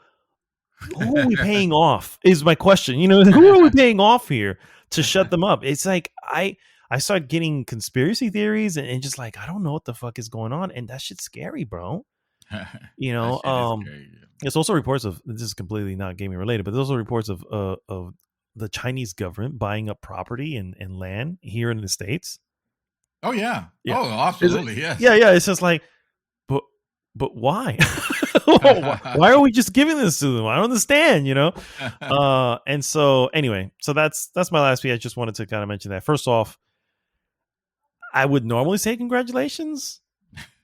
Who are we paying off is my question. You know, who are we paying off here to shut them up? It's like I start getting conspiracy theories and just like, I don't know what the fuck is going on. And that shit's scary, bro. You know, there's also reports of, this is completely not gaming related, but there's also reports of the Chinese government buying up property and land here in the States. Oh yeah. Oh, absolutely. Yes. Yeah. It's just like, but why? Why are we just giving this to them? I don't understand, you know? And so anyway, so that's my last piece. I just wanted to kind of mention that. First off, I would normally say congratulations.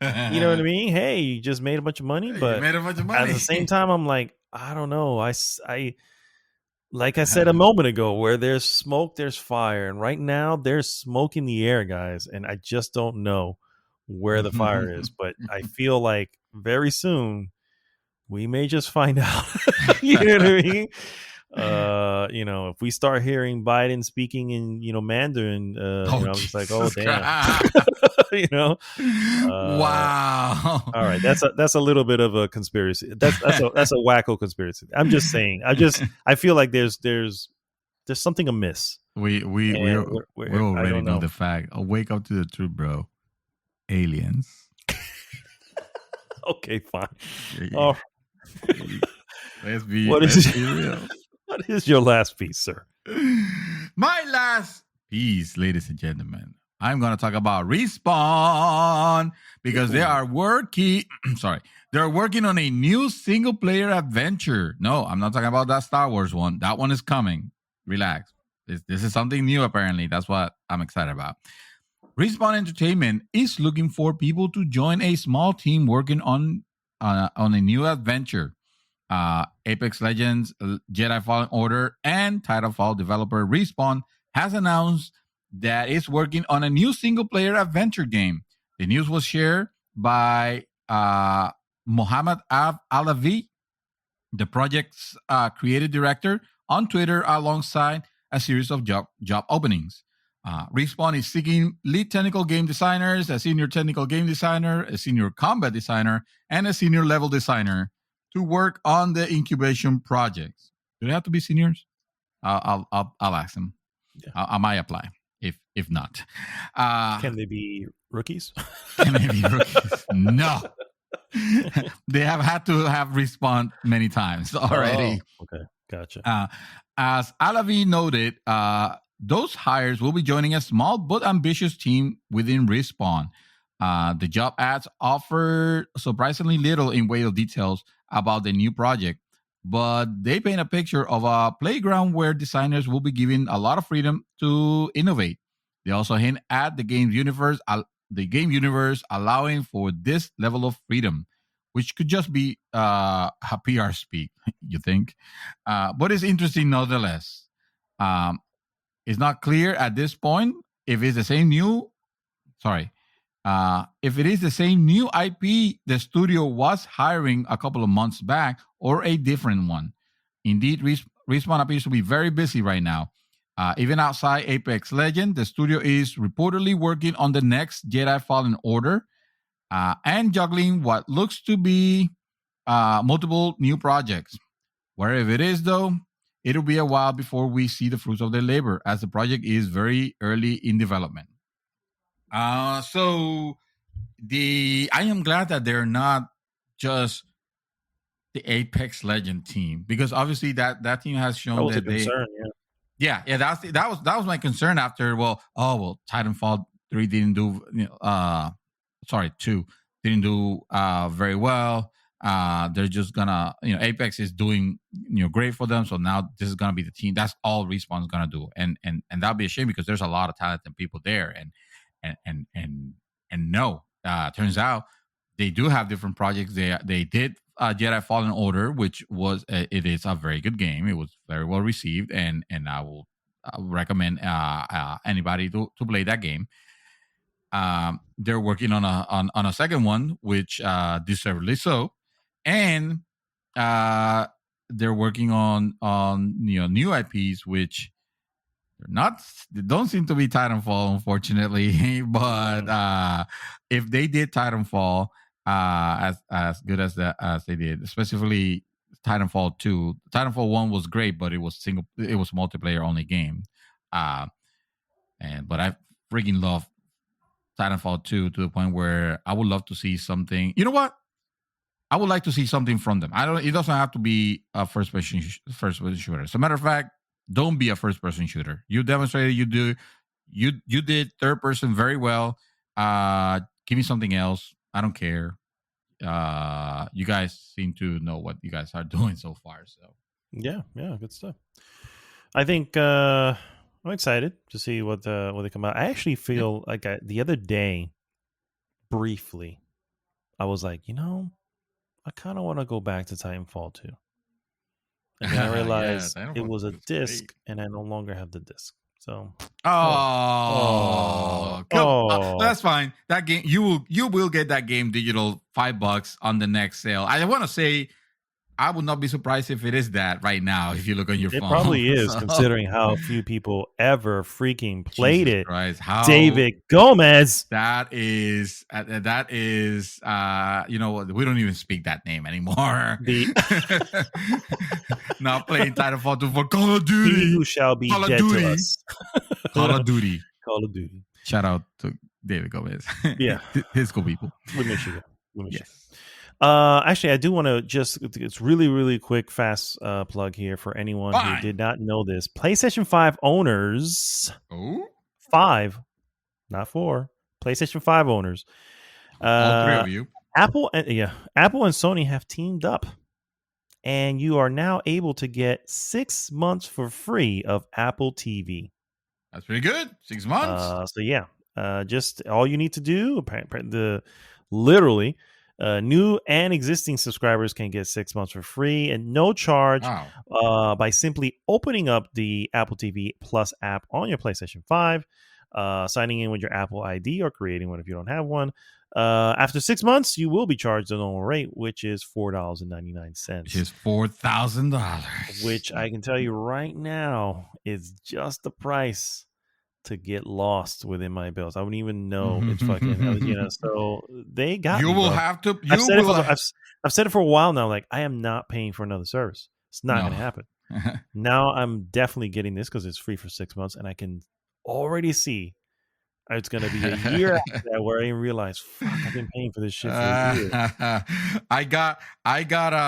You know what I mean? Hey, you just made a bunch of money, but at the same time, I'm like, I don't know. I like I said a moment ago, where there's smoke, there's fire. And right now there's smoke in the air, guys. And I just don't know where the fire is, but I feel like very soon we may just find out. You know what I mean? You know, if we start hearing Biden speaking in, you know, Mandarin, I'm just like, oh damn. You know? Wow. All right, that's a little bit of a conspiracy. That's a wacko conspiracy. I'm just saying. I feel like there's something amiss. We already know the fact. I'll wake up to the truth, bro. Aliens. Okay, fine. Oh. Let's be real. What is your last piece, sir? My last piece, ladies and gentlemen, I'm going to talk about Respawn because they are working. They're working on a new single-player adventure. No, I'm not talking about that Star Wars one. That one is coming. Relax. This is something new, apparently. That's what I'm excited about. Respawn Entertainment is looking for people to join a small team working on a new adventure. Apex Legends, Jedi Fallen Order, and Titanfall developer Respawn has announced that it's working on a new single-player adventure game. The news was shared by Mohammed Alavi, the project's creative director, on Twitter alongside a series of job openings. Respawn is seeking lead technical game designers, a senior technical game designer, a senior combat designer, and a senior level designer to work on the incubation projects. Do they have to be seniors? I'll ask them. Yeah. I might apply. If not, can they be rookies? Can they be rookies? No. They have had to have Respawn many times already. Oh, okay, gotcha. As Alavi noted, those hires will be joining a small but ambitious team within Respawn. The job ads offer surprisingly little in way of details about the new project, but they paint a picture of a playground where designers will be given a lot of freedom to innovate. They also hint at the game universe allowing for this level of freedom, which could just be a PR speak, you think? But it's interesting nonetheless. It's not clear at this point if it's the same new. If it is the same new IP the studio was hiring a couple of months back or a different one. Indeed, Respawn appears to be very busy right now. Even outside Apex Legends, the studio is reportedly working on the next Jedi Fallen Order and juggling what looks to be multiple new projects. Wherever it is, though, it'll be a while before we see the fruits of their labor, as the project is very early in development. So I am glad that they're not just the Apex Legend team, because obviously that team has shown that they. Concern, yeah. That was my concern after. Titanfall 3 didn't do. 2 didn't do very well. They're just gonna, Apex is doing, great for them. So now this is gonna be the team. That's all Respawn is gonna do, and that'd be a shame because there's a lot of talented people there, and no, turns out they do have different projects. They did Jedi Fallen Order, which was it is a very good game. It was very well received, and I will recommend anybody to play that game. They're working on a second one, which deservedly so, and they're working on new IPs, which they don't seem to be Titanfall, unfortunately. But if they did Titanfall as good as they did, specifically Titanfall 2, Titanfall 1 was great, but it was multiplayer only game. But I freaking love Titanfall 2 to the point where I would love to see something. You know what? I would like to see something from them. It doesn't have to be a first person shooter. As a matter of fact, don't be a first person shooter. You demonstrated you did third person very well. Give me something else. I don't care. You guys seem to know what you guys are doing so far. So yeah, good stuff. I think I'm excited to see what they come out. I actually feel like the other day, briefly, I was like, I kind of want to go back to Titanfall 2. And then I realized it was a disc, and I no longer have the disc. So, that's fine. That game, you will get that game digital $5 on the next sale. I want to say, I would not be surprised if it is that right now. If you look on your phone, it probably is, considering how few people ever freaking played it. Christ, David Gomez. That is, we don't even speak that name anymore. Not playing Titanfall 2 for Call of Duty. He who shall be dead to us. Call of Duty. Call of Duty. Shout out to David Gomez. Yeah, his cool people. We miss you. Actually, I do want to it's really, really quick, fast plug here for anyone who did not know this. PlayStation 5 owners. Oh? 5, not 4. PlayStation 5 owners. All three of you. Apple and Sony have teamed up. And you are now able to get 6 months for free of Apple TV. That's pretty good. 6 months. Just all you need to do, literally, new and existing subscribers can get 6 months for free and no charge by simply opening up the Apple TV Plus app on your PlayStation 5, signing in with your Apple ID or creating one if you don't have one. After 6 months, you will be charged the normal rate, which is $4.99. Which is $4,000. Which I can tell you right now is just the price to get lost within my bills. I wouldn't even know it's fucking, So they got you me, will bro. have to. I've said it for a while now. Like, I am not paying for another service. It's not going to happen. Now I'm definitely getting this because it's free for 6 months, and I can already see it's going to be a year after that where I didn't realize, fuck, I've been paying for this shit for a year. I got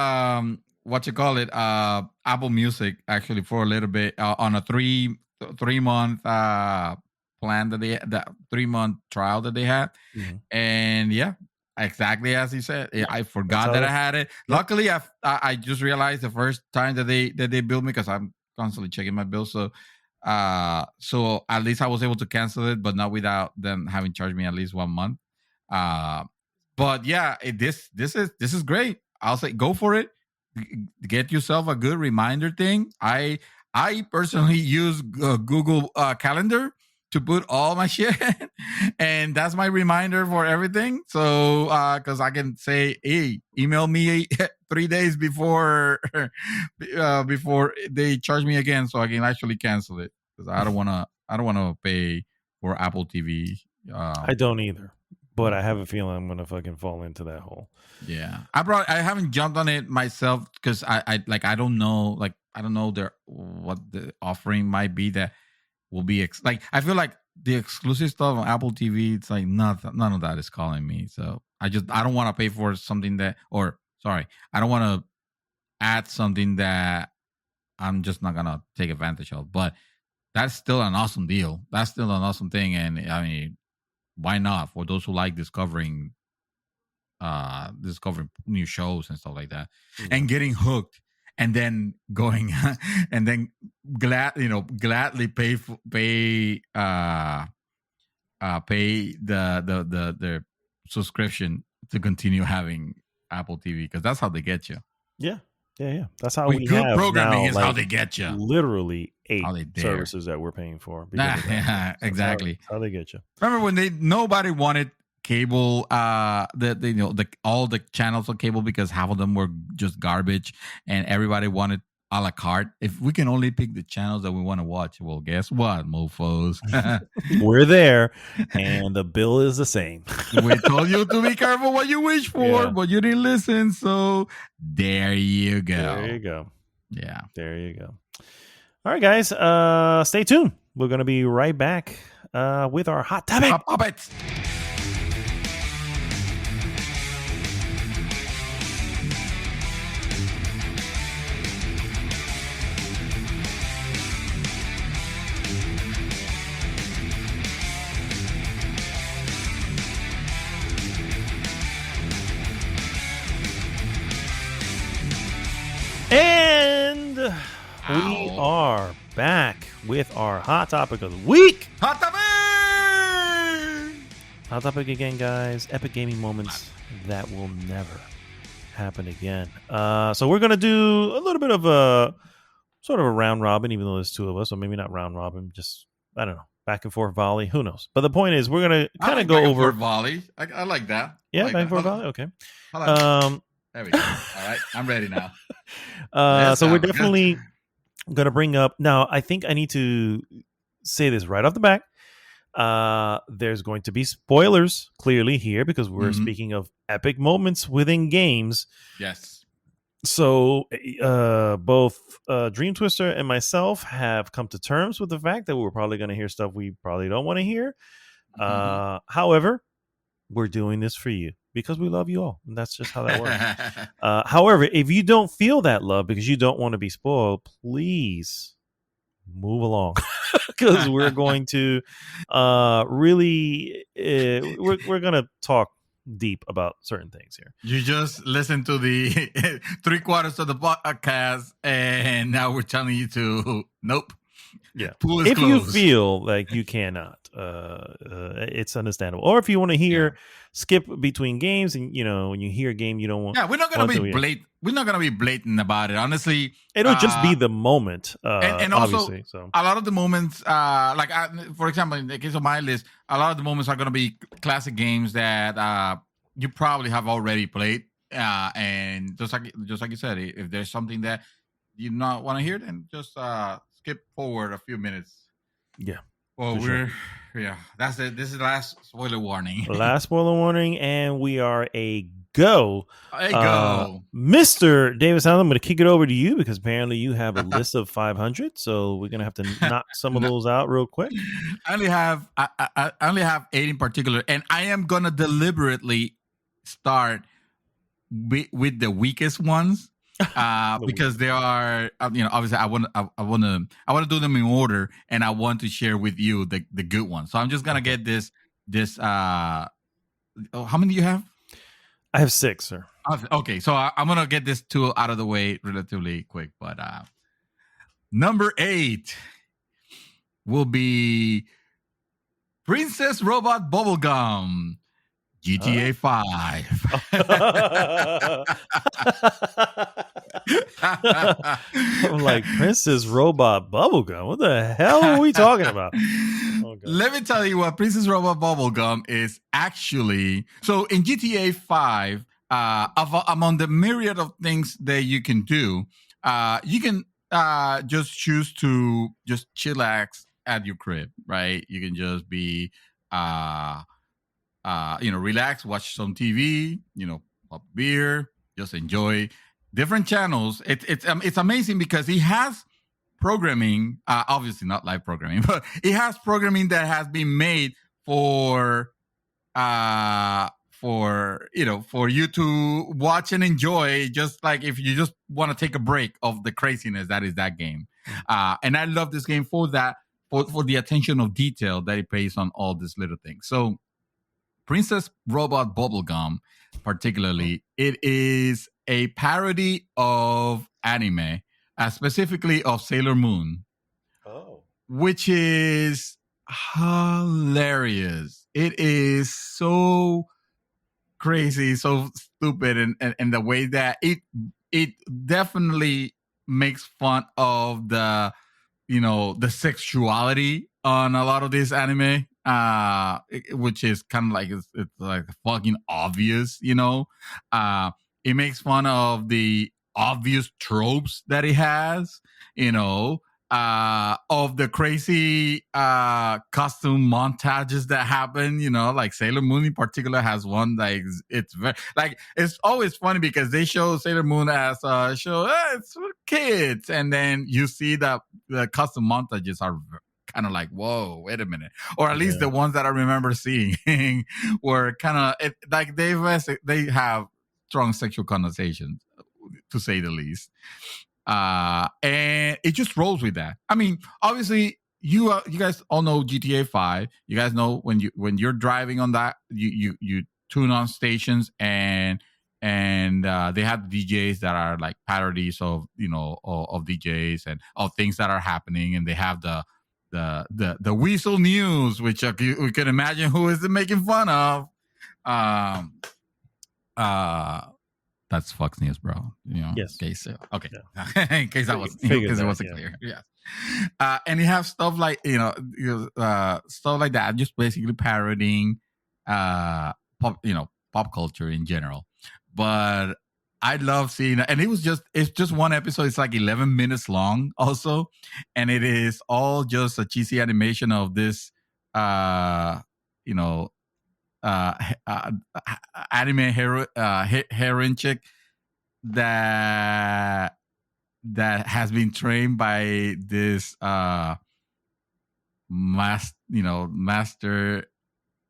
Apple Music actually for a little bit on a 3 month plan that 3 month trial that they had. And exactly as he said, I forgot that I had it. Luckily, I just realized the first time that they billed me, because I'm constantly checking my bills. So at least I was able to cancel it, but not without them having charged me at least 1 month. But yeah, this is great. I'll say go for it. Get yourself a good reminder thing. I personally use Google Calendar to put all my shit, and that's my reminder for everything. So, because I can say, hey, email me 3 days before they charge me again, so I can actually cancel it, because I don't want to pay for Apple TV. I don't either, but I have a feeling I'm gonna fucking fall into that hole. Yeah, I haven't jumped on it myself because I don't know, what the offering might be that will be I feel like the exclusive stuff on Apple TV, it's like none of that is calling me. So I don't want to pay for something I don't want to add something that I'm just not gonna take advantage of. But that's still an awesome deal. That's still an awesome thing, and I mean, why not? For those who like discovering new shows and stuff like that, and getting hooked, and then going and then gladly pay the subscription to continue having Apple TV because that's how they get you. Yeah. That's how With we good have programming now, is how they get you. Literally 8 services that we're paying for. Yeah, exactly. That's how they get you. Remember when nobody wanted cable, all the channels on cable because half of them were just garbage, and everybody wanted a la carte. If we can only pick the channels that we want to watch, well, guess what, mofos? We're there, and the bill is the same. We told you to be careful what you wish for, but you didn't listen. So there you go. There you go. Yeah. There you go. All right, guys. Stay tuned. We're going to be right back with our hot topic. Hot topics. And we are back with our hot topic of the week. Hot topic! Hot topic again, guys. Epic gaming moments that will never happen again. So we're going to do a little bit of a sort of a round robin, even though there's two of us. So maybe not round robin, just, I don't know, back and forth volley. Who knows? But the point is, we're going to kind of go over. Volley. I like that. Yeah, like back and forth volley. Okay. There we go. All right. I'm ready now. So we're definitely going to bring up. Now, I think I need to say this right off the back. There's going to be spoilers clearly here because we're speaking of epic moments within games. Yes. So both Dream Twister and myself have come to terms with the fact that we're probably going to hear stuff we probably don't want to hear. However, we're doing this for you because we love you all. And that's just how that works. However, if you don't feel that love because you don't want to be spoiled, please move along because we're going to really we're going to talk deep about certain things here. You just listen to the 3/4 of the podcast and now we're telling you to nope. Yeah. If you feel like you cannot, it's understandable. Or if you want to hear skip between games, and when you hear a game you don't want. Yeah, we're not gonna be blatant. We're not gonna be blatant about it. Honestly, it'll just be the moment. And also, a lot of the moments, for example, in the case of my list, a lot of the moments are gonna be classic games that you probably have already played. And just like you said, if there's something that you not want to hear, then just skip forward a few minutes. Yeah. Well, that's it. This is the last spoiler warning. Last spoiler warning, and we are a go. Mr. Davis Allen, I'm going to kick it over to you because apparently you have a list of 500, so we're going to have to knock some of those out real quick. I only have 8 in particular, and I am going to deliberately start with the weakest ones. Because they are, obviously I want to do them in order, and I want to share with you the good ones. So I'm just gonna get this. How many do you have? I have 6, sir. Okay, so I'm gonna get this 2 out of the way relatively quick. But number 8 will be Princess Robot Bubblegum. GTA 5. I'm like, Princess Robot Bubblegum? What the hell are we talking about? Oh, let me tell you what Princess Robot Bubblegum is actually. So in GTA 5, among the myriad of things that you can do, you can just choose to just chillax at your crib, right? You can just be relax, watch some TV, pop beer, just enjoy different channels. It's amazing because he has programming, obviously not live programming, but he has programming that has been made for you to watch and enjoy, just like if you just want to take a break of the craziness that is that game. And I love this game for that, for the attention of detail that it pays on all these little things. So Princess Robot Bubblegum, particularly, it is a parody of anime, specifically of Sailor Moon, which is hilarious. It is so crazy, so stupid, and the way that it definitely makes fun of the the sexuality on a lot of this anime, which is kind of like it's like fucking obvious, it makes fun of the obvious tropes that it has, of the crazy costume montages that happen, like Sailor Moon in particular has one, like it's very like it's always funny because they show Sailor Moon as a show, it's for kids, and then you see that the custom montages are kind of like, whoa, wait a minute, or at least the ones that I remember seeing were kind of like they have strong sexual connotations, to say the least. And it just rolls with that. I mean, obviously, you guys all know GTA 5. You guys know when you're driving on that, you tune on stations, and they have DJs that are like parodies of of DJs and of things that are happening, and they have the Weasel News, which we can imagine who is it making fun of. That's Fox News, bro. Yes. In case, okay. Yeah. In case it wasn't clear. Yeah. And you have stuff like stuff like that, just basically parodying pop culture in general. But I love seeing it, and it's just one episode. It's like 11 minutes long, also, and it is all just a cheesy animation of this, anime heroine chick that has been trained by this master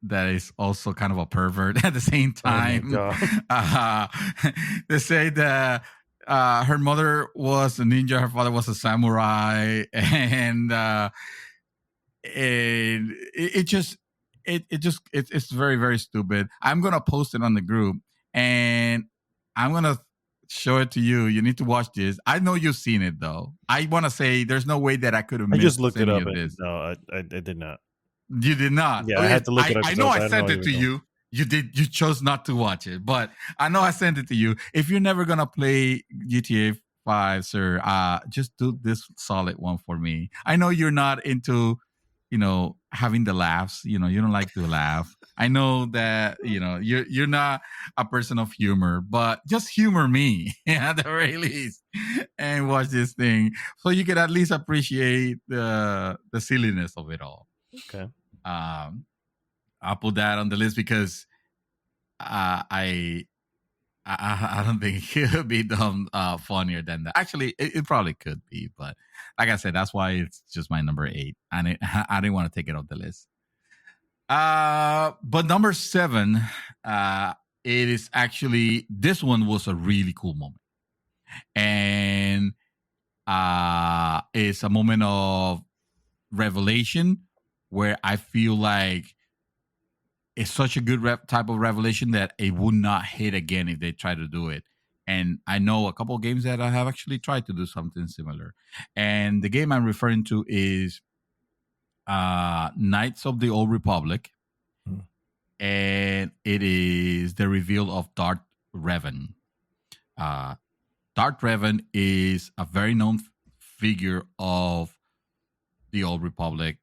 that is also kind of a pervert at the same time. They say that her mother was a ninja, her father was a samurai, and it's very, very stupid. I'm gonna post it on the group, and I'm gonna show it to you. You need to watch this. I know you've seen it though. I want to say there's no way that I could have. I just looked it up. No, I did not. You did not. Yeah, I had to look it up. I know I sent it to you. You did. You chose not to watch it, but I know I sent it to you. If you're never gonna play GTA 5, sir, just do this solid one for me. I know you're not into having the laughs, you don't like to laugh. I know that, you're not a person of humor, but just humor me at the very least and watch this thing so you can at least appreciate the silliness of it all. Okay. I'll put that on the list because I don't think it could be done funnier than that. Actually, it probably could be, but like I said, that's why it's just my number 8, and I didn't want to take it off the list. But number 7, it is actually, this one was a really cool moment, and it's a moment of revelation where I feel like it's such a good type of revelation that it would not hit again if they try to do it. And I know a couple of games that I have actually tried to do something similar. And the game I'm referring to is Knights of the Old Republic. And it is the reveal of Darth Revan. Darth Revan is a very known figure of the Old Republic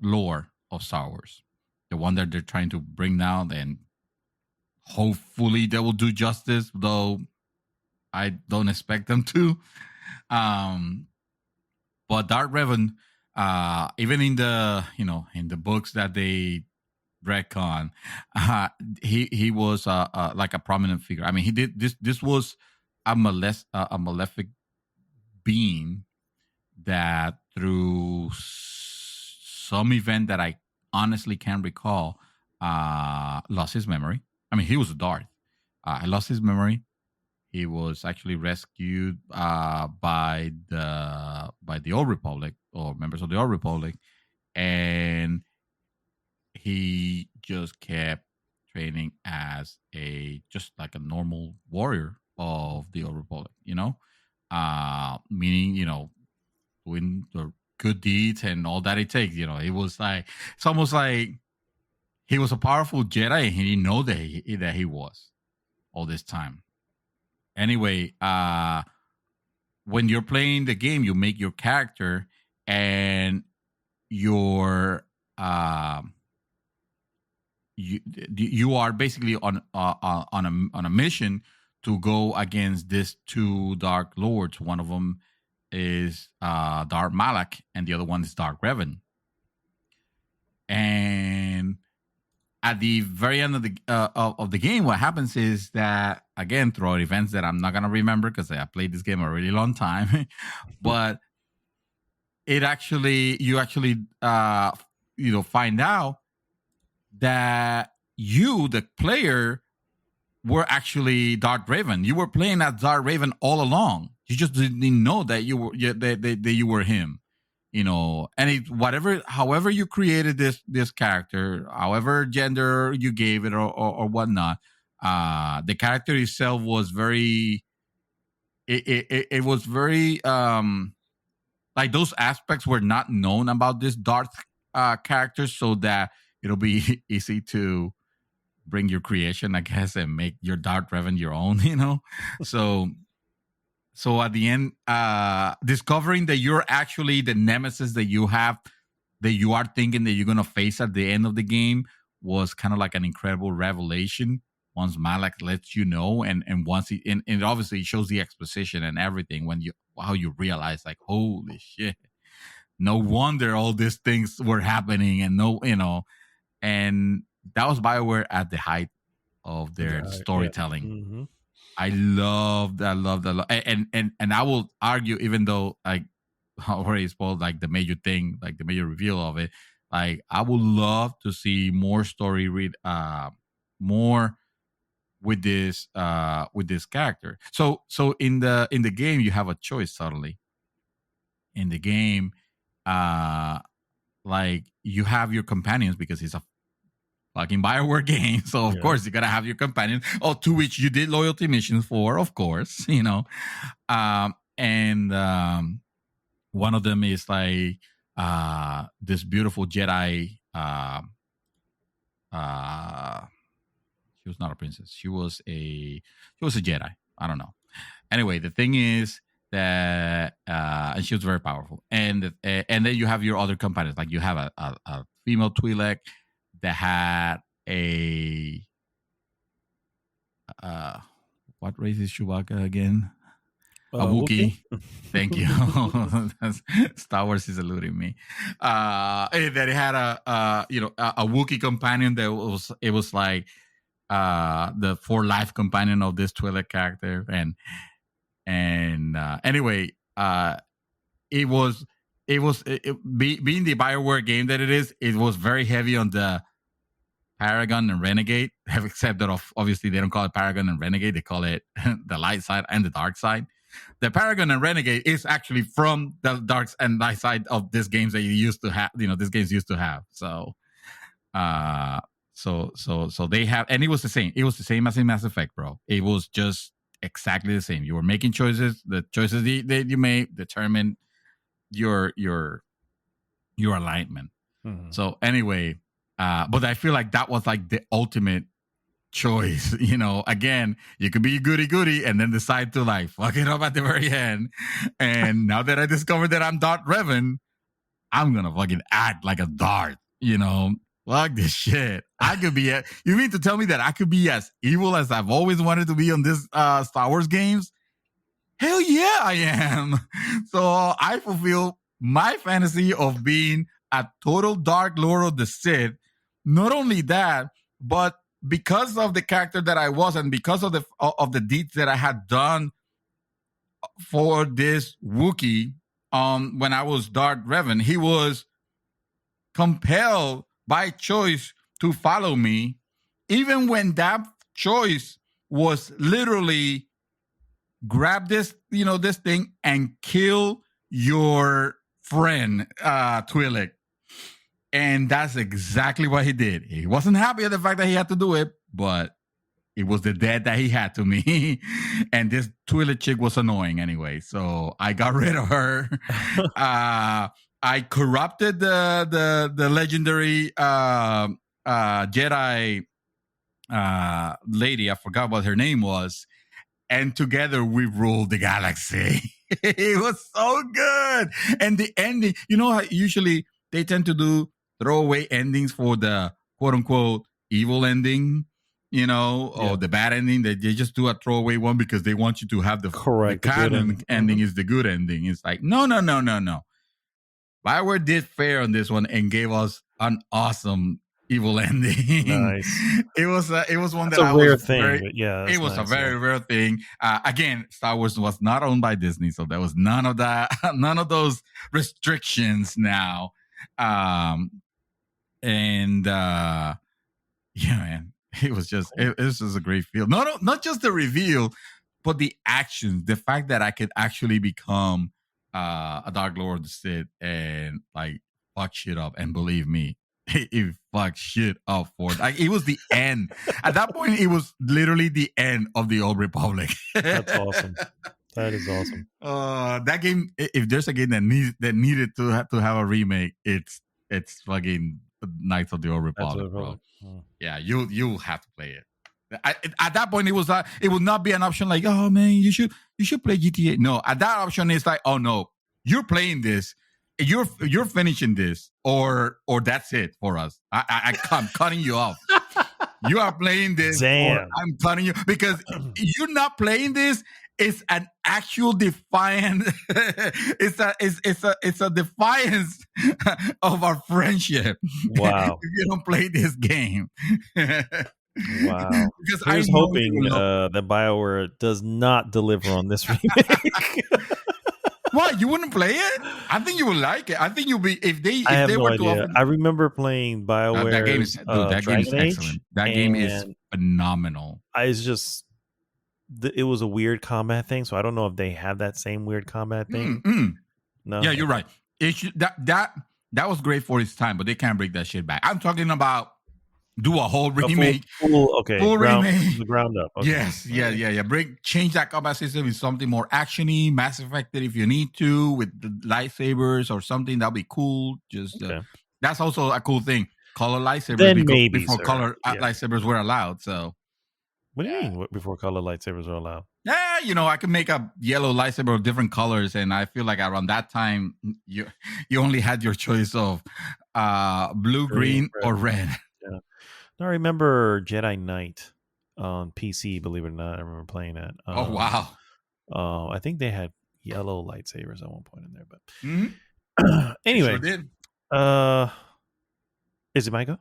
lore of Star Wars. The one that they're trying to bring down, and hopefully they will do justice, though I don't expect them to. But Darth Revan, even in the in the books that they retcon, he was like a prominent figure. I mean, he did this. This was a malefic being that through some event that I honestly can't recall, lost his memory. I mean, he was a Darth. He lost his memory. He was actually rescued by the Old Republic, or members of the Old Republic, and he just kept training as just like a normal warrior of the Old Republic. Meaning doing the good deeds and all that it takes. It was like, it's almost like he was a powerful Jedi, and he didn't know that he was all this time. Anyway, when you're playing the game, you make your character, and you are basically on a mission to go against these two Dark Lords. One of them is Darth Malak, and the other one is Darth Revan. And at the very end of the game, what happens is that, again, throughout events that I'm not gonna remember because I played this game a really long time, but you actually find out that you, the player, were actually Darth Revan. You were playing as Darth Revan all along. You just didn't know that you were that you were him. And however you created this character, however gender you gave it or whatnot, the character itself was very. It was very like those aspects were not known about this Darth character, so that it'll be easy to bring your creation, I guess, and make your Darth Revan your own. So at the end, discovering that you're actually the nemesis that you have, that you are thinking that you're going to face at the end of the game, was kind of like an incredible revelation once Malak lets you know. And once and obviously it shows the exposition and everything how you realize, like, holy shit, no wonder all these things were happening. And and that was BioWare at the height of their storytelling. Yeah. Mm-hmm. I loved. And I will argue, even though I already spoiled like the major thing, like the major reveal of it, like I would love to see more story more with this character. So in the game you have a choice suddenly. In the game, like you have your companions because it's a fucking BioWare game, so of course you gotta have your companion, to which you did loyalty missions for, of course, and one of them is like this beautiful Jedi. She was not a princess. She was a Jedi. I don't know. Anyway, the thing is that and she was very powerful, and then you have your other companions. Like you have a female Twi'lek that had a what race is Chewbacca again? A Wookiee. Thank you. Star Wars is eluding me. That it had a Wookiee companion that was like the for life companion of this Twi'lek character, and anyway, it was being the BioWare game that it was very heavy on the Paragon and Renegade, except that obviously they don't call it Paragon and Renegade, they call it the light side and the dark side. The Paragon and Renegade is actually from the dark and light side of these games that you used to have, these games used to have. So so they have, and it was the same. It was the same as in Mass Effect, bro. It was just exactly the same. You were making choices. The choices that you made determine your alignment. Mm-hmm. So anyway, but I feel like that was like the ultimate choice. Again, you could be goody and then decide to like fuck it up at the very end. And now that I discovered that I'm Darth Revan, I'm gonna fucking act like a Darth. Fuck this shit. I could be you mean to tell me that I could be as evil as I've always wanted to be on this Star Wars games? Hell yeah, I am. So I fulfill my fantasy of being a total Dark Lord of the Sith. Not only that, but because of the character that I was, and because of the deeds that I had done for this Wookiee, when I was Darth Revan, he was compelled by choice to follow me, even when that choice was literally grab this thing and kill your friend Twi'lek. And that's exactly what he did. He wasn't happy at the fact that he had to do it, but it was the death that he had to me. And this Twi'lek chick was annoying anyway, so I got rid of her. I corrupted the legendary Jedi lady. I forgot what her name was. And together we ruled the galaxy. It was so good. And the ending, you know how usually they tend to do throwaway endings for the quote unquote evil ending, or the bad ending. They just do a throwaway one because they want you to have the canon ending is the good ending. It's like, no. BioWare did fair on this one and gave us an awesome evil ending. Nice. It was one That's that a rare thing. It was a very rare thing. Again, Star Wars was not owned by Disney, so there was none of those restrictions now. Man, it was just it was just a great feel. Not just the reveal, but the actions. The fact that I could actually become a Dark Lord of the Sith and like fuck shit up, and believe me, it fucked shit up for it. Like, it was the end. At that point, it was literally the end of the Old Republic. That's awesome. That is awesome. That game, if there's a game that needed to have a remake, it's fucking Knights of the Old Republic, bro. Yeah, you'll have to play it. At that point, it would not be an option like, oh man, you should play GTA. No, at that option, it's like, oh no, you're playing this, you're finishing this, or that's it for us. I'm cutting you off. You are playing this. Damn. I'm cutting you because you're not playing this. It's an actual defiance. It's a defiance of our friendship. Wow. If you don't play this game. Wow. Because I was hoping that BioWare does not deliver on this remake. What? You wouldn't play it? I think you would like it. I think you'll be if they were to offer. I remember playing BioWare. That game is excellent. That game is phenomenal. It was a weird combat thing, so I don't know if they have that same weird combat thing. No. Yeah, you're right. That was great for its time, but they can't bring that shit back. I'm talking about do a whole remake. Full remake. The ground up. Okay. Yes, yeah. Change that combat system with something more actiony, Mass Effected if you need to, with the lightsabers or something. That'd be cool. That's also a cool thing. Color lightsabers before color lightsabers were allowed. So, what do you mean before color lightsabers were allowed? Yeah, I can make a yellow lightsaber of different colors, and I feel like around that time you only had your choice of blue, green, or red. Yeah. I remember Jedi Knight on PC, believe it or not. I remember playing that. Oh, wow. I think they had yellow lightsabers at one point in there. But Sure anyway, did. Is it my go?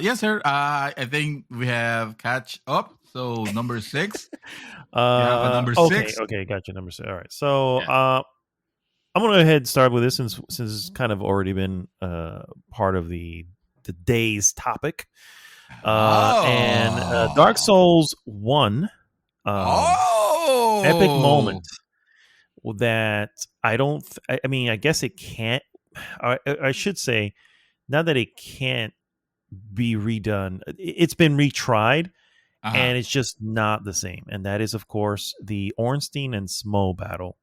Yes, sir. I think we have catch up. So number 6. Number 6. Okay, gotcha. Number 6. All right. So I'm going to go ahead and start with this since it's kind of already been part of the day's topic. And Dark Souls 1 epic moment that I guess it can't, I should say, now that it can't be redone, it's been retried, and it's just not the same. And that is, of course, the Ornstein and Smough battle.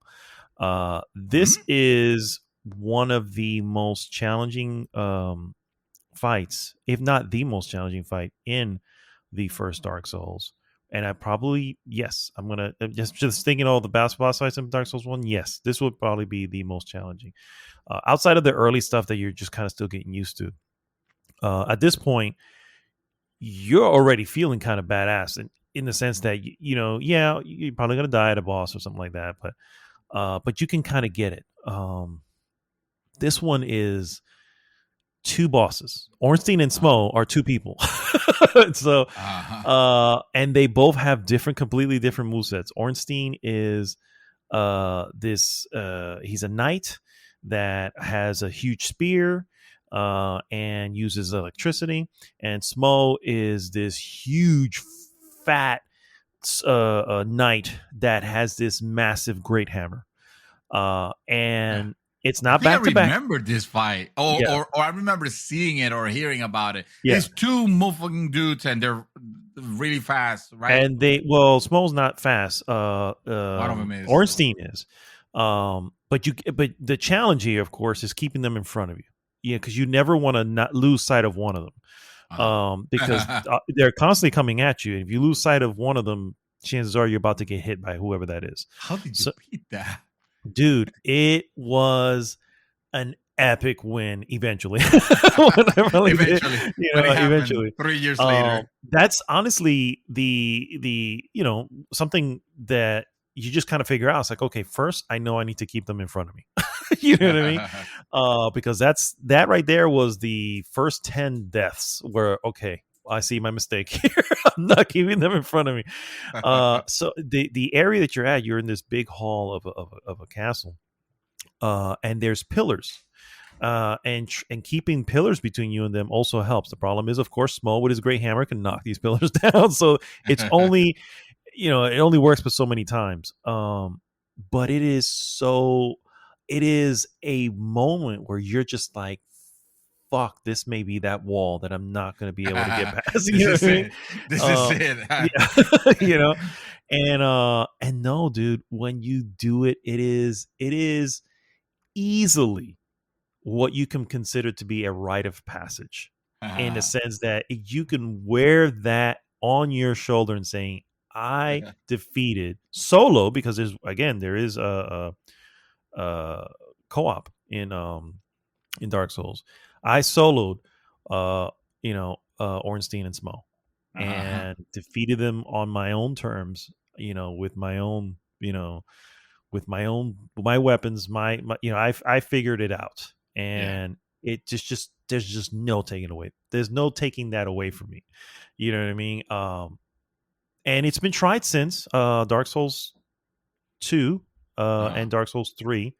This is one of the most challenging fights, if not the most challenging fight in the first Dark Souls. And I'm gonna just thinking all the boss fights in Dark Souls 1. Yes, this would probably be the most challenging, outside of the early stuff that you're just kind of still getting used to. At this point, you're already feeling kind of badass in the sense that you're probably gonna die at a boss or something like that, but you can kind of get it. This one is 2 bosses. Ornstein and Smough are 2 people. So, and they both have completely different movesets. Ornstein is he's a knight that has a huge spear and uses electricity. And Smough is this huge, fat knight that has this massive great hammer. And it's not back to back. I remember this fight, or I remember seeing it or hearing about it. Yeah. There's 2 motherfucking dudes, and they're really fast, right? And Smough's not fast. One of them is. Ornstein is. But the challenge here, of course, is keeping them in front of you. because you never want to not lose sight of one of them, because they're constantly coming at you. And if you lose sight of one of them, chances are you're about to get hit by whoever that is. How did you beat that, dude? It was an epic win. Eventually, eventually, 3 years later. That's honestly the something that you just kind of figure out. It's like, okay, first I know I need to keep them in front of me. You know what I mean? Because that right there was the first 10 deaths where, okay, I see my mistake here. I'm not keeping them in front of me. So the area that you're at, you're in this big hall of a castle, and there's pillars. And keeping pillars between you and them also helps. The problem is, of course, Smough with his great hammer can knock these pillars down. So it's only, it only works for so many times. But it is a moment where you're just like, fuck, this may be that wall that I'm not going to be able to get past. This is it. Yeah. And no, dude, when you do it, it is easily what you can consider to be a rite of passage, in the sense that you can wear that on your shoulder and saying, I defeated solo, because there is a co-op in Dark Souls. I soloed Ornstein and Smough, and defeated them on my own terms, with my own my weapons, I figured it out. And it just there's just no taking away. There's no taking that away from me. You know what I mean? And it's been tried since Dark Souls 2 and Dark Souls 3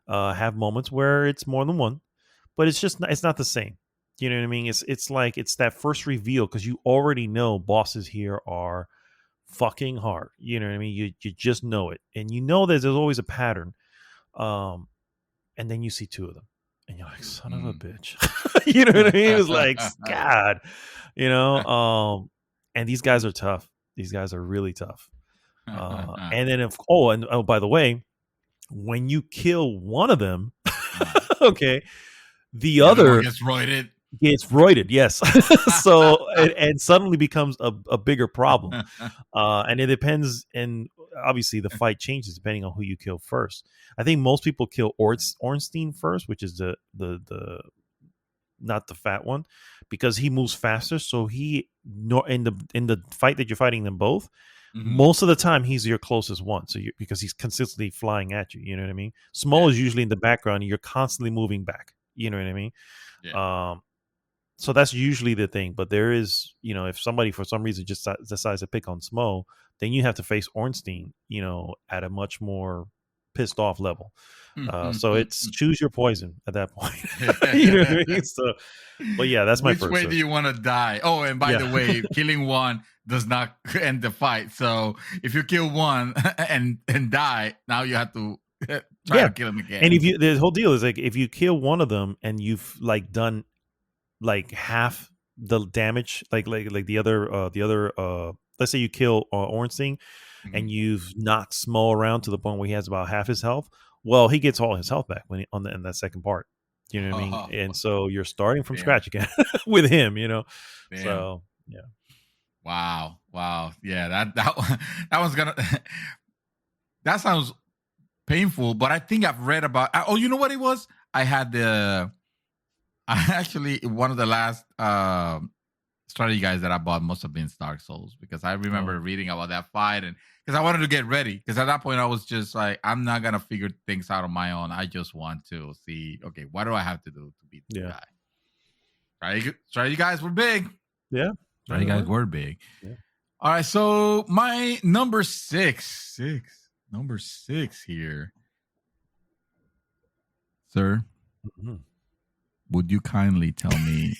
have moments where it's more than one, but it's not the same. You know what I mean? It's like it's that first reveal, because you already know bosses here are fucking hard. You know what I mean? You just know it, and you know that there's always a pattern. And then you see two of them. And you're like, son of a bitch. You know what I mean? It was like, God, and these guys are tough. These guys are really tough. And then, by the way, when you kill one of them, okay, the other gets roided. Gets roided, yes. So, and suddenly becomes a bigger problem. And it depends, and obviously the fight changes depending on who you kill first. I think most people kill Ornstein first, which is the not the fat one, because he moves faster. So in the fight that you're fighting them both, most of the time he's your closest one. So because he's consistently flying at you. You know what I mean? Smough is usually in the background, and you're constantly moving back. You know what I mean? Yeah. So that's usually the thing. But there is, if somebody for some reason just decides to pick on Smough, then you have to face Ornstein, at a much more pissed off level. So it's choose your poison at that point. You know what I mean? So, but yeah, that's my Which first. Which way do you want to die? Oh, and by the way, killing one does not end the fight. So if you kill one and die, now you have to try to kill him again. And the whole deal is like, if you kill one of them and you've like done like half the damage, like the other let's say you kill Ornstein, and you've knocked Smough around to the point where he has about half his health. Well, he gets all his health back when in that second part. You know what I mean? And so you're starting from scratch again with him. So yeah. Wow. Yeah, that one's gonna. That sounds painful, but I think I've read about. Oh, you know what it was? I actually, one of the last strategy guides that I bought must have been Dark Souls, because I remember reading about that fight, and because I wanted to get ready, because at that point I was just like, I'm not gonna figure things out on my own. I just want to see, okay, what do I have to do to beat the guy? Strategy guys were big. Yeah, strategy guys were big. Yeah. All right, so my number six here, sir. Would you kindly tell me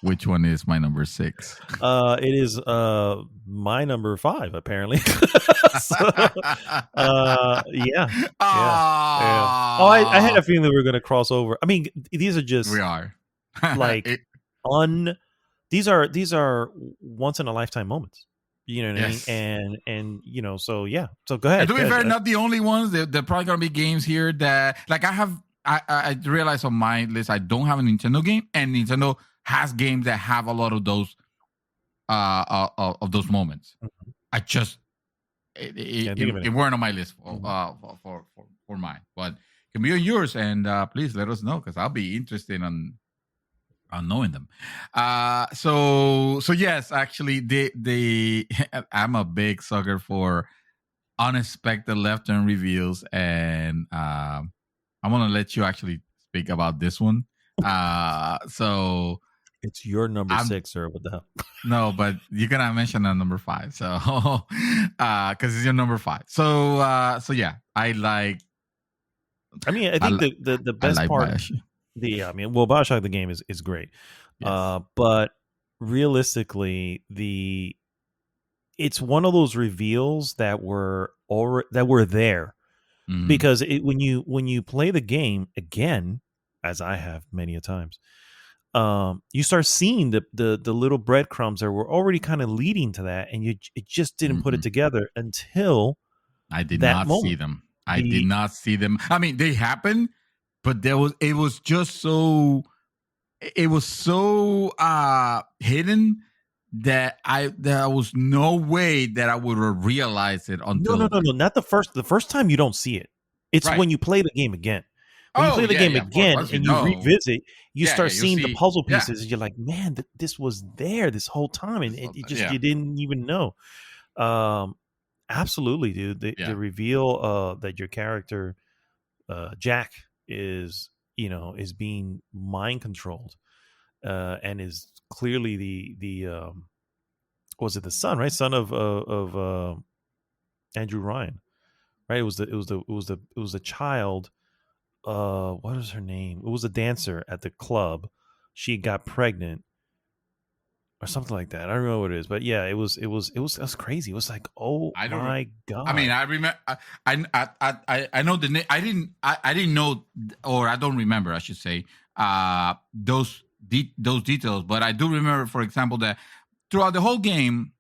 which one is my number 6? It is my number 5, apparently. Yeah. Oh, I had a feeling that we were going to cross over. I mean, these are just like these are once in a lifetime moments. You know what I mean? And so yeah. So go ahead. And to be fair, not the only ones. There are probably going to be games here that, like, I have I realized on my list I don't have a Nintendo game, and Nintendo has games that have a lot of those moments. Mm-hmm. I just it weren't on my list for mine, but it can be on yours, and please let us know because I'll be interested on knowing them. So yes, actually, I'm a big sucker for unexpected left turn reveals, and I'm gonna let you actually speak about this one. So it's your number 6, sir. What the hell? No, but you're gonna mention a number 5, so because it's your number 5. So yeah, I like. I mean, I think the best like part. BioShock. BioShock the game is great, yes. But realistically, it's one of those reveals that were there, mm-hmm. because when you play the game again, as I have many a times, you start seeing the little breadcrumbs that were already kind of leading to that, and it just didn't mm-hmm. put it together until I did not see them. I did not see them. I mean, they happened, but it was so hidden that there was no way that I would have realized it until no, not the first time. You don't see it. It's right. When you play the game again. When you play the game again and you revisit, you start seeing the puzzle pieces, and you're like, man, this was there this whole time, and you didn't even know. Absolutely, dude. The reveal that your character Jack is being mind controlled, and is clearly the was it the son, right? Son of Andrew Ryan, right? It was the child. What was her name? It was a dancer at the club. She got pregnant or something like that. I don't remember what it is, but yeah, it was crazy. It was like, oh my god. I mean, I remember. I know the name. I didn't know, or I don't remember, I should say, those details. But I do remember, for example, that throughout the whole game,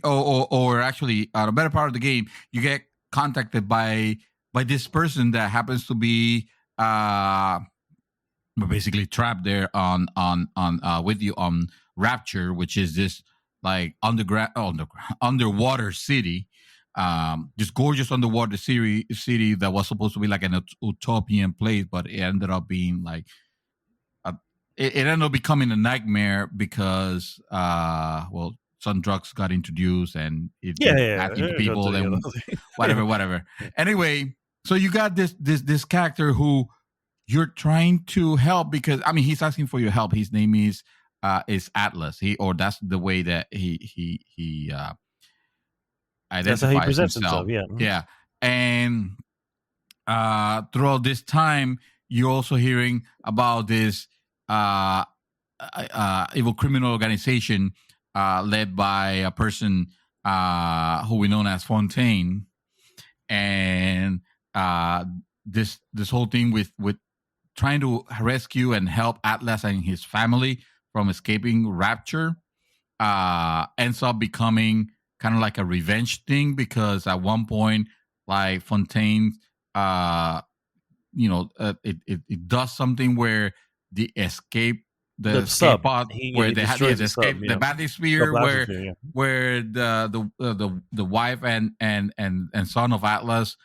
or actually, the better part of the game, you get contacted by this person that happens to be basically trapped there on with you on Rapture, which is this like underwater city, this gorgeous underwater city that was supposed to be like an utopian place, but it ended up being like it ended up becoming a nightmare because some drugs got introduced and it attacking people and whatever. Anyway. So you got this character who you're trying to help because he's asking for your help. His name is Atlas. That's the way that he identifies that's how he presents himself. Yeah. And throughout this time, you're also hearing about this evil criminal organization led by a person who we know as Fontaine, and this whole thing with trying to rescue and help Atlas and his family from escaping Rapture ends up becoming kind of like a revenge thing, because at one point, like Fontaine, it does something where the escape pod where they had the escape the bathysphere where the wife and son of Atlas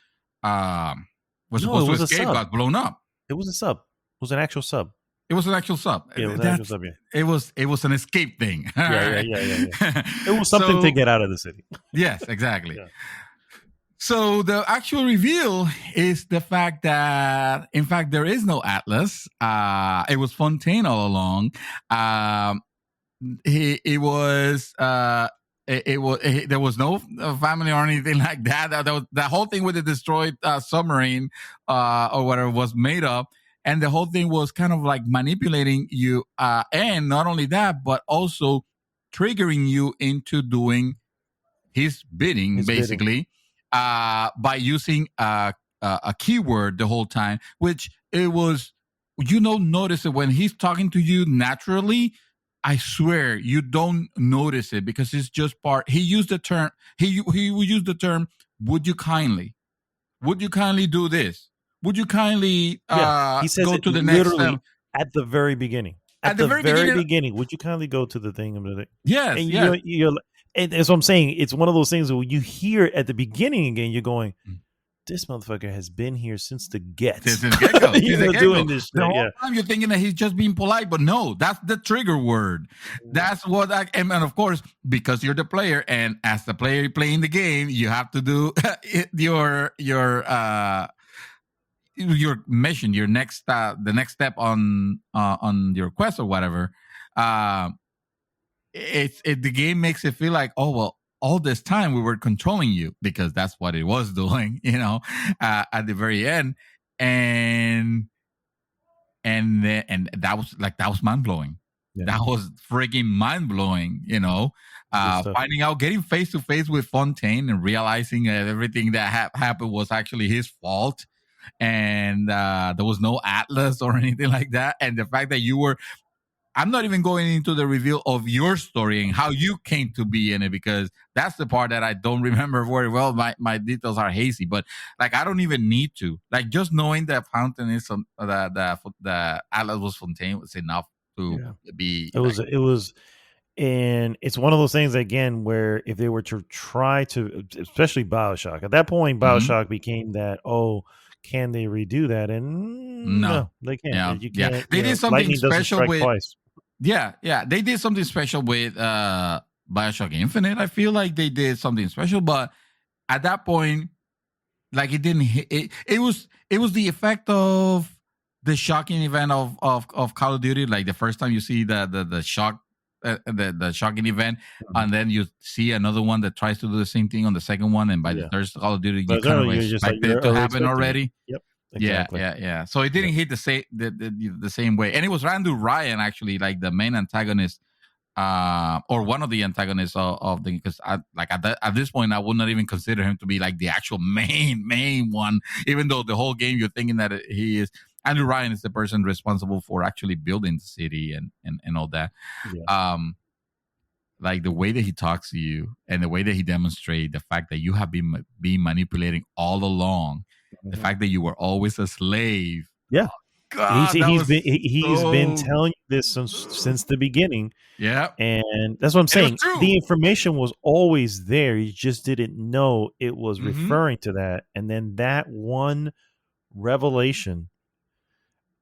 was supposed to escape got blown up. It was a sub. It was an actual sub. It was an actual sub. Yeah, it was an actual sub. Yeah. It was an escape thing. Yeah. It was something to get out of the city. Yes, exactly. Yeah. So the actual reveal is the fact that, in fact, there is no Atlas. It was Fontaine all along. There was no family or anything like that. The whole thing with the destroyed submarine or whatever was made up. And the whole thing was kind of like manipulating you. And not only that, but also triggering you into doing his bidding, basically. By using a keyword the whole time, which it was, notice it when he's talking to you naturally. I swear you don't notice it because it's just part. He used the term. He will use the term. Would you kindly do this? would you kindly he says go to the next step? At the very beginning. At the very beginning, would you kindly go to the thing? Yes, and yes. And that's what I'm saying. It's one of those things where you hear at the beginning again, you're going, this motherfucker has been here since the get. Since the get-go. Doing this shit. The whole time you're thinking that he's just being polite, but no, that's the trigger word. That's what and of course, because you're the player, and as the player playing the game, you have to do your mission, the next step on your quest or whatever. The game makes it feel like, oh well, all this time we were controlling you, because that's what it was doing, at the very end, and that was mind blowing. Yeah. That was freaking mind blowing, finding out, getting face to face with Fontaine and realizing that everything that happened was actually his fault, and there was no Atlas or anything like that, and the fact that you were. I'm not even going into the reveal of your story and how you came to be in it, because that's the part that I don't remember very well. My details are hazy, but I don't even need to. Just knowing that Fountain is the Atlas was Fontaine was enough to be. It was, and it's one of those things again where if they were to try to, especially BioShock, at that point, BioShock became that. Oh, can they redo that? And no they can't. Yeah. You can't. Yeah. They did something special with. Twice. Yeah, they did something special with BioShock Infinite. I feel like they did something special, but at that point, it didn't hit. It was the effect of the shocking event of Call of Duty, like the first time you see the shock. The shocking event, and then you see another one that tries to do the same thing on the second one, and by the third Call of Duty, you kind of expect it to happen already. Yep. Exactly. Yeah. So it didn't hit the same way, and it was Randu Ryan actually, the main antagonist, or one of the antagonists of the. Because at this point, I would not even consider him to be the actual main one, even though the whole game you're thinking that he is. Andrew Ryan is the person responsible for actually building the city and all that. Yeah. The way that he talks to you and the way that he demonstrates the fact that you have been manipulating all along. The fact that you were always a slave. Yeah. God, he's been telling you this since the beginning. Yeah. And that's what I'm saying. The information was always there. You just didn't know it was referring to that. And then that one revelation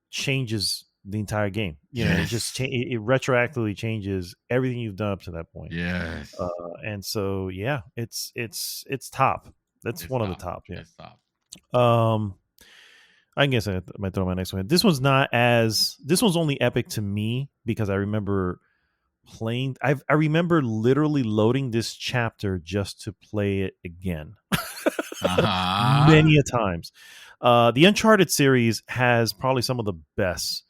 changes the entire game. It just it retroactively changes everything you've done up to that point. Yes. And so it's top. That's one of the top. Yeah. It's top. I guess I might throw my next one. This one's only epic to me because I remember playing. I remember literally loading this chapter just to play it again, many a times. The Uncharted series has probably some of the best,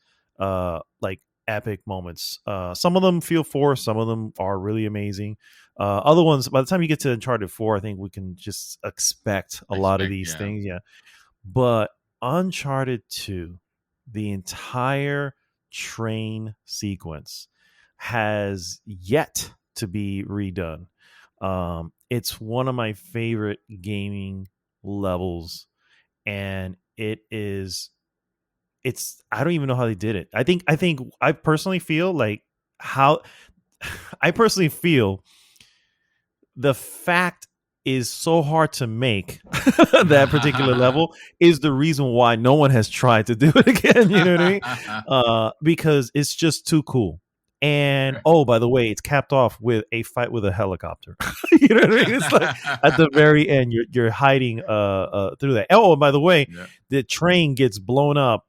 epic moments. Some of them feel forced. Some of them are really amazing. Other ones, by the time you get to Uncharted 4, I think we can just expect a lot of these things. Yeah. But Uncharted 2, the entire train sequence has yet to be redone. It's one of my favorite gaming levels, and I don't even know how they did it. I personally feel the fact is so hard to make that particular level is the reason why no one has tried to do it again. You know what I mean? Because it's just too cool. And by the way, it's capped off with a fight with a helicopter. You know what I mean? It's at the very end, you're hiding through that. Oh, and by the way, the train gets blown up,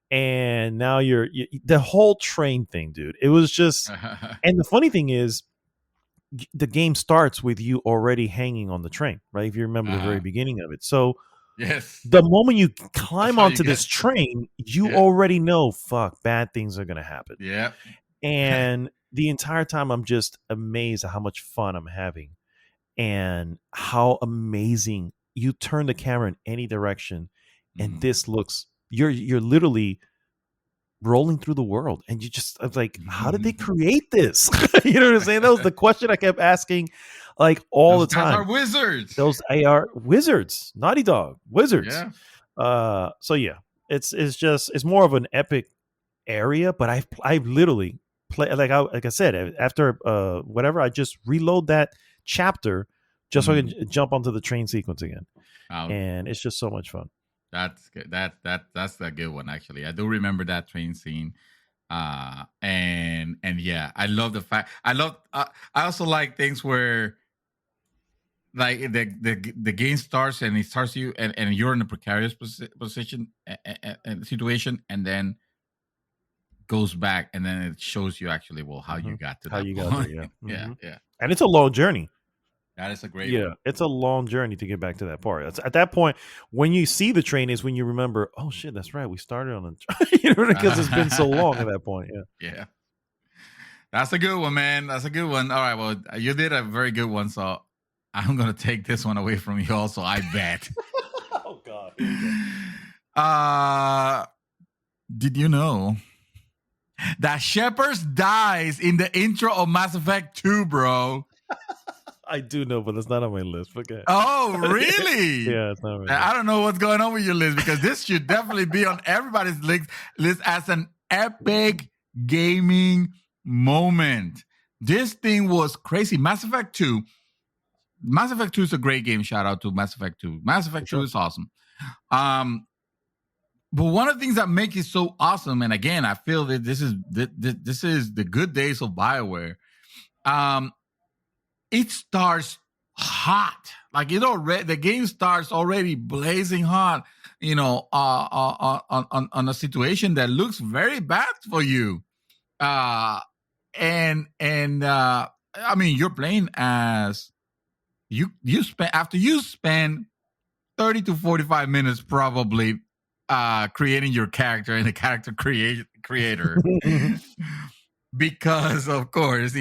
and now the whole train thing, dude. It was just, and the funny thing is, the game starts with you already hanging on the train, right? If you remember the very beginning of it. So the moment you climb onto this train, you already know, bad things are going to happen. Yeah. And the entire time I'm just amazed at how much fun I'm having and how amazing you turn the camera in any direction. And this looks, you're literally rolling through the world, and I was like, how did they create this? You know what I'm saying? That was the question I kept asking, all the time. Those are wizards. Those AR wizards, Naughty Dog wizards. Yeah. So yeah, it's more of an epic area, but I've literally play like I said, after whatever, I just reload that chapter just so I can jump onto the train sequence again. And it's just so much fun. That's good. That's a good one, actually. I do remember that train scene. And yeah, I love the fact I also like things where like the game starts and it starts you and you're in a precarious position and situation, and then goes back and then it shows you actually how you got to that point. Got there, yeah. Yeah. And it's a long journey. That is a great one. It's a long journey to get back to that part. At that point, when you see the train is when you remember, oh shit, that's right, we started on the because it's been so long at that point. Yeah. That's a good one, man. That's a good one. All right, well, you did a very good one, so I'm gonna take this one away from you also, I bet. Oh God. Did you know that Shepard dies in the intro of Mass Effect 2, bro? I do know, but it's not on my list. Okay. Oh, really? Yeah, it's not on my list. I don't know what's going on with your list, because this should definitely be on everybody's list as an epic gaming moment. This thing was crazy. Mass Effect 2 is a great game. Shout out to Mass Effect 2. Mass Effect 2 is awesome. But one of the things that makes it so awesome, and again, I feel that this is the good days of BioWare. It starts hot, like the game starts already blazing hot. On a situation that looks very bad for you. I mean, you're playing as you spend 30 to 45 minutes probably creating your character in the character creator. Because of course,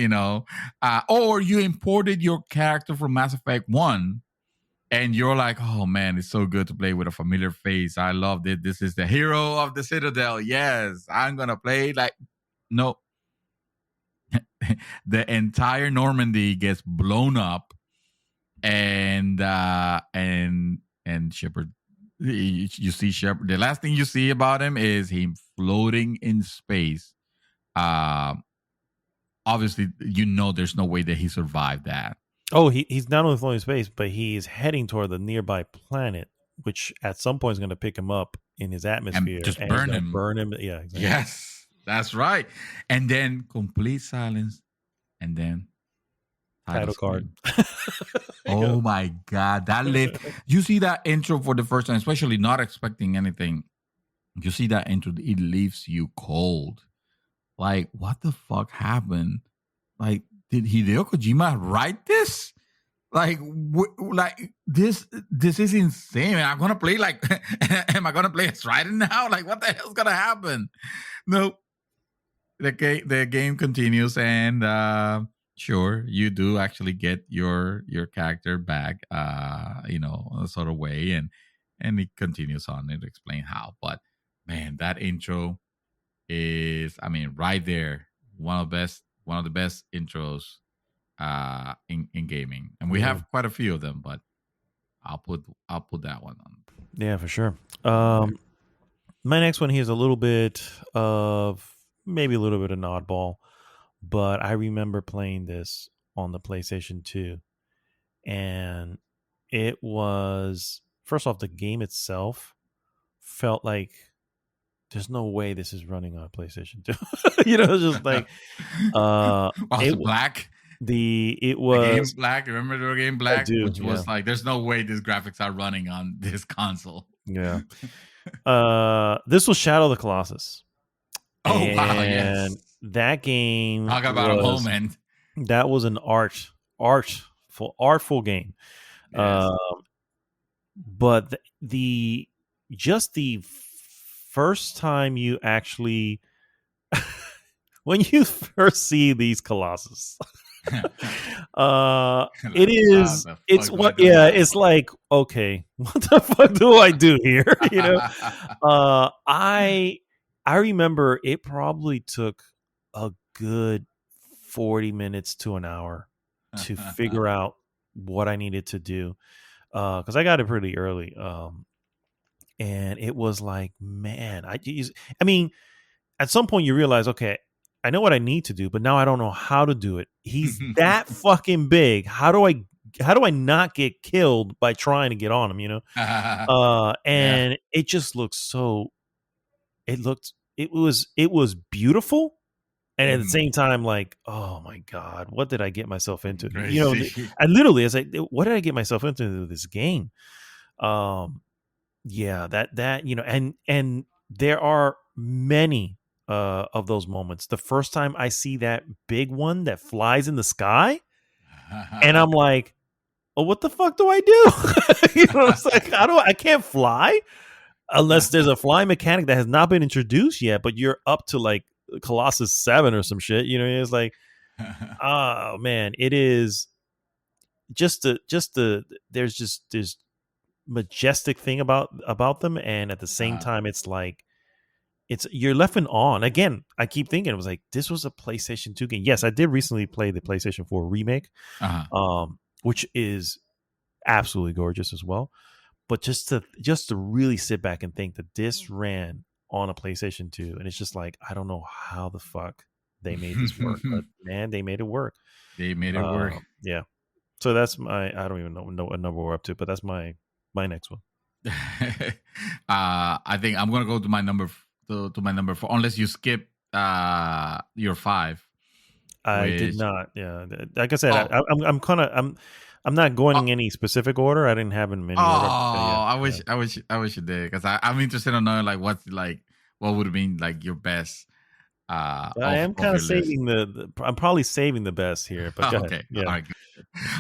or you imported your character from Mass Effect 1 and you're like, oh man, it's so good to play with a familiar face. I loved it. This is the hero of the Citadel. Yes, I'm gonna play no. The entire Normandy gets blown up, and Shepard. You see Shepard. The last thing you see about him is him floating in space. Obviously, there's no way that he survived that. Oh, he's not only floating in space, but he's heading toward the nearby planet, which at some point is going to pick him up in his atmosphere and just burn him. Burn him. Yeah, exactly. Yes, that's right. And then complete silence, and then title card. Oh my God, that lift! You see that intro for the first time, especially not expecting anything. You see that intro, it leaves you cold. Like, what the fuck happened? Like, did Hideo Kojima write this? Like this is insane. I'm gonna play am I gonna play a Strider now? Like, what the hell's gonna happen? No, the game continues, and sure, you do actually get your character back, a sort of way, and it continues on and explain how. But man, that intro is, I mean, right there, one of the best intros in gaming, and we have quite a few of them, but I'll put that one on. Yeah, for sure. My next one here is a little bit of an oddball, but I remember playing this on the PlayStation 2, and it was, first off, the game itself felt like there's no way this is running on a PlayStation 2. It's just like Black. It was the game Black. Remember the game Black, which was like, there's no way these graphics are running on this console. Yeah. This was Shadow of the Colossus. Oh wow! Yes. That game. Talk about a moment. That was an artful game. Yes. But the first time you actually, when you first see these Colossus, it's like, okay, what the fuck do I do here? I remember it probably took a good 40 minutes to an hour to figure out what I needed to do, because I got it pretty early. and it was like, man, I mean, at some point you realize, okay, I know what I need to do, but now I don't know how to do it. He's that fucking big. How do I not get killed by trying to get on him, you know? And it just looks so, it was beautiful. And at the same time, like, oh my God, what did I get myself into? Crazy. You know, I literally, was like, what did I get myself into this game? Yeah, that, you know, and there are many of those moments. The first time I see that big one that flies in the sky, and I'm like, oh, what the fuck do I do? You know, it's like, I can't fly unless there's a flying mechanic that has not been introduced yet, but you're up to like Colossus 7 or some shit. You know, it's like, oh man, it is just there's majestic thing about them, and at the same time it's like, you're left in awe. Again, I keep thinking, it was like, this was a PlayStation 2 game. Yes, I did recently play the PlayStation 4 remake, which is absolutely gorgeous as well. But just to really sit back and think that this ran on a PlayStation 2, and it's just like, I don't know how the fuck they made this work, but man, they made it work. They made it work. Yeah. So that's my, I don't even know what number we're up to, but that's my next one. I think I'm gonna go to my number to my number 4, unless you skip your 5. I did not. Yeah, like I said, I'm not going in any specific order. I didn't have them in any order. I wish you did, because I'm interested in knowing like what would have been like your best. I am kind of saving I'm probably saving the best here, but go okay. ahead. Yeah. All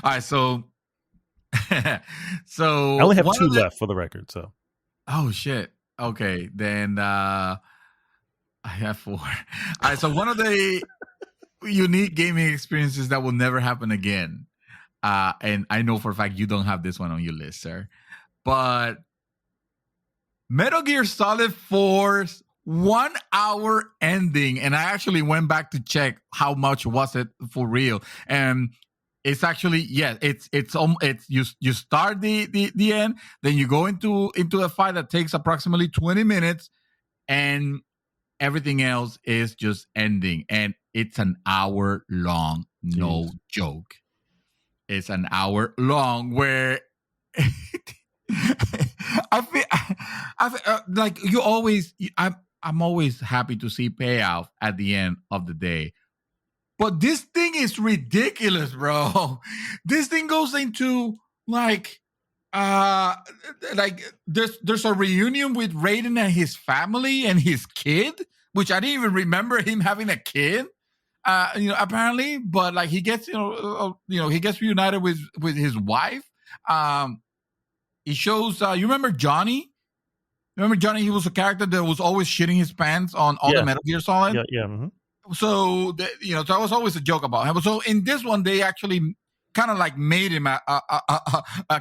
right. So so I only have 2 left for the record. So. Oh shit. Okay, then I have 4. All right. So one of the unique gaming experiences that will never happen again. And I know for a fact you don't have this one on your list, sir. But Metal Gear Solid 4's 1 hour ending, and I actually went back to check how much was it for real, and it's actually, it's you start the end, then you go into a fight that takes approximately 20 minutes, and everything else is just ending, and it's an hour long. No joke. It's an hour long where I feel like you always. I'm always happy to see payoff at the end of the day, but this thing is ridiculous, bro. This thing goes into like there's a reunion with Raiden and his family and his kid, which I didn't even remember him having a kid. Apparently, but like he gets, he gets reunited with his wife. He shows, you remember Johnny? Remember Johnny? He was a character that was always shitting his pants on all the Metal Gear Solid. Yeah. Mm-hmm. So, so that was always a joke about him. So in this one, they actually kind of like made him a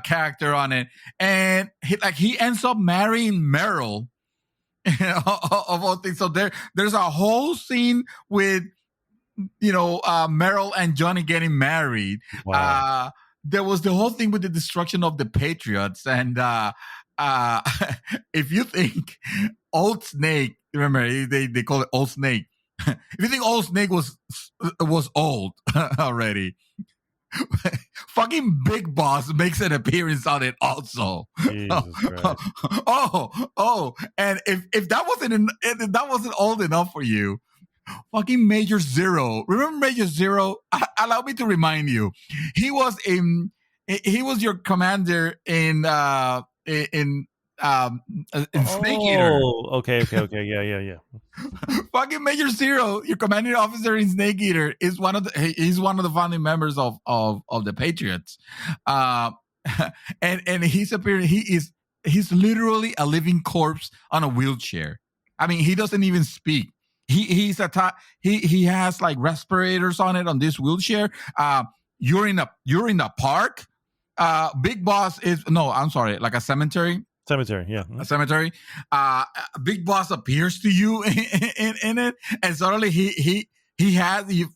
character on it. And he ends up marrying Meryl of all things. So there's a whole scene with, Meryl and Johnny getting married. Wow. There was the whole thing with the destruction of the Patriots. And if you think Old Snake, remember they call it Old Snake. If you think Old Snake was old already, fucking Big Boss makes an appearance on it also. And if that wasn't old enough for you, fucking Major Zero. Remember Major Zero? Allow me to remind you, he was your commander in Snake Eater. Oh, okay, yeah. Fucking Major Zero, your commanding officer in Snake Eater, he's one of the founding members of the Patriots. And he's appearing. He's literally a living corpse on a wheelchair. I mean, he doesn't even speak. He has like respirators on it on this wheelchair. You're in a park. Big Boss like a cemetery. Cemetery, yeah. A cemetery. Big Boss appears to you in it, and suddenly you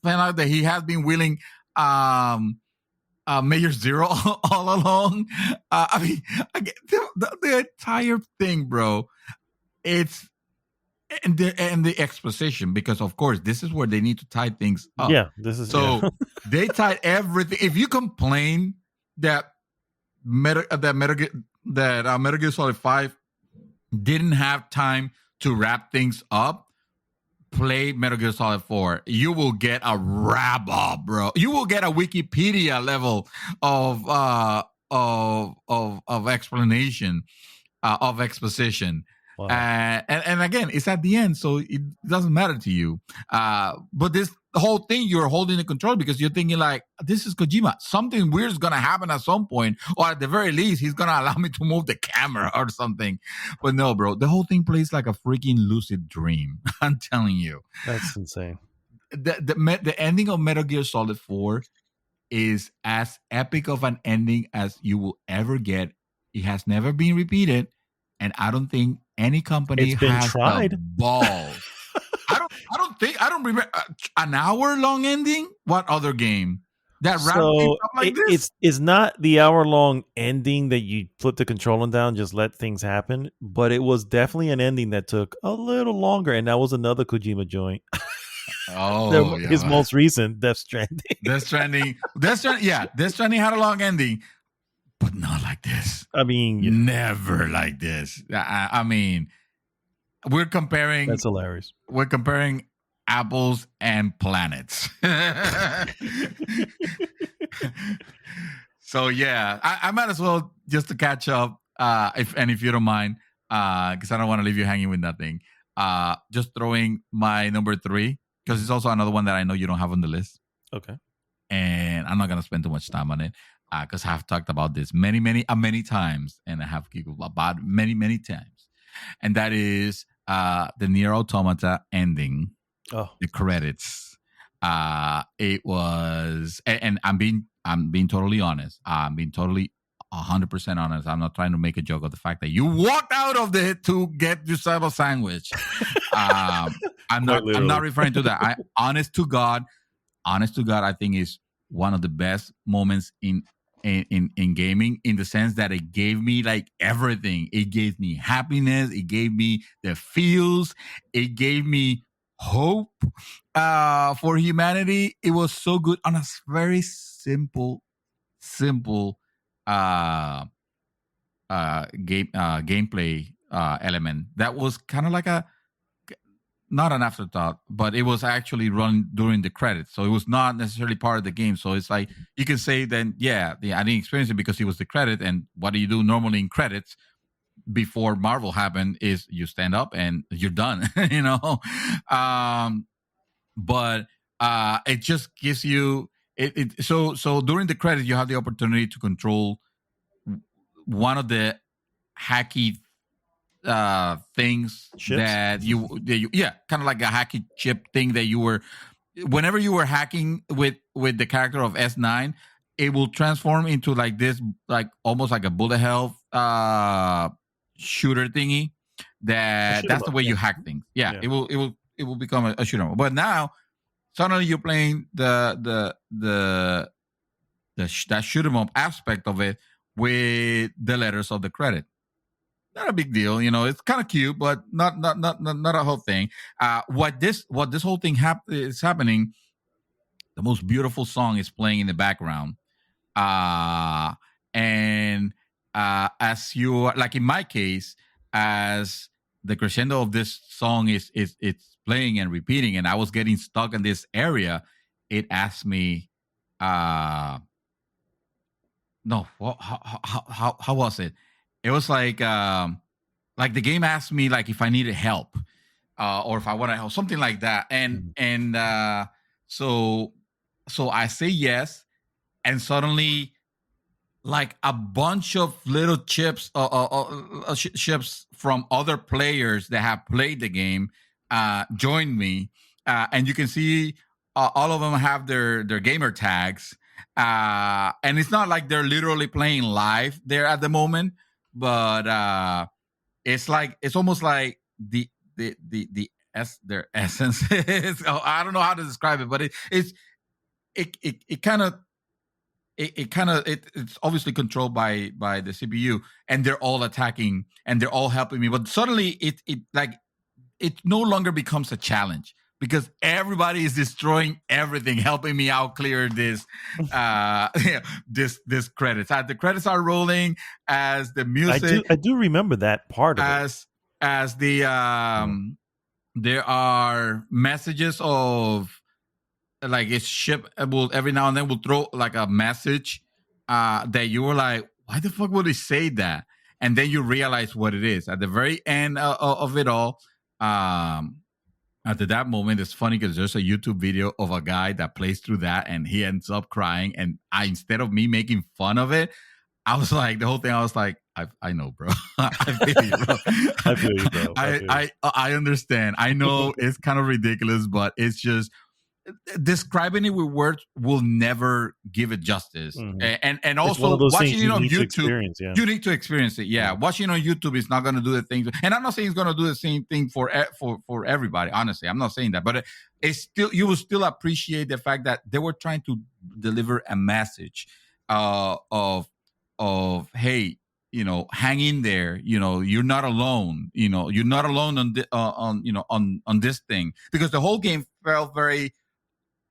find out that he has been wheeling Major Zero all along. the entire thing, bro. It's and the exposition, because of course this is where they need to tie things up. Yeah, this is they tied everything. If you complain that Metal Gear Solid 5 didn't have time to wrap things up, play Metal Gear Solid 4. You will get a wrap up, bro. You will get a Wikipedia level of explanation, of exposition. Wow. And again, it's at the end, so it doesn't matter to you. But this whole thing, you're holding the control because you're thinking like, this is Kojima. Something weird is going to happen at some point, or at the very least, he's going to allow me to move the camera or something. But no, bro, the whole thing plays like a freaking lucid dream. I'm telling you. That's insane. The ending of Metal Gear Solid 4 is as epic of an ending as you will ever get. It has never been repeated. And I don't think any company has tried. The balls. I don't remember an hour-long ending. What other game that wrapped things up like this? It's not the hour-long ending that you flip the controller down, just let things happen. But it was definitely an ending that took a little longer, and that was another Kojima joint. His most recent Death Stranding. Death Stranding. Yeah, Death Stranding had a long ending. But not like this. I mean, never like this. I mean, we're comparing. That's hilarious. We're comparing apples and planets. So yeah, I might as well, just to catch up, if you don't mind, because I don't want to leave you hanging with nothing. Just throwing my number 3, because it's also another one that I know you don't have on the list. Okay. And I'm not gonna spend too much time on it. Because I've talked about this many times, and I have giggled about many times, and that is the Nier Automata ending. The credits. It was, and I'm being totally honest. I'm being totally 100% honest. I'm not trying to make a joke of the fact that you walked out of it to get yourself a sandwich. I'm not referring to that. Honest to God, I think is one of the best moments in gaming, in the sense that it gave me like everything. It gave me happiness. It gave me the feels. It gave me hope for humanity. It was so good on a very simple gameplay element that was kind of like not an afterthought, but it was actually run during the credits. So it was not necessarily part of the game. So it's like, you can say then, I didn't experience it because it was the credit. And what do you do normally in credits before Marvel happened is you stand up and you're done, you know? But it just gives you, so during the credits, you have the opportunity to control one of the hacky things Chips? that you kind of like a hacky chip thing that you were, whenever you were hacking with the character of S9, it will transform into like this, like almost like a bullet hell shooter thingy. That's the way you hack things. It will become a shooter. But now suddenly you're playing that shoot 'em up aspect of it with the letters of the credit. Not a big deal, you know. It's kind of cute, but not a whole thing. What this whole thing is happening. The most beautiful song is playing in the background, and as you, like in my case, as the crescendo of this song it's playing and repeating, and I was getting stuck in this area, it asked me, how was it? It was like the game asked me like if I needed help, or if I want to help, something like that. And so I say yes, and suddenly like a bunch of little chips from other players that have played the game joined me, and you can see all of them have their gamer tags, and it's not like they're literally playing live there at the moment. But it's almost like their essence is, I don't know how to describe it, but it kind of it's obviously controlled by the CPU, and they're all attacking and they're all helping me. But suddenly it no longer becomes a challenge because everybody is destroying everything, helping me out clear this this credits. The credits are rolling as the music. I do remember that part of it. As the there are messages of like it's ship will every now and then will throw like a message that you were like, why the fuck would they say that? And then you realize what it is at the very end of it all. At that moment, it's funny because there's a YouTube video of a guy that plays through that and he ends up crying. And instead of me making fun of it, I was like, the whole thing, I was like, I know, bro. I feel you, bro. I feel you, bro. I understand. I know it's kind of ridiculous, but it's just describing it with words will never give it justice. Mm-hmm. And also watching it on YouTube, you need to experience it. Yeah. Watching on YouTube is not going to do the thing. And I'm not saying it's going to do the same thing for everybody. Honestly, I'm not saying that, but it's still, you will still appreciate the fact that they were trying to deliver a message of hey, hang in there. You're not alone. You're not alone on this thing, because the whole game felt very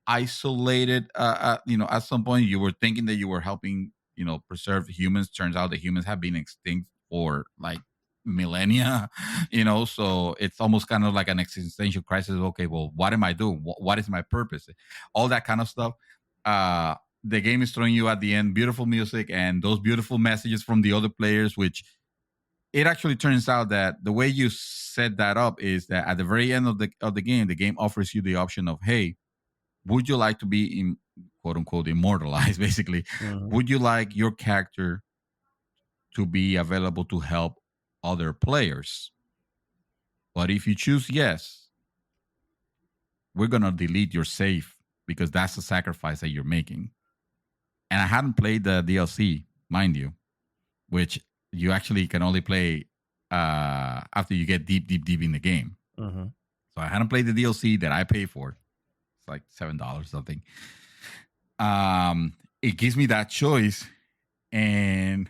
isolated. At some point you were thinking that you were helping preserve humans. Turns out the humans have been extinct for like millennia. So it's almost kind of like an existential crisis. Okay, well, what am I doing? What is my purpose? All that kind of stuff. The game is throwing you at the end beautiful music and those beautiful messages from the other players, which it actually turns out that the way you set that up is that at the very end of the game offers you the option of, hey, would you like to be quote unquote immortalized? Basically, would you like your character to be available to help other players? But if you choose yes, we're gonna delete your save because that's the sacrifice that you're making. And I hadn't played the DLC, mind you, which you actually can only play after you get deep in the game. So I hadn't played the DLC that I pay for. It's like $7 or something. It gives me that choice, and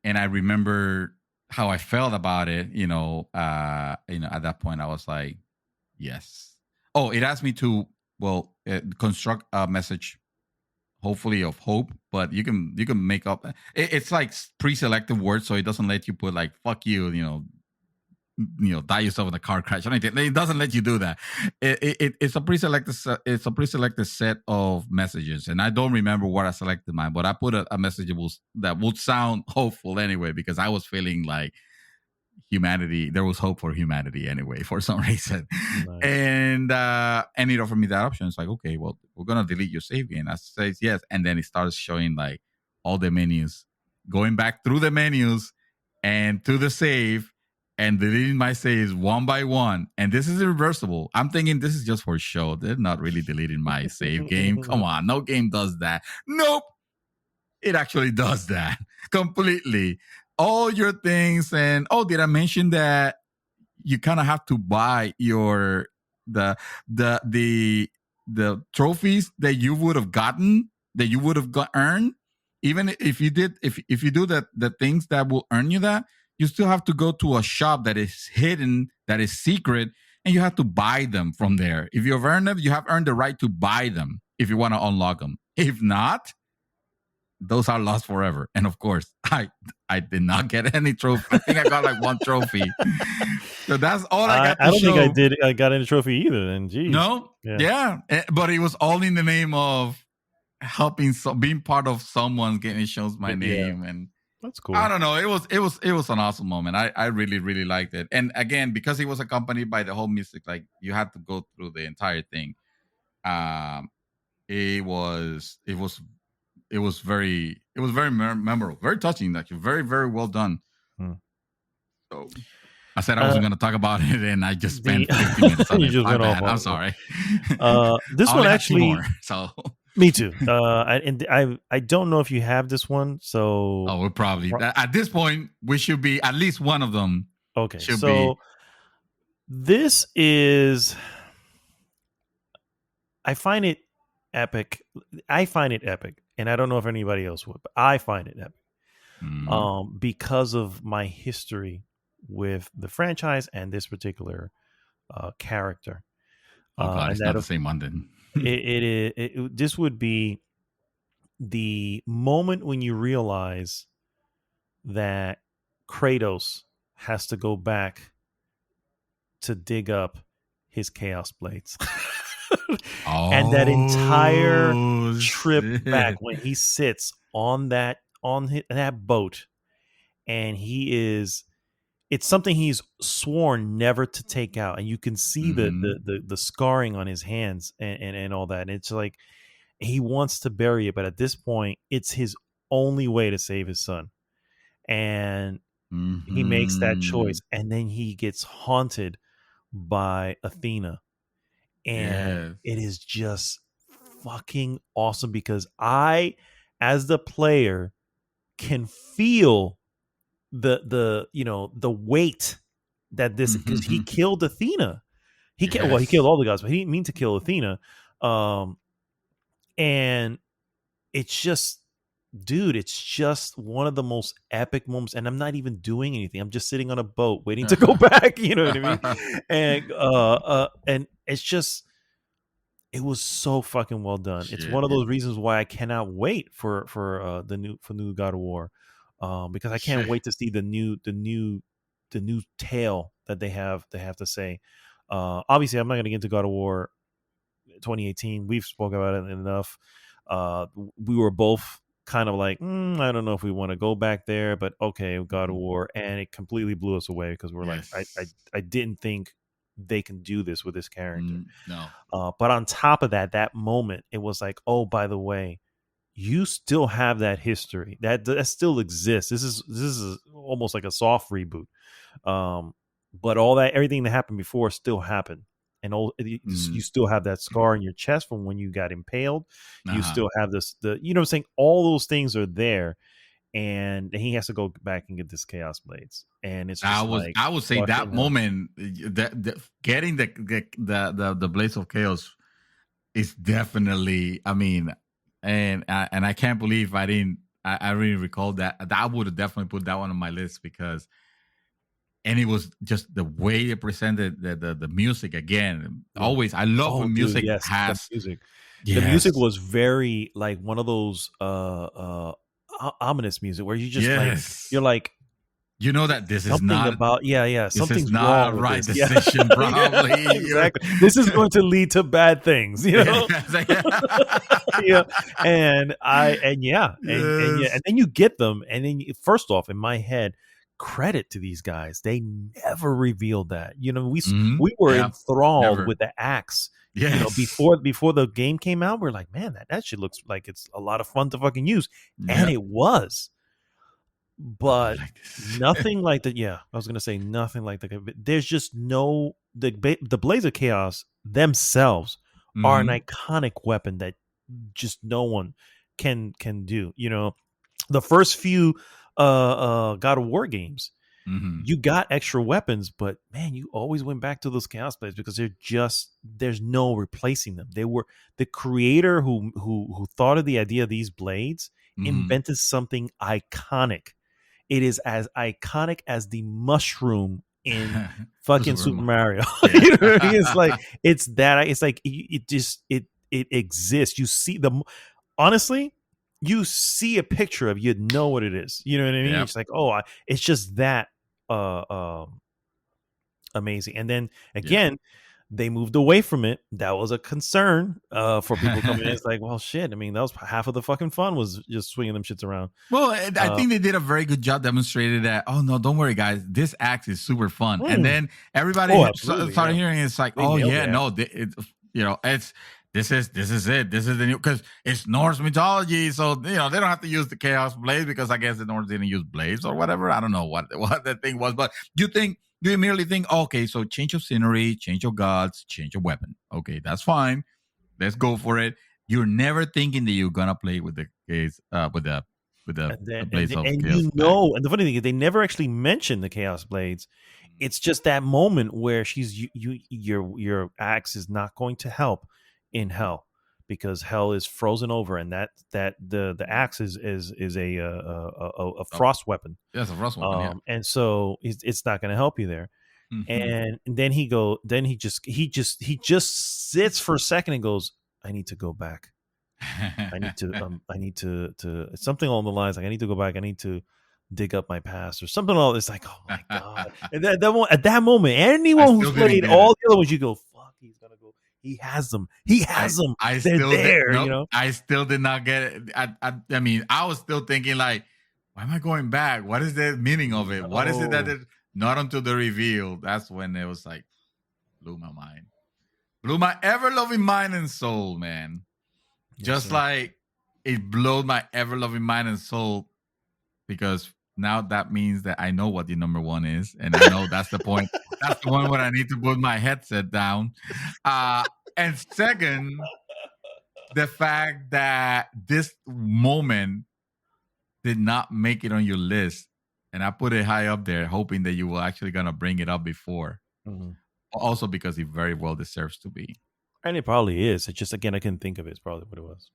I remember how I felt about it. At that point I was like, yes. Oh, it asked me to construct a message, hopefully of hope, but you can make up. It's like pre-selected words, so it doesn't let you put like "fuck you," die yourself in a car crash. It doesn't let you do that. It's a pre-selected set of messages, and I don't remember what I selected mine, but I put a message that would sound hopeful anyway, because I was feeling like humanity. There was hope for humanity anyway, for some reason. Nice. And it offered me that option. It's like, okay, well, we're gonna delete your save game. I say yes, and then it starts showing like all the menus, going back through the menus and to the save, and deleting my saves one by one. And this is irreversible. I'm thinking this is just for show. They're not really deleting my save game. Come on, no game does that. Nope, it actually does that completely. All your things. And did I mention that you kind of have to buy your the trophies that you would have gotten, that you would have earned, even if you do the things that will earn you that, you still have to go to a shop that is hidden, that is secret, and you have to buy them from there. If you've earned them, you have earned the right to buy them if you want to unlock them. If not, those are lost forever. And of course, I did not get any trophy. I think I got like one trophy. So that's all I got to show. I don't think I got any trophy either. Then, geez. No, yeah. But it was all in the name of helping, being part of someone's game. It shows my name, and that's cool. I don't know. It was an awesome moment. I really, really liked it. And again, because it was accompanied by the whole music, like you had to go through the entire thing. It was very memorable, very touching, actually, very, very well done. So I said I wasn't going to talk about it, and I just spent 50 minutes on it. My bad. I'm sorry. This one actually, more, so me too. I don't know if you have this one, so we're probably at this point we should be at least one of them. Okay, so this is, I find it epic. I find it epic, and I don't know if anybody else would, but I find it epic. Because of my history with the franchise and this particular character. Oh God, it's not the same one then. This would be the moment when you realize that Kratos has to go back to dig up his Chaos Blades. And that entire trip back when he sits on that boat, and it's something he's sworn never to take out, and you can see the scarring on his hands and all that. And it's like he wants to bury it, but at this point, it's his only way to save his son. And he makes that choice, and then he gets haunted by Athena. And it is just fucking awesome because I, as the player, can feel the weight that this, because he killed Athena. He killed all the gods, but he didn't mean to kill Athena. And it's just, dude, it's just one of the most epic moments. And I'm not even doing anything. I'm just sitting on a boat waiting to go back. You know what I mean? And it's just, it was so fucking well done. Shit. It's one of those reasons why I cannot wait for new God of War, because I can't wait to see the new tale that they have to say. Obviously, I'm not going to get into God of War 2018. We've spoken about it enough. We were both kind of like, I don't know if we want to go back there, but okay, God of War, and it completely blew us away because we're like, I didn't think they can do this with this character. No. But on top of that moment, it was like, oh, by the way, you still have that history that still exists. This is almost like a soft reboot. But everything that happened before still happened. And you still have that scar in your chest from when you got impaled. You still have you know what I'm saying? All those things are there. And he has to go back and get this Chaos Blades, and it's just I would say that moment, getting the Blades of Chaos is definitely. I mean, and I can't believe I really recall that. I would have definitely put that one on my list because, and it was just the way it presented the music again. Always, I love when music has music. Yes. The music was very like one of those ominous music where you just like, you're like, you know that this is not about something's not wrong a right decision. Probably exactly. This is going to lead to bad things, you know. And then you get them, and then first off, in my head, credit to these guys, they never revealed that. You know, we were enthralled with the axe. Yes. You know, before the game came out, we're like, man, that shit looks like it's a lot of fun to fucking use. And it was. But nothing like that. Yeah, I was going to say nothing like that. There's just the Blades of Chaos themselves are an iconic weapon that just no one can do. You know, the first few God of War games, you got extra weapons, but man, you always went back to those Chaos Blades because there's no replacing them. They were the creator who thought of the idea of these blades invented something iconic. It is as iconic as the mushroom in fucking Super Mario. You know what I mean? It's like it exists. You see honestly, you see a picture of, you'd know what it is. You know what I mean? Yep. It's like, it's just that amazing. And then again, they moved away from it. That was a concern for people coming in. It's like, well, shit. I mean, that was half of the fucking fun, was just swinging them shits around. Well, I think they did a very good job demonstrating that. Oh no, don't worry, guys. This axe is super fun. And then everybody started hearing it's like, This is it. This is the new, because it's Norse mythology. So, they don't have to use the Chaos Blades because I guess the Norse didn't use blades or whatever. I don't know what that thing was. But you immediately think, okay, so change your scenery, change your gods, change your weapon. Okay, that's fine. Let's go for it. You're never thinking that you're gonna play with the blades of Chaos. And the funny thing is, they never actually mention the Chaos Blades. It's just that moment where your axe is not going to help in hell, because hell is frozen over, and that the axe is a frost weapon. That's a frost weapon. Yeah. And so it's not going to help you there. And then he just sits for a second and goes, I need to go back. I need to something along the lines like, I need to go back. I need to dig up my past or something. All this, like, oh my god! And at that moment, anyone who's played all the other ones, you go, fuck, he's gonna go. He has them. He has them. They're there. You know. I still did not get it. I mean, I was still thinking like, why am I going back? What is the meaning of it? What is it that it? Not until the reveal. That's when it was like, blew my mind, blew my ever loving mind and soul, man. Yes, just like it blew my ever loving mind and soul, because now that means that I know what the number one is, and I know that's the point. That's the one where I need to put my headset down. And second, the fact that this moment did not make it on your list, and I put it high up there, hoping that you were actually gonna bring it up before. Also because it very well deserves to be. And it probably is. It's just, again, I couldn't think of it. It's probably what it was.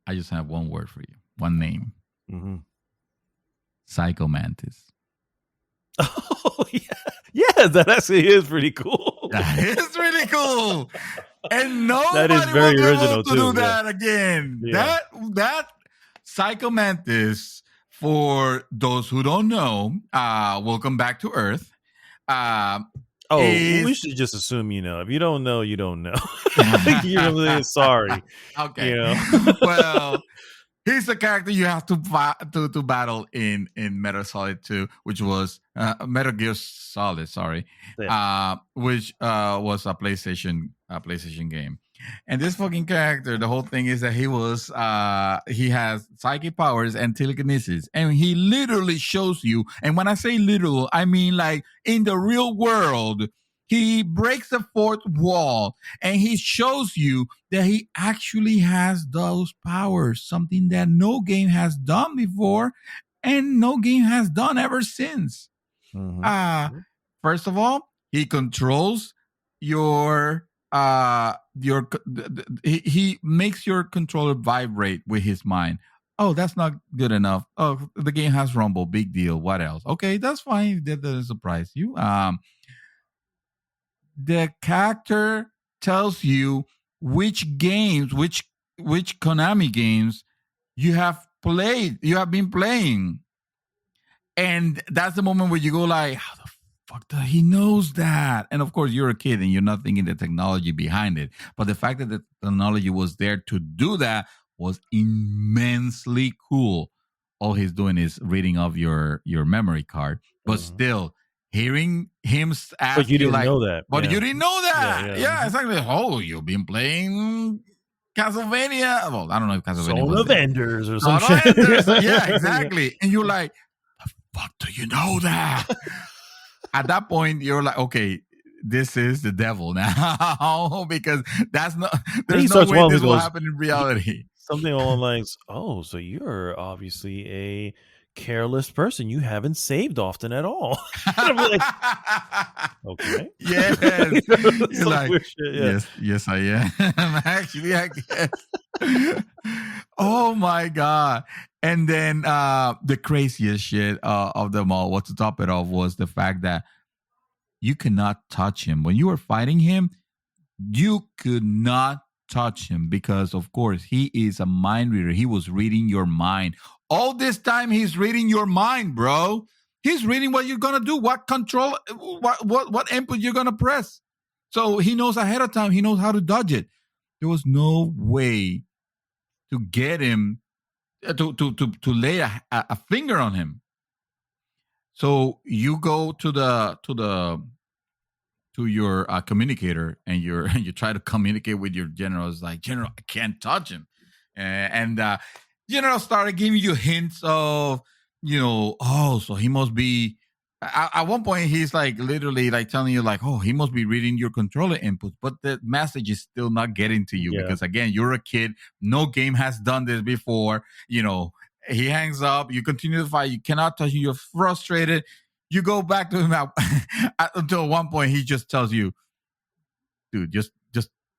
I just have one word for you. One name. Psycho Mantis. Oh, yeah. Yeah, that actually is pretty cool. That is really cool. And nobody that is very will be original able to do that again. Yeah. That Psycho Mantis, for those who don't know, welcome back to Earth. We should just assume you know. If you don't know, you don't know. You're really sorry. Okay. You know? Well, he's the character you have to battle in Metal Solid 2, which was Metal Gear Solid. Sorry, which was a PlayStation game. And this fucking character, the whole thing is that he has psychic powers and telekinesis, and he literally shows you. And when I say literal, I mean like in the real world, he breaks the fourth wall and he shows you that he actually has those powers, something that no game has done before and no game has done ever since. First of all, he controls he makes your controller vibrate with his mind. Oh, that's not good enough. Oh, the game has rumble. Big deal. What else? Okay, that's fine. That doesn't surprise you. The character tells you which games, which Konami games you have been playing. And that's the moment where you go like, how the fuck does he knows that? And of course, you're a kid and you're not thinking the technology behind it. But the fact that the technology was there to do that was immensely cool. All he's doing is reading off your memory card. But still, hearing him ask but you didn't know that. But you didn't know that. Yeah, exactly. Oh, you've been playing Castlevania. Well, I don't know if Castlevania was of Enders or something. Yeah, exactly. And you're like, the fuck do you know that? At that point, you're like, okay, this is the devil now, because there's no way this will happen in reality. Something along the lines, oh, so you're obviously a careless person. You haven't saved often at all. I'm like, okay. Yes. You're like, yes, I am. Actually, I guess. Oh my God. And then the craziest shit of them all, what to top it off, was the fact that you cannot touch him. When you were fighting him, you could not touch him because, of course, he is a mind reader. He was reading your mind. All this time, he's reading your mind, bro. He's reading what you're going to do, what control, what input you're going to press. So he knows ahead of time. He knows how to dodge it. There was no way to get him to lay a finger on him. So you go to your communicator and you try to communicate with your general. It's like, General, I can't touch him, and General started giving you hints of, so he must be. At one point, he's like literally like telling you like, oh, he must be reading your controller inputs, but the message is still not getting to you because again, you're a kid. No game has done this before. He hangs up. You continue to fight. You cannot touch him. You're frustrated. You go back to him until one point he just tells you, dude, just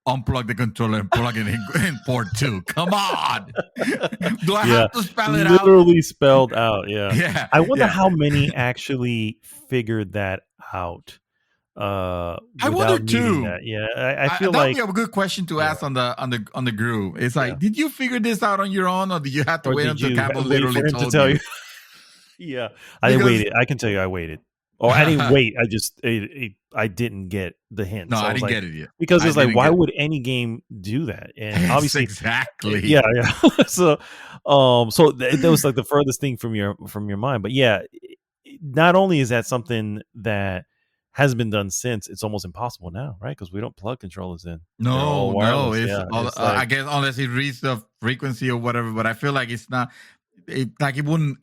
unplug the controller and plug it in port 2. Come on. Do I have to spell it out? Literally spelled out. Yeah. Yeah. I wonder how many actually figured that out. I wonder too. That. Yeah, I feel that'd like be a good question to ask on the group. It's like, did you figure this out on your own, or did you have to wait until Campbell literally told to tell you? Yeah, I waited. I can tell you, I waited. Or I didn't wait. I just I didn't get the hint. No, so I didn't get it yet because it's like, why would any game do that? And obviously, exactly. Yeah. So, that was like the furthest thing from your mind. But yeah, not only is that something that has been done since, it's almost impossible now, right? Because we don't plug controllers in. No, it's I guess unless it reads the frequency or whatever. But I feel like it's not. It wouldn't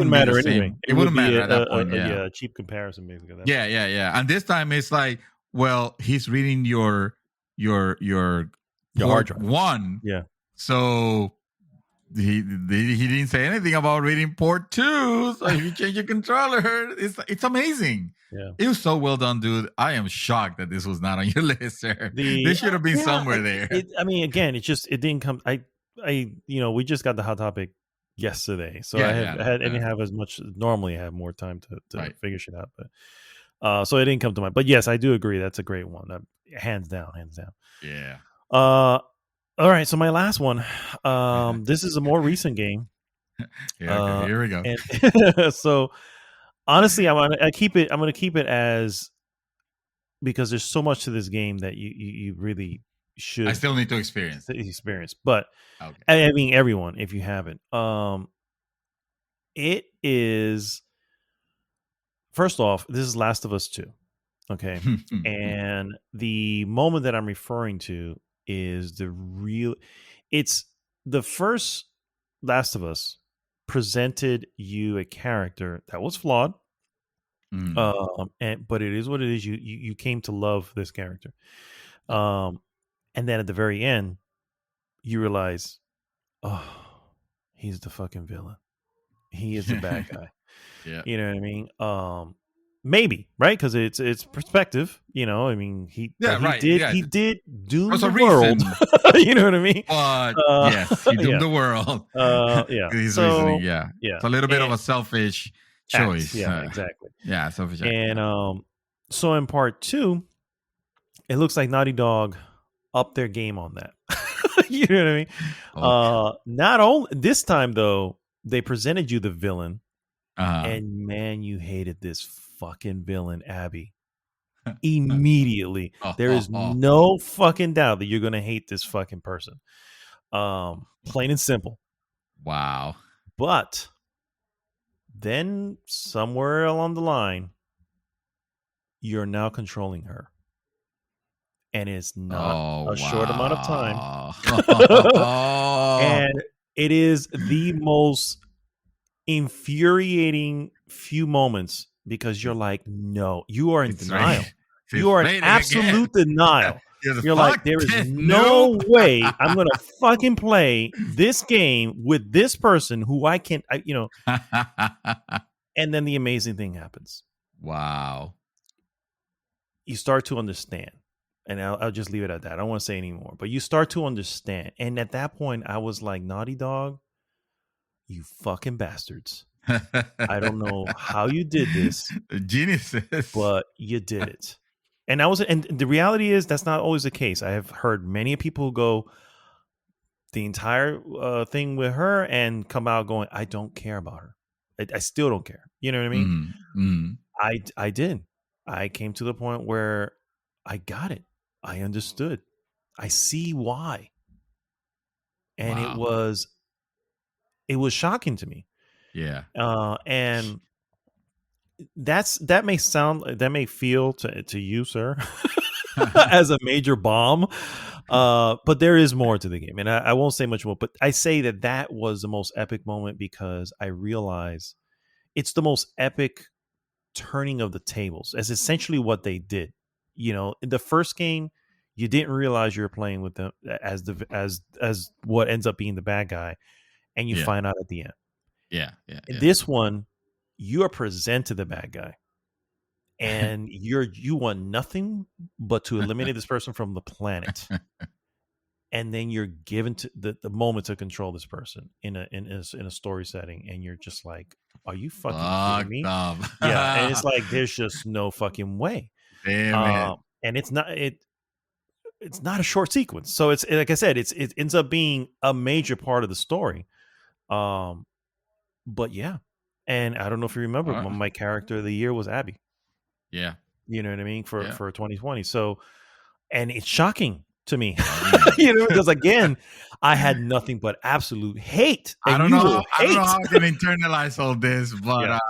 matter anyway. It wouldn't matter at that point. A cheap comparison, basically. Yeah. And this time it's like, well, he's reading your hard drive 1. Yeah. So he didn't say anything about reading port 2. So if you change your controller, it's amazing. Yeah. It was so well done, dude. I am shocked that this was not on your list, sir. This should have been somewhere there. I mean, again, it didn't come. We just got the Hot Topic yesterday, so I didn't have as much. Normally, I have more time to figure shit out, but so it didn't come to mind. But yes, I do agree. That's a great one. Hands down. Yeah. All right. So my last one. This is a more recent game. Yeah. Okay, here we go. And so honestly, I'm gonna keep it as, because there's so much to this game that you really should. I still need to experience, but okay. I mean, everyone, if you haven't, it is, first off, this is Last of Us 2. Okay. And the moment that I'm referring to is it's the first Last of Us presented you a character that was flawed. But it is what it is. You came to love this character. And then at the very end, you realize, oh, he's the fucking villain. He is the bad guy. Yeah. You know what I mean? Maybe, right? Because it's perspective. You know, I mean, he did doom the world. You know what I mean? But yes, he doomed the world. Yeah. His reasoning, yeah. It's a little bit of a selfish choice. Yeah, exactly. Yeah, selfish. And so in part 2, it looks like Naughty Dog upped their game on that. You know what I mean? Okay. Not only this time though, they presented you the villain, and man, you hated this fucking villain, Abby. Immediately. There is no fucking doubt that you're gonna hate this fucking person. Plain and simple. Wow. But then somewhere along the line, you're now controlling her. And it's not a short amount of time. And it is the most infuriating few moments, because you're like, no, you are in denial. You are in absolute denial. You're like, there is no way I'm going to fucking play this game with this person who I can't, And then the amazing thing happens. Wow. You start to understand. And I'll just leave it at that. I don't want to say anymore. But you start to understand. And at that point, I was like, Naughty Dog, you fucking bastards. I don't know how you did this. Geniuses. But you did it. And the reality is that's not always the case. I have heard many people go the entire thing with her and come out going, I don't care about her. I still don't care. You know what I mean? Mm-hmm. I did. I came to the point where I got it. I understood. I see why. And it was shocking to me. Yeah. And that may feel to you, sir, as a major bomb. But there is more to the game. And I won't say much more, but I say that was the most epic moment because I realize it's the most epic turning of the tables. That's essentially what they did. You know, in the first game, you didn't realize you were playing with them as what ends up being the bad guy, and you find out at the end. Yeah. In this one, you are presented the bad guy, and you want nothing but to eliminate this person from the planet. And then you're given to the moment to control this person in a story setting, and you're just like, are you fucking kidding me? Yeah, and it's like there's just no fucking way. Damn it. And it's not a short sequence, so it's like I said, it ends up being a major part of the story. But yeah, and I don't know if you remember, my character of the year was Abby. Yeah, you know what I mean, for 2020. So, and it's shocking to me, because again, I had nothing but absolute hate. I don't know how I can internalize all this, but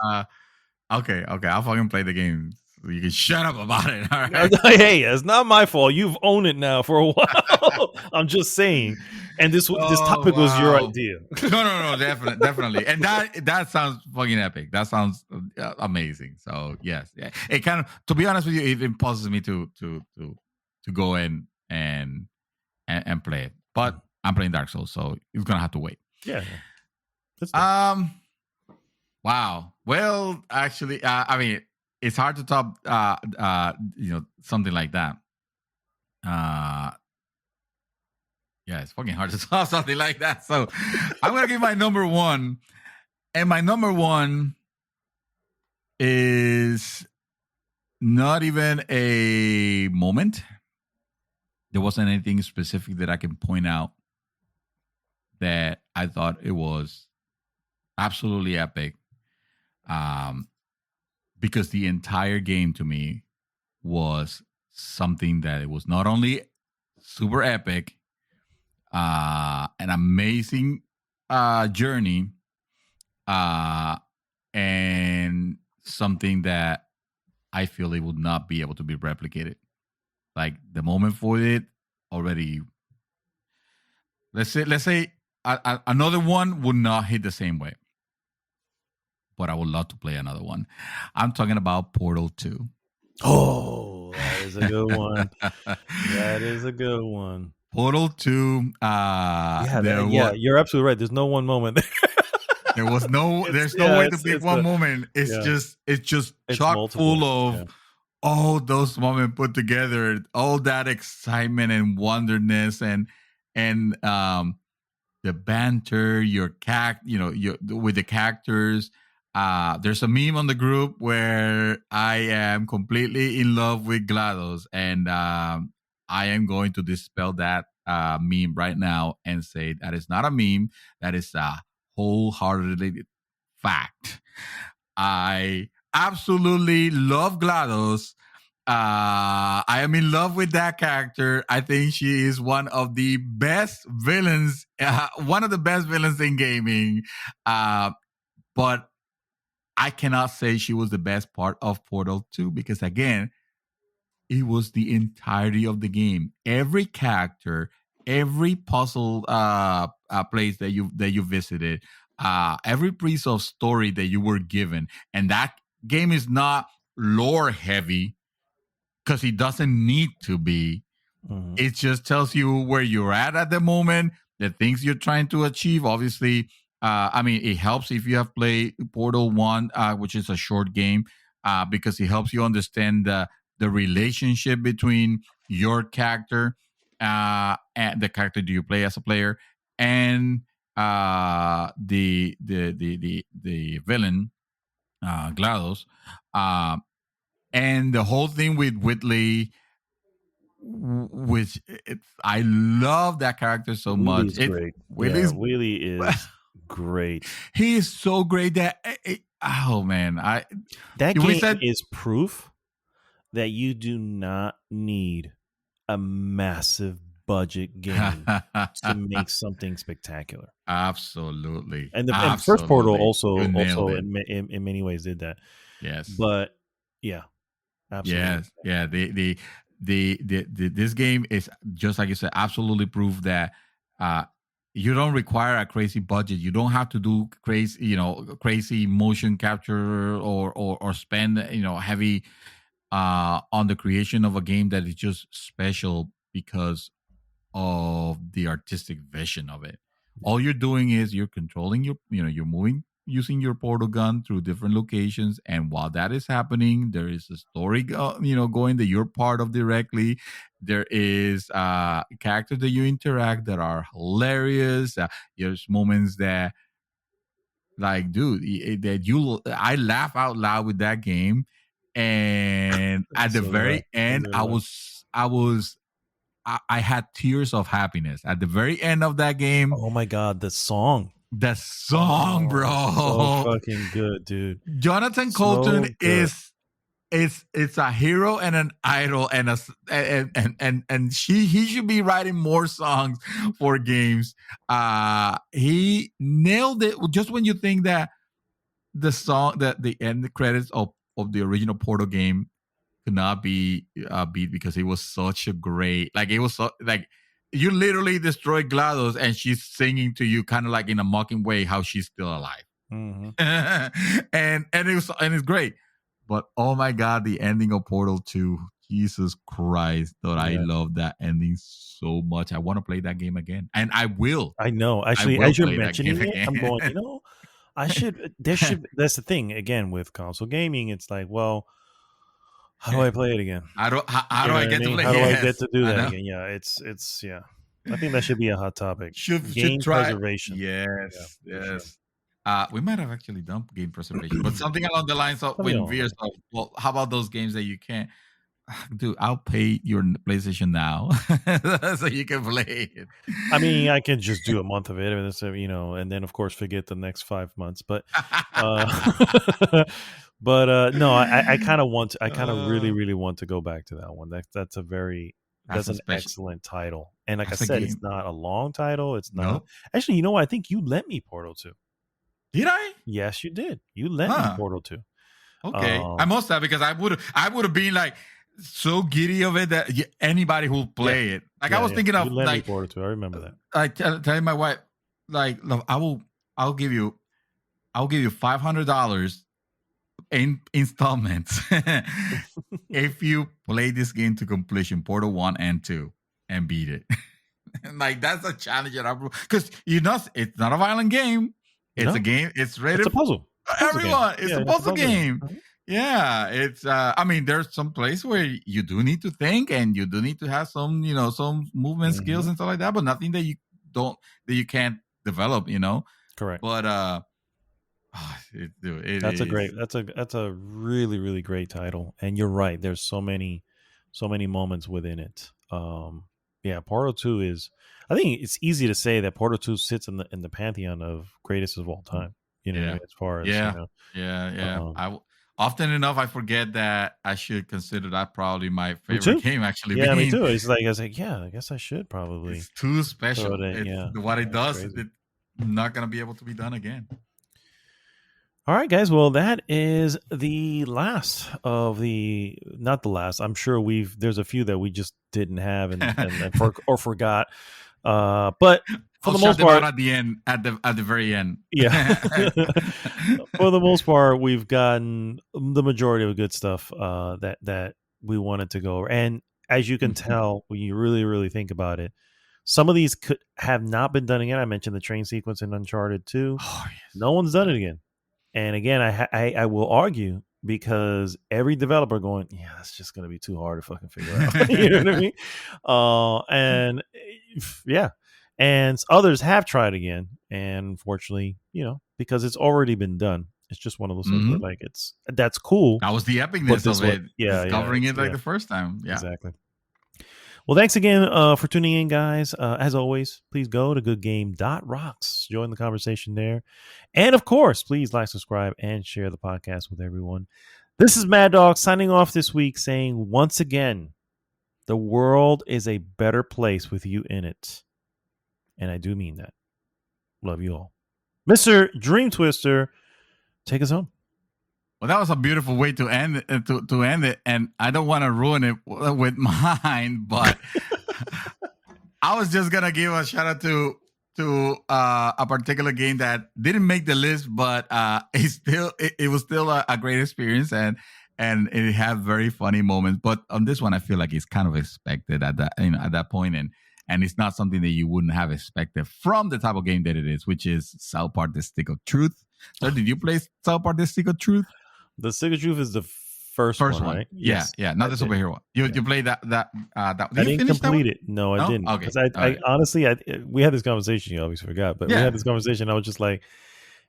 okay, I'll fucking play the game. You can shut up about it. All right? Hey, it's not my fault. You've owned it now for a while. I'm just saying. And this topic was your idea. No, definitely. And that sounds fucking epic. That sounds amazing. So yes, it kind of, to be honest with you, it impulses me to go in and play it. But I'm playing Dark Souls, so it's gonna have to wait. Yeah. Wow. Well, actually, I mean, it's hard to top, something like that. Yeah, it's fucking hard to top something like that. So I'm gonna give my number one, and my number one is not even a moment. There wasn't anything specific that I can point out that I thought it was absolutely epic. Because the entire game to me was something that it was not only super epic, an amazing journey, and something that I feel it would not be able to be replicated. Like the moment for it already, let's say another one would not hit the same way. But I would love to play another one. I'm talking about Portal 2. Oh, that is a good one. That is a good one. Portal 2. You're absolutely right. There's no one moment there. There's no way to pick one moment. It's just chock full of all those moments put together, all that excitement and wonderness and the banter, with the characters. There's a meme on the group where I am completely in love with GLaDOS, and I am going to dispel that meme right now and say that is not a meme. That is a wholeheartedly fact. I absolutely love GLaDOS. I am in love with that character. I think she is one of the best villains, in gaming. But I cannot say she was the best part of Portal 2 because, again, it was the entirety of the game. Every character, every puzzle place that you visited, every piece of story that you were given, and that game is not lore heavy because it doesn't need to be. Mm-hmm. It just tells you where you're at the moment, the things you're trying to achieve. Obviously, it helps if you have played Portal 1, which is a short game, because it helps you understand the relationship between your character and the character do you play as a player and the villain, GLaDOS. And the whole thing with Whitley, which I love that character so much. Great. Wheelie is great. He is so great that that game is proof that you do not need a massive budget game to make something spectacular. Absolutely. And the first Portal also in many ways did that. Yes. But yeah. Absolutely. Yes. Yeah. This game is, just like you said, absolutely proof that you don't require a crazy budget. You don't have to do crazy motion capture or spend heavy on the creation of a game that is just special because of the artistic vision of it. All you're doing is you're controlling you're moving using your portal gun through different locations, and while that is happening, there is a story going that you're part of directly. There is characters that you interact that are hilarious. There's moments that, like, dude, I laugh out loud with that game. And at the very end, I had tears of happiness at the very end of that game. Oh my God, the song, bro! So fucking good, dude. Jonathan Coulton is a hero and an idol, and he should be writing more songs for games. He nailed it. Just when you think that the song, that the end credits of the original Portal game could not be beat, because it was such a great, like, it was so, like, you literally destroy GLaDOS and she's singing to you kind of like in a mocking way how she's still alive. Mm-hmm. and it's great. But oh my God, the ending of Portal 2, Jesus Christ, I love that ending so much. I want to play that game again, and I will. I know. Actually, as you're mentioning it, I'm going, I should. That's the thing. Again, with console gaming, it's like, well, how do I play it again? How do I get to play? How do I get to do that again? Yeah, it's yeah. I think that should be a hot topic. Game preservation. Yes. Sure. We might have actually done game preservation, but something along the lines of with VR stuff. Well, how about those games that you can't? Dude, I'll pay your PlayStation Now so you can play it. I mean, I can just do a month of it, and then of course forget the next 5 months. But, no, I kind of want to. I kind of really want to go back to that one. That's an excellent title. And like I said, it's not a long title. It's not. Nope. Actually, you know what? I think you lent me Portal 2. Did I? Yes, you did. You lent me Portal 2. Okay, I must have, because I would have been like so giddy of it that anybody who'll play it. Like, I was thinking of, like, Portal 2. I remember that. I telling my wife, like, look, I'll give you $500 in installments if you play this game to completion, Portal 1 and 2, and beat it. Like, that's a challenge that because it's not a violent game. It's a game. It's rated. It's a puzzle. Everyone. It's a puzzle game. Yeah, it's. I mean, there's some place where you do need to think, and you do need to have some, some movement skills and stuff like that. But nothing that you can't develop. Correct. But that's a really, really great title. And you're right. There's so many moments within it. Portal 2 is. I think it's easy to say that Portal 2 sits in the pantheon of greatest of all time. As far as often enough, I forget that I should consider that probably my favorite game. Actually, me too. It's like, I was like, I guess I should probably. It's too special. What it does, it's not gonna be able to be done again. All right, guys. Well, that is the last of the. Not the last. I'm sure there's a few that we just didn't have or forgot. But for the most part, at the end, at the very end, for the most part, we've gotten the majority of good stuff that we wanted to go over. And as you can tell, when you really, really think about it, some of these could have not been done again. I mentioned the train sequence in Uncharted 2. Oh, yes. No one's done it again. And again, I will argue, because every developer going, that's just going to be too hard to fucking figure out. You know what I mean? And others have tried again, and unfortunately, because it's already been done, it's just one of those things where, like, that's cool. That was the epicness of it. Discovering it the first time. Yeah, exactly. Well, thanks again for tuning in, guys. As always, please go to goodgame.rocks. Join the conversation there. And, of course, please like, subscribe, and share the podcast with everyone. This is Mad Dog signing off this week, saying, once again, the world is a better place with you in it. And I do mean that. Love you all. Mr. Dream Twister, take us home. Well, that was a beautiful way to end it, to end it, and I don't want to ruin it with mine, but I was just gonna give a shout out to a particular game that didn't make the list, but it was still a great experience, and it had very funny moments. But on this one, I feel like it's kind of expected at that point, and it's not something that you wouldn't have expected from the type of game that it is, which is South Park: The Stick of Truth. So did you play South Park: The Stick of Truth? The Stick of Truth is the first one, right? Yes. Yeah, not the superhero one. You played that. I didn't complete it. No, I didn't. Okay. Because I honestly, we had this conversation. You always forgot, but we had this conversation. I was just like,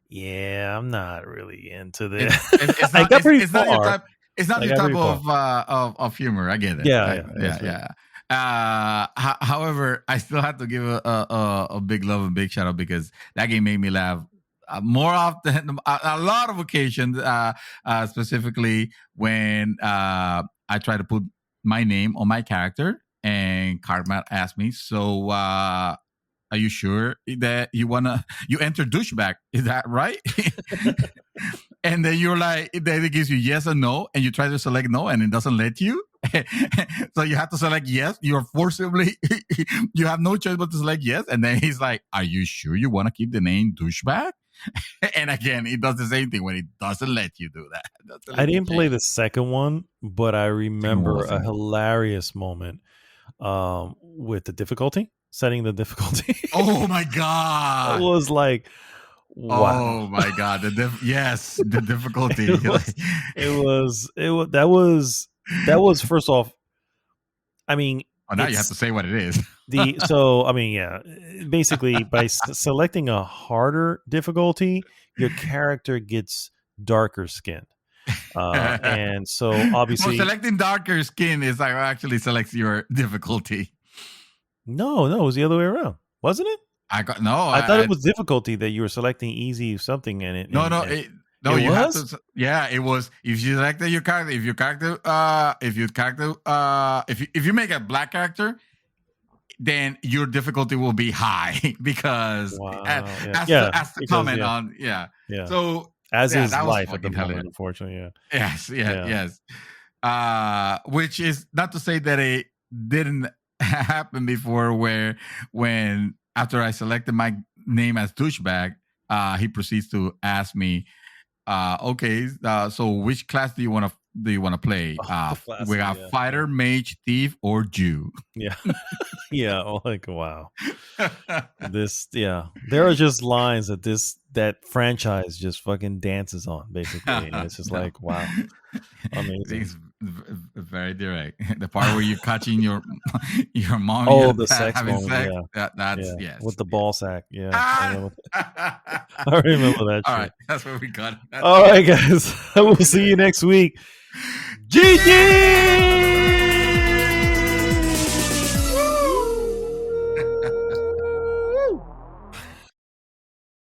yeah, I'm not really into this. It's not, it's not your type. It's not your type of humor. I get it. Yeah. However, I still have to give a big love and big shout out because that game made me laugh more often, a lot of occasions, specifically when I try to put my name on my character and Karma asked me, so are you sure that you enter douchebag? Is that right? And then you're like, then it gives you yes or no, and you try to select no, and it doesn't let you. So you have to select yes. You're forcibly, you have no choice but to select yes. And then he's like, are you sure you want to keep the name douchebag? And again, it does the same thing when it doesn't let you do that. I didn't play the second one, but I remember a hilarious moment with the difficulty, setting the difficulty. Oh my God. It was like, wow. Oh my God. The difficulty. That was first off, I mean, now you have to say what it is. Basically by selecting a harder difficulty, your character gets darker skin. And so obviously selecting darker skin is like actually selects your difficulty. No, it was the other way around, wasn't it? I thought it was difficulty that you were selecting easy something in it. You have to. Yeah, it was. If you selected your character, if you make a black character, then your difficulty will be high because as the comment on So as is life at the moment, unfortunately. Yes. Which is not to say that it didn't happen before, when after I selected my name as douchebag, he proceeds to ask me, okay, so which class do you want to play? We got fighter, mage, thief, or Jew. Yeah. Like, wow. There are just lines that franchise just fucking dances on, basically. And it's just like, wow, amazing. It's very direct. The part where you're catching your mom. Oh, the sex moment. That's yes. With the ball sack. Yeah. I remember that. All right, that's where we got it. All right, guys. We'll see you next week. GG!